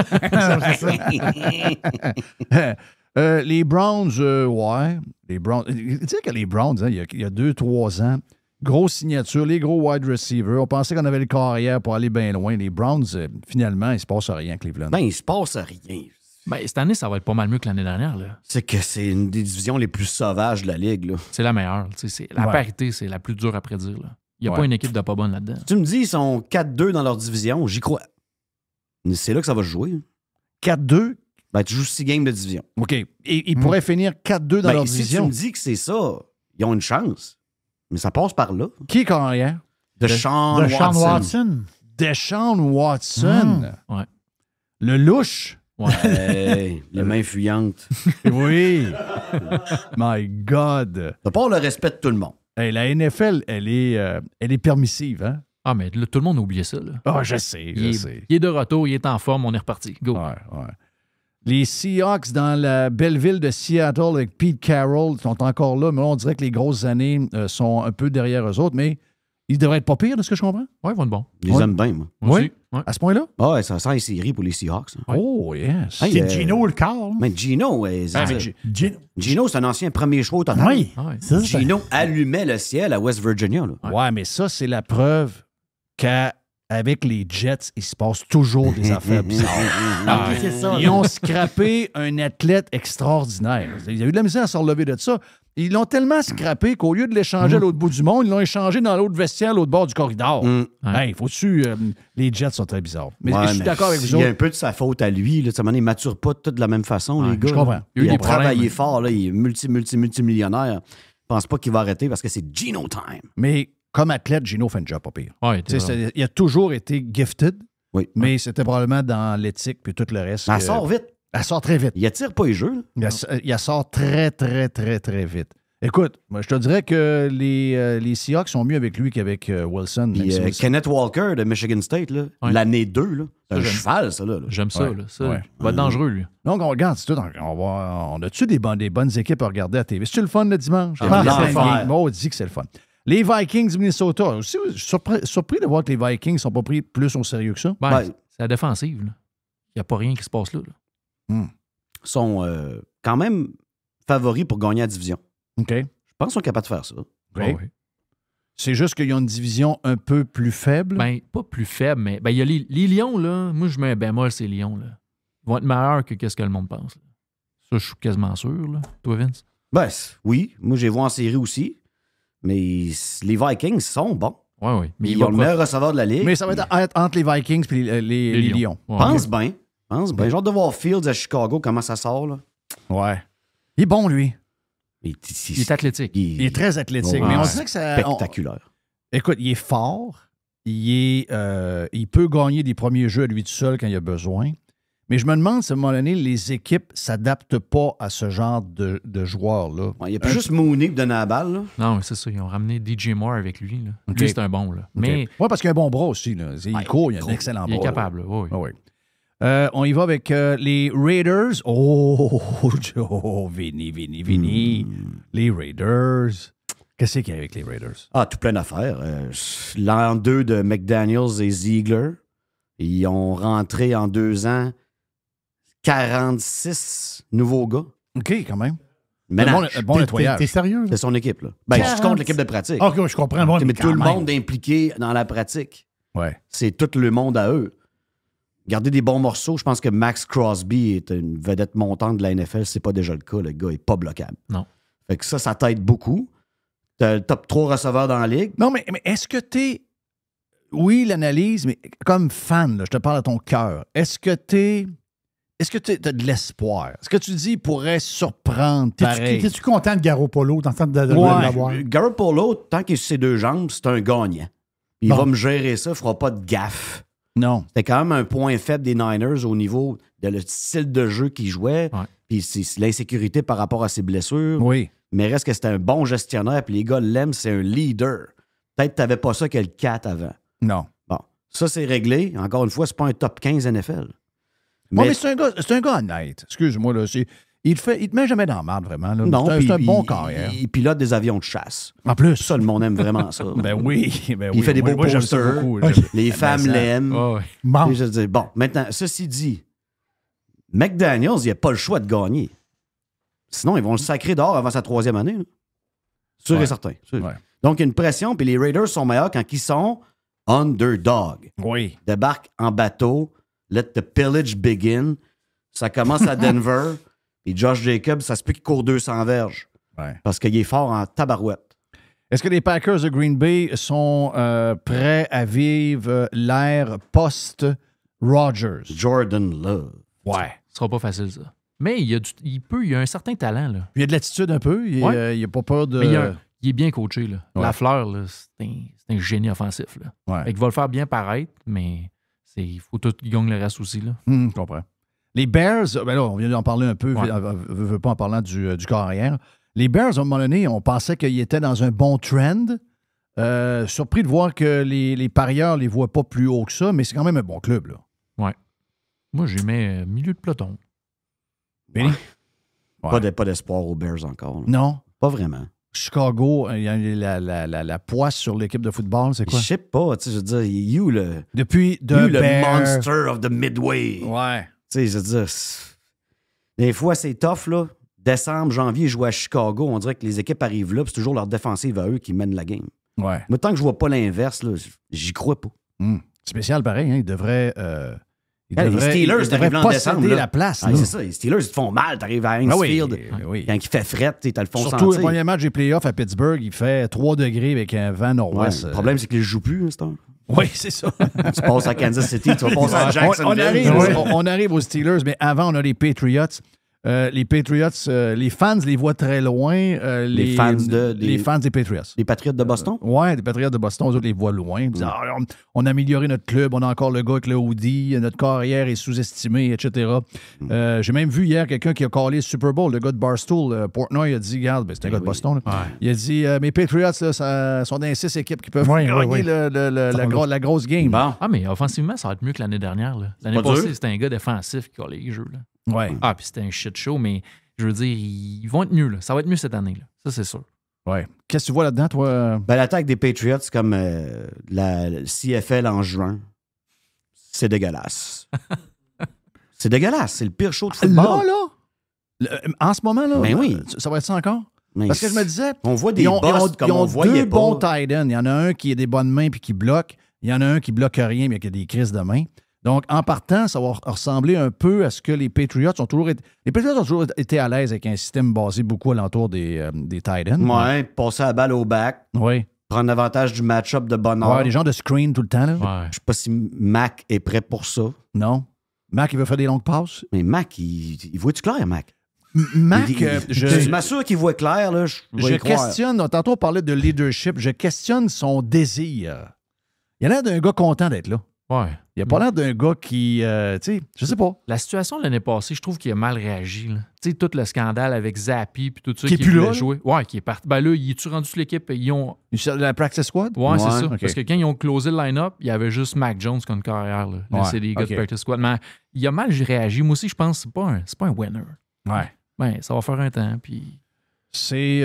Les Browns, ouais. Les Browns. Tu sais que les Browns, hein, il y a 2-3 ans, grosse signature, les gros wide receivers. On pensait qu'on avait le carrière pour aller bien loin. Les Browns, finalement, il se passe rien, Cleveland. Ben, il se passe rien. Ben, cette année, ça va être pas mal mieux que l'année dernière, là. C'est que c'est une des divisions les plus sauvages de la Ligue, là. C'est la meilleure. La parité, c'est la plus dure à prédire, là. Il n'y a pas une équipe de pas bonne là-dedans. Tu me dis, ils sont 4-2 dans leur division, j'y crois. C'est là que ça va se jouer. 4-2? Ben, tu joues 6 games de division. OK. Et ils pourraient finir 4-2 dans leur division. Si tu me dis que c'est ça, ils ont une chance. Mais ça passe par là. Qui est carrière? Deshaun Watson. Deshaun Watson. Ouais. Le louche. Ouais, les mains fuyantes. Oui. My God. T'as pas le respect de tout le monde. Hey, la NFL, elle est permissive, hein? Ah, mais là, tout le monde a oublié ça, là. Ah, je sais. Il est de retour, il est en forme, on est reparti. Go. Ouais. Les Seahawks dans la belle ville de Seattle avec Pete Carroll sont encore là, mais là, on dirait que les grosses années sont un peu derrière eux autres, mais ils devraient être pas pires de ce que je comprends. Ouais, ils vont être bons. Je les aime bien, moi. Oui? Ouais. À ce point-là? Ah ouais, ça sent les séries pour les Seahawks. Hein. Oh, yes. Hey, c'est Gino le corps. Mais Gino, Gino, c'est un ancien premier choix au total. Oui. Ouais. Gino allumait le ciel à West Virginia. Là. Ouais, mais ça, c'est la preuve qu'avec les Jets, il se passe toujours des affaires bizarres. C'est ça. Ils ont scrappé un athlète extraordinaire. Il y a eu de la misère à se relever de ça. Ils l'ont tellement scrappé qu'au lieu de l'échanger à l'autre bout du monde, ils l'ont échangé dans l'autre vestiaire, à l'autre bord du corridor. Hey, faut-tu... les Jets sont très bizarres. Mais je suis d'accord avec vous autres. Il y a un peu de sa faute à lui. Là. Il ne mature pas tout de la même façon, les gars. Je comprends. Il a travaillé fort. Là. Il est multimillionnaire. Je pense pas qu'il va arrêter parce que c'est Gino time. Mais comme athlète, Gino fait un job pas pire. Ouais, il a toujours été gifted, oui. Mais c'était probablement dans l'éthique puis tout le reste. Elle sort vite. Elle sort très vite. Il attire pas les jeux. Il sort très, très, très, très vite. Écoute, moi, je te dirais que les Seahawks sont mieux avec lui qu'avec Wilson. Puis, Kenneth Walker de Michigan State, là, l'année 2, là, c'est un cheval, ça. Là. J'aime ça. Là. Ça va être dangereux, lui. Donc, on regarde, c'est tout. On a-tu des bonnes équipes à regarder à la TV? C'est-tu le fun le dimanche? On dit que c'est le fun. Les Vikings Minnesota. Aussi, je suis surpris de voir que les Vikings ne sont pas pris plus au sérieux que ça. C'est la défensive. Il n'y a pas rien qui se passe là. Ils sont quand même favoris pour gagner la division. OK. Je pense qu'ils sont capables de faire ça. Oui. C'est juste qu'ils ont une division un peu plus faible. Ben, pas plus faible, mais il y a les Lions, là. Moi, je mets un bémol, ces Lions, là. Ils vont être meilleurs que ce que le monde pense. Là. Ça, je suis quasiment sûr, là. Toi, Vince? Ben, oui. Moi, j'ai vu en série aussi. Mais les Vikings sont bons. Oui. Mais ils ont le meilleur receveur de la Ligue. Mais ça va être entre les Vikings et les Lions. Ouais. Pense bien. J'ai hâte de voir Fields à Chicago, comment ça sort, là. Ouais. Il est bon, lui. Il est athlétique. Il est très athlétique. Ouais. Mais on dirait que ça... Spectaculaire. Écoute, il est fort. Il peut gagner des premiers jeux à lui tout seul quand il a besoin. Mais je me demande si à un moment donné, les équipes ne s'adaptent pas à ce genre de joueur-là. Il n'y a pas juste Mooney qui donne la balle. Là. Non, c'est ça. Ils ont ramené DJ Moore avec lui. Là. Okay. Lui, c'est un bon. Là. Mais... Oui, parce qu'il a un bon bras aussi. Là. Il court, il a un excellent bras. Il est capable. Oui. Oui. On y va avec les Raiders. Oh, Vinny. Les Raiders. Qu'est-ce qu'il y a avec les Raiders? Tout plein d'affaires. L'an 2 de McDaniels et Ziegler, ils ont rentré en 2 ans 46 nouveaux gars. OK, quand même. Bon nettoyage. T'es sérieux? C'est son équipe. Là. Ben, je compte l'équipe de pratique. OK, je comprends. Bon, mais tout le monde impliqué dans la pratique. Ouais. C'est tout le monde à eux. Garder des bons morceaux, je pense que Max Crosby est une vedette montante de la NFL. C'est pas déjà le cas. Le gars est pas bloquable. Non. Fait que ça t'aide beaucoup. T'as le top 3 receveurs dans la ligue. Non, mais est-ce que t'es... Oui, l'analyse, mais comme fan, là, je te parle à ton cœur. Est-ce que t'as de l'espoir? Est-ce que tu dis qu'il pourrait surprendre pareil? T'es-tu content de Garoppolo? T'es content de l'avoir? Garoppolo, tant qu'il est sur ses 2 jambes, c'est un gagnant. Il va me gérer ça, il ne fera pas de gaffe. Non. C'était quand même un point faible des Niners au niveau de le style de jeu qu'il jouait. Puis c'est l'insécurité par rapport à ses blessures. Oui. Mais reste que c'était un bon gestionnaire, puis les gars l'aiment, c'est un leader. Peut-être que tu n'avais pas ça que le 4 avant. Non. Bon, ça, c'est réglé. Encore une fois, c'est pas un top 15 NFL. Mais c'est un gars honnête. Excuse-moi, là. Il te met jamais dans la merde, vraiment. Là. Non, c'est un bon carrière. Il pilote des avions de chasse. En plus. Ça, le monde aime vraiment ça. Ben oui. Il fait des beaux posters. Les femmes l'aiment. Bon. Je dis, bon, maintenant, ceci dit, McDaniels, il n'a pas le choix de gagner. Sinon, ils vont le sacrer dehors avant sa 3e année. Là. Sûr et certain. Sûr. Ouais. Donc, il y a une pression, puis les Raiders sont meilleurs quand ils sont underdog. Oui. Débarquent en bateau. Let the pillage begin. Ça commence à Denver. Et Josh Jacobs, ça se peut qu'il court 200 verges. Ouais. Parce qu'il est fort en tabarouette. Est-ce que les Packers de Green Bay sont prêts à vivre l'ère post-Rodgers? Jordan Love. Ouais. Ce sera pas facile, ça. Mais il y a un certain talent. Là. Il y a de l'attitude un peu. Il n'a pas peur de... Mais il est bien coaché. Là. Ouais. Lafleur, là, c'est un génie offensif. Là. Ouais. Il va le faire bien paraître, mais il faut tout qu'il gagne le reste aussi. Là. Je comprends. Les Bears, ben là, on vient d'en parler un peu, veut pas en parlant du corps arrière. Les Bears, à un moment donné, on pensait qu'ils étaient dans un bon trend. Surpris de voir que les parieurs ne les voient pas plus haut que ça, mais c'est quand même un bon club. Là. Ouais. Moi, j'ai mis milieu de peloton. Ouais. Pas d'espoir aux Bears encore. Là. Non. Pas vraiment. Chicago, il y a la poisse sur l'équipe de football, c'est quoi? Je sais pas, tu sais, je veux dire, you le... Depuis le monster of the Midway. Ouais. Tu sais, je veux dire, des fois, c'est tough, là. Décembre, janvier, ils jouent à Chicago. On dirait que les équipes arrivent là, puis c'est toujours leur défensive à eux qui mènent la game. Ouais. Mais tant que je vois pas l'inverse, là, j'y crois pas. Spécial pareil, hein? Ils devraient... les Steelers, t'arrives en décembre. La place. C'est ça. Les Steelers, ils te font mal. T'arrives à Heinz Field. Oui. Quand il fait fret, t'as le fond sentir. Surtout le premier match des playoffs à Pittsburgh, il fait 3 degrés avec un vent nord-ouest. Le problème, c'est qu'ils ne jouent plus, c'est un. Oui, c'est ça. Tu passes à Kansas City, tu vas passer à Jacksonville. On arrive aux Steelers, mais avant, on a les Patriots. Les Patriots, les fans les voient très loin. Les fans des Patriots. Les Patriots de Boston? Oui, les Patriots de Boston, eux autres les voient loin. Ils disent, on a amélioré notre club, on a encore le gars avec le hoodie, notre carrière est sous-estimée, etc. J'ai même vu hier quelqu'un qui a callé le Super Bowl, le gars de Barstool, Portnoy, il a dit, regarde, c'est un gars de Boston. Il a dit, mes Patriots, là, sont dans les 6 équipes qui peuvent gagner la grosse game. Bon. Ah, mais offensivement, ça va être mieux que l'année dernière. Là. L'année passée, c'était un gars défensif qui collait les jeux. Là. Ouais. Ah, puis c'était un shit show, mais je veux dire, ils vont être mieux. Là. Ça va être mieux cette année. Là. Ça, c'est sûr. Ouais. Qu'est-ce que tu vois là-dedans, toi? Ben, l'attaque des Patriots, c'est comme la CFL en juin. C'est dégueulasse. C'est dégueulasse. C'est le pire show de football. Là? En ce moment, là? Ben oui. Ça va être ça encore? Mais Parce que je me disais, on voit des ils ont, busts comme ils ont on voyait deux pas. bons tight ends. Il y en a un qui a des bonnes mains puis qui bloque. Il y en a un qui bloque rien, mais qui a des crises de main. Donc, en partant, ça va ressembler un peu à ce que les Patriots ont toujours été. Les Patriots ont toujours été à l'aise avec un système basé beaucoup alentour des tight ends. Ouais, passer la balle au back. Oui. Prendre l'avantage du match-up de bonne heure. Ouais, des gens de screen tout le temps. Là. Ouais. Je sais pas si Mac est prêt pour ça. Non. Mac, il veut faire des longues passes. Mais Mac, il voit-tu clair, Mac? Mac, je m'assure qu'il voit clair. Là, je vais y croire. questionne, tantôt on parlait de leadership, je questionne son désir. Il a l'air d'un gars content d'être là. Ouais. Il a pas l'air d'un gars qui, tu sais, je sais pas. La situation l'année passée, je trouve qu'il a mal réagi. Tu sais, tout le scandale avec Zappi puis tout ça. Qui est plus voulait là, jouer. Ouais, qui est parti. Ben là, il est-tu rendu sur l'équipe? Ils ont. La practice squad? Ouais, c'est ça. OK. Parce que quand ils ont closé le line-up, il y avait juste Mac Jones comme carrière. Là. Là, Ouais, c'est des gars OK. de practice squad. Mais il a mal réagi. Moi aussi, je pense que c'est pas un winner. Ouais. Ben, ça va faire un temps. Puis. C'est,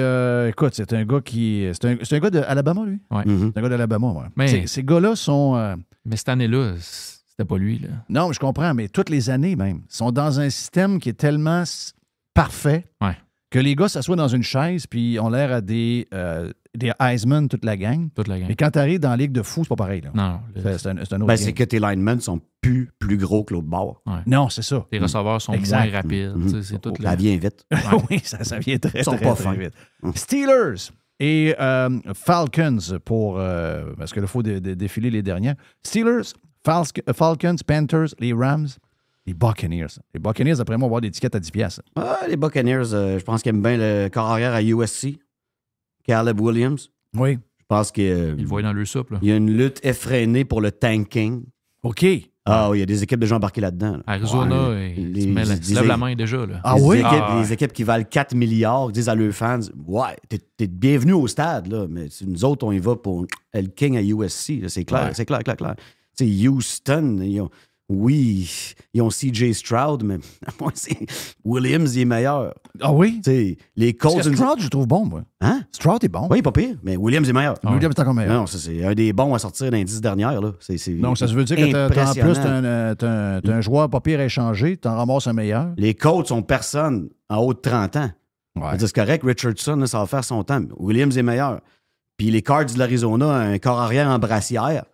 écoute, c'est un gars qui. C'est un gars d'Alabama, lui? Ouais. Mhm. C'est un gars d'Alabama, ouais. Mais- Ces gars-là sont. Mais cette année-là, c'était pas lui. Là. Non, mais je comprends, mais toutes les années même, sont dans un système qui est tellement parfait Ouais. que les gars s'assoient dans une chaise puis ont l'air à des Heisman, toute la gang. Toute la gang. Mais quand tu arrives dans la Ligue de fou, c'est pas pareil. Là. Non, C'est un autre Ben, game. c'est que tes linemen sont plus gros que l'autre bord. Non, c'est ça. Les receveurs sont Exact. moins rapides. Tu sais, C'est tout Ça vient vite. Oui, ça vient très, Ils sont très, pas très fins. vite. Steelers et Falcons pour... parce qu'il faut défiler les dernières. Steelers, Falcons, Panthers, les Rams, les Buccaneers. Les Buccaneers, après moi, vont avoir des tickets à 10$. Ah, les Buccaneers, je pense qu'ils aiment bien le corps arrière à USC. Caleb Williams. Oui. Je pense qu'il Ils le voyaient dans le soupe. y a une lutte effrénée pour le tanking. OK. Ah oui, il y a des équipes déjà embarquées là-dedans. là. Arizona, Ouais, il se lève la main déjà. Là. Ah les oui? Équipes, Ah ouais. les équipes qui valent 4 milliards qui disent à leurs fans ouais, t'es bienvenu au stade, là, mais nous autres, on y va pour le King à USC. Là, c'est clair, Ouais. c'est clair. Tu sais, Houston, ils ont CJ Stroud, mais moi, Williams, il est meilleur. Ah oui? Tu sais, les Colts. Parce que Stroud, je le trouve bon, moi. Hein? Stroud est bon. Oui, pas pire, mais Williams est meilleur. Williams est encore meilleur. Non, ça, c'est un des bons à sortir dans les 10 dernières. Là. Donc, ça veut dire que en plus, impressionnant. t'as un joueur pas pire à échanger, t'en ramasses un meilleur. Les Colts sont personne en haut de 30 ans. Ouais. C'est correct, Richardson, là, ça va faire son temps. Williams est meilleur. Puis les Cards de l'Arizona, un corps arrière en brassière,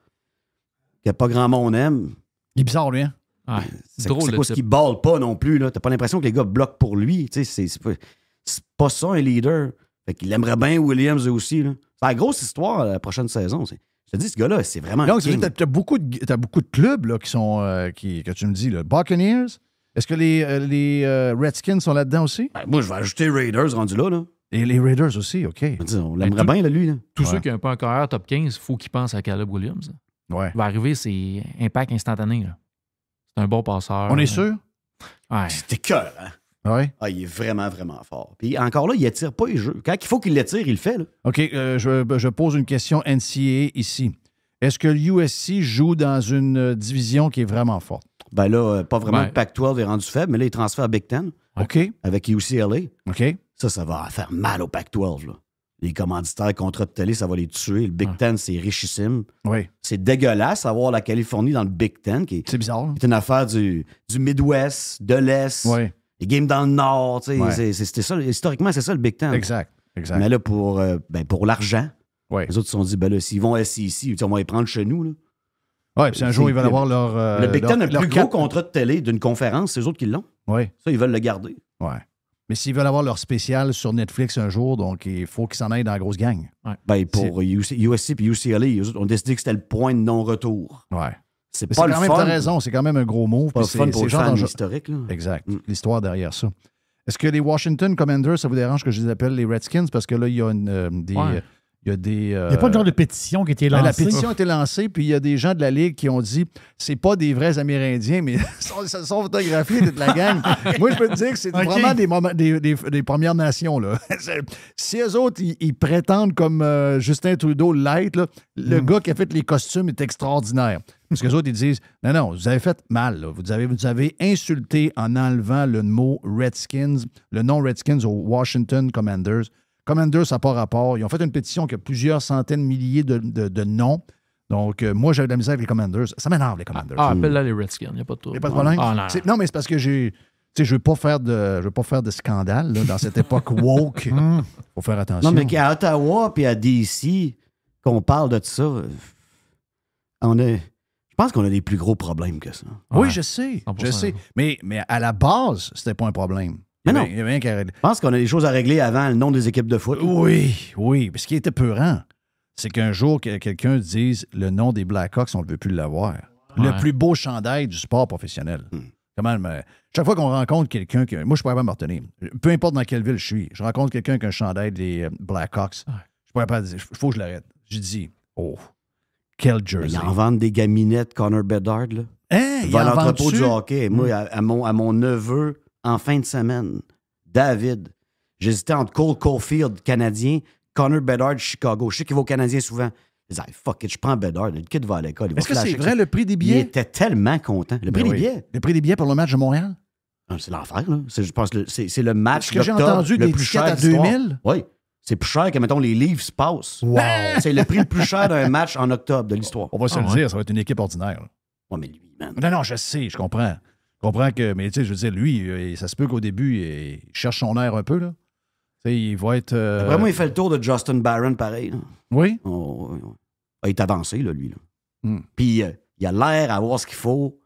que pas grand monde aime. Il est bizarre, lui, hein? Ouais, C'est drôle. quoi ce qu'il balle pas non plus. T'as pas l'impression que les gars bloquent pour lui. Tu sais, c'est pas ça un leader. Fait qu'il aimerait bien Williams aussi. Là. C'est la grosse histoire la prochaine saison. Je te dis, ce gars-là, c'est vraiment. Donc, king. t'as beaucoup de clubs là, qui sont que tu me dis. Là. Buccaneers, est-ce que les Redskins sont là-dedans aussi? Ben, moi, je vais ajouter Raiders rendu là. Et les Raiders aussi, OK. On l'aimerait bien, là, lui. Là. Tous ceux qui n'ont pas un carrière top 15, il faut qu'ils pensent à Caleb Williams. Ouais. Il va arriver, c'est impact instantané. Là. C'est un bon passeur. On est sûr? Ouais. C'était cœur, hein? Oui. Ah, il est vraiment, vraiment fort. Puis encore là, il attire pas les jeux. Quand il faut qu'il l'étire, il le fait. Là. OK, je pose une question NCAA ici. Est-ce que l'USC joue dans une division qui est vraiment forte? Ben là, pas vraiment. Ouais. Le Pac-12 est rendu faible, mais là, il transfère à Big Ten OK. avec UCLA. OK. Ça va faire mal au Pac-12. Là. Les commanditaires, contrats de télé, ça va les tuer. Le Big Ten, c'est richissime. Oui. C'est dégueulasse avoir la Californie dans le Big Ten, qui C'est bizarre. est une affaire du Midwest, de l'Est, Oui. les games dans le Nord. Tu sais, Ouais. c'était ça, historiquement, c'est ça le Big Ten. Exact. Exact. Mais là, pour l'argent, Oui. les autres se sont dit, ben là, s'ils vont à SEC, on va les prendre chez nous. Là. Oui, puis un jour, ils veulent avoir leur. Le Big Ten a le leur plus gros cap- contrat de télé d'une conférence, c'est eux autres qui l'ont. Oui. Ça, ils veulent le garder. Ouais. Mais s'ils veulent avoir leur spécial sur Netflix un jour, donc il faut qu'ils s'en aillent dans la grosse gang. Ben, pour USC et UCLA, eux autres ont décidé que c'était le point de non-retour. Ouais. C'est Mais pas c'est le quand même, fun. t'as raison, c'est quand même un gros move. Pas le puis fun pour le genre fan d'enjeu- historique. Là. Exact. Mm. L'histoire derrière ça. Est-ce que les Washington Commanders, ça vous dérange que je les appelle les Redskins? Parce que là, il y a des. Ouais. Il y a des. Il n'y a pas de genre de pétition qui a été lancée. La pétition a été lancée, puis il y a des gens de la Ligue qui ont dit c'est pas des vrais Amérindiens, mais ils sont photographiés toute la gang. Moi, je peux te dire que c'est OK. vraiment des Premières Nations. Là. Si eux autres, ils prétendent comme Justin Trudeau light, là, le gars qui a fait les costumes est extraordinaire. Parce que les autres, ils disent non, vous avez fait mal. Là. Vous avez insulté en enlevant le mot Redskins, le nom Redskins aux Washington Commanders. Commanders, ça n'a pas rapport. Ils ont fait une pétition qui a plusieurs centaines de milliers de noms. Donc, moi, j'avais de la misère avec les Commanders. Ça m'énerve, les Commanders. Ah, appelle-là les Redskins, il n'y a pas de Il n'y a pas de problème? Ah, non. Non, mais c'est parce que j'ai... Tu sais, je veux pas faire de scandale là, dans cette époque woke. Faut faire attention. Non, mais qu'à Ottawa puis à DC, qu'on parle de ça, je pense qu'on a des plus gros problèmes que ça. Oui, je sais. Je sais. Mais à la base, c'était pas un problème. Mais non. Il y avait rien qu'à régler. Je pense qu'on a des choses à régler avant le nom des équipes de foot. Oui. Mais ce qui était peurant, c'est qu'un jour, quelqu'un dise le nom des Blackhawks, on ne veut plus l'avoir. Le plus beau chandail du sport professionnel. Comment, chaque fois qu'on rencontre quelqu'un, moi, je pourrais pas me retenir. Peu importe dans quelle ville je suis, je rencontre quelqu'un qui a un chandail des Blackhawks. Je pourrais pas dire, il faut que je l'arrête. Je dis, oh, quel jersey. Ils en vendent des gaminettes Connor Bedard, là. Hein? Va à l'entrepôt du hockey. Moi, à mon neveu, en fin de semaine, David, j'hésitais entre Cole Caulfield, Canadien, Connor Bedard, Chicago. Je sais qu'il va au Canadien souvent. Je disais, fuck it, je prends Bedard. Le kid va à l'école. Est-ce que c'est vrai le prix des billets? Il était tellement content. Le prix des billets. Le prix des billets pour le match de Montréal? C'est l'enfer, là. Je pense que c'est le match que j'ai entendu le des plus tickets cher à de l'histoire. 2000? Oui. C'est plus cher que, mettons, les Leafs passent. Wow. C'est le prix le plus cher d'un match en octobre de l'histoire. On va se le dire, ça va être une équipe ordinaire. Ouais, mais lui, man. Non, je sais, je comprends. Je comprends que, mais tu sais, je veux dire, lui, ça se peut qu'au début, il cherche son air un peu, là. Tu sais, il va être... Vraiment, il fait le tour de Justin Barron, pareil. Là. Oui? Il est avancé, là, lui. Là. Puis, il a l'air d'avoir ce qu'il faut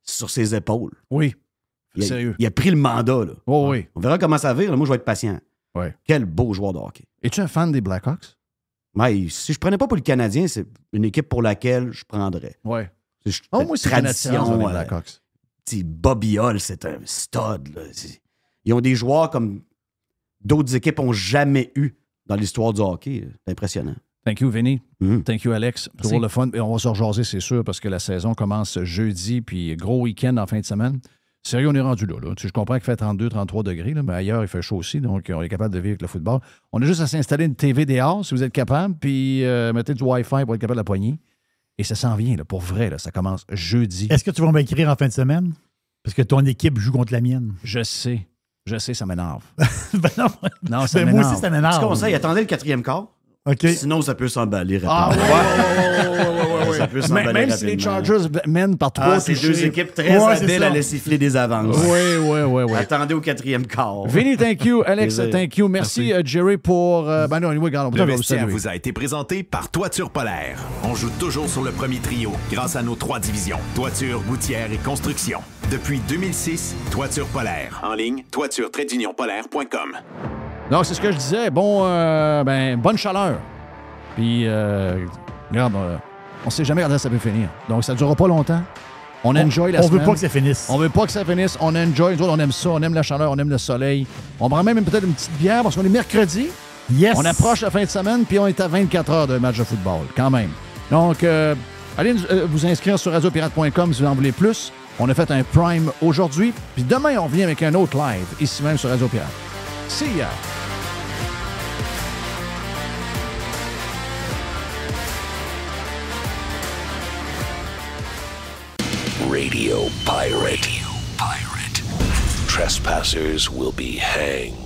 sur ses épaules. Oui. Sérieux. Il a pris le mandat, là. Oh, oui. On verra comment ça vire. Là. Moi, je vais être patient. Ouais. Quel beau joueur de hockey. Es-tu un fan des Blackhawks? Ouais, si je prenais pas pour le Canadien, c'est une équipe pour laquelle je prendrais. Oui. Moi, c'est tradition. les Blackhawks. Bobby Hull, c'est un stud. Là. Ils ont des joueurs comme d'autres équipes n'ont jamais eu dans l'histoire du hockey. C'est impressionnant. Thank you, Vinny. Thank you, Alex. Toujours le fun. Et on va se rejaser, c'est sûr, parce que la saison commence jeudi, puis gros week-end en fin de semaine. Sérieux, on est rendu là. Je comprends qu'il fait 32, 33 degrés, là, mais ailleurs, il fait chaud aussi, donc on est capable de vivre avec le football. On a juste à s'installer une TV dehors, si vous êtes capable, puis mettez du Wi-Fi pour être capable de la poigner. Et ça s'en vient, là, pour vrai. Là, ça commence jeudi. Est-ce que tu vas m'écrire en fin de semaine? Parce que ton équipe joue contre la mienne. Je sais, ça m'énerve. Ben non, ça ben moi aussi, ça m'énerve. Petit conseil, attendez le 4e quart. OK. Sinon, ça peut s'emballer rapidement. Ah ouais. Ça peut s'emballer Même si les Chargers mènent par 3 c'est deux équipes très habiles à laisser filer des avances. Oui. Attendez au 4e quart. Vinny, thank you. Alex, thank you. Merci. Jerry, pour... Le vestiaire vous a été présenté par Toiture Polaire. On joue toujours sur le premier trio grâce à nos 3 divisions. Toiture, gouttière et construction. Depuis 2006, Toiture Polaire. En ligne, toiture-polaire.com. Non, c'est ce que je disais. Bonne chaleur. Puis, regarde, on sait jamais quand ça peut finir. Donc, ça ne durera pas longtemps. On enjoy la semaine. On veut pas que ça finisse. On veut pas que ça finisse. On enjoy. Nous autres, on aime ça. On aime la chaleur. On aime le soleil. On prend même peut-être une petite bière parce qu'on est mercredi. Yes. On approche la fin de semaine, puis on est à 24 heures de match de football, quand même. Donc, allez vous inscrire sur radiopirate.com si vous en voulez plus. On a fait un Prime aujourd'hui. Puis demain, on vient avec un autre live, ici même sur Radio Pirate. See ya! Radio Pirate. Trespassers will be hanged.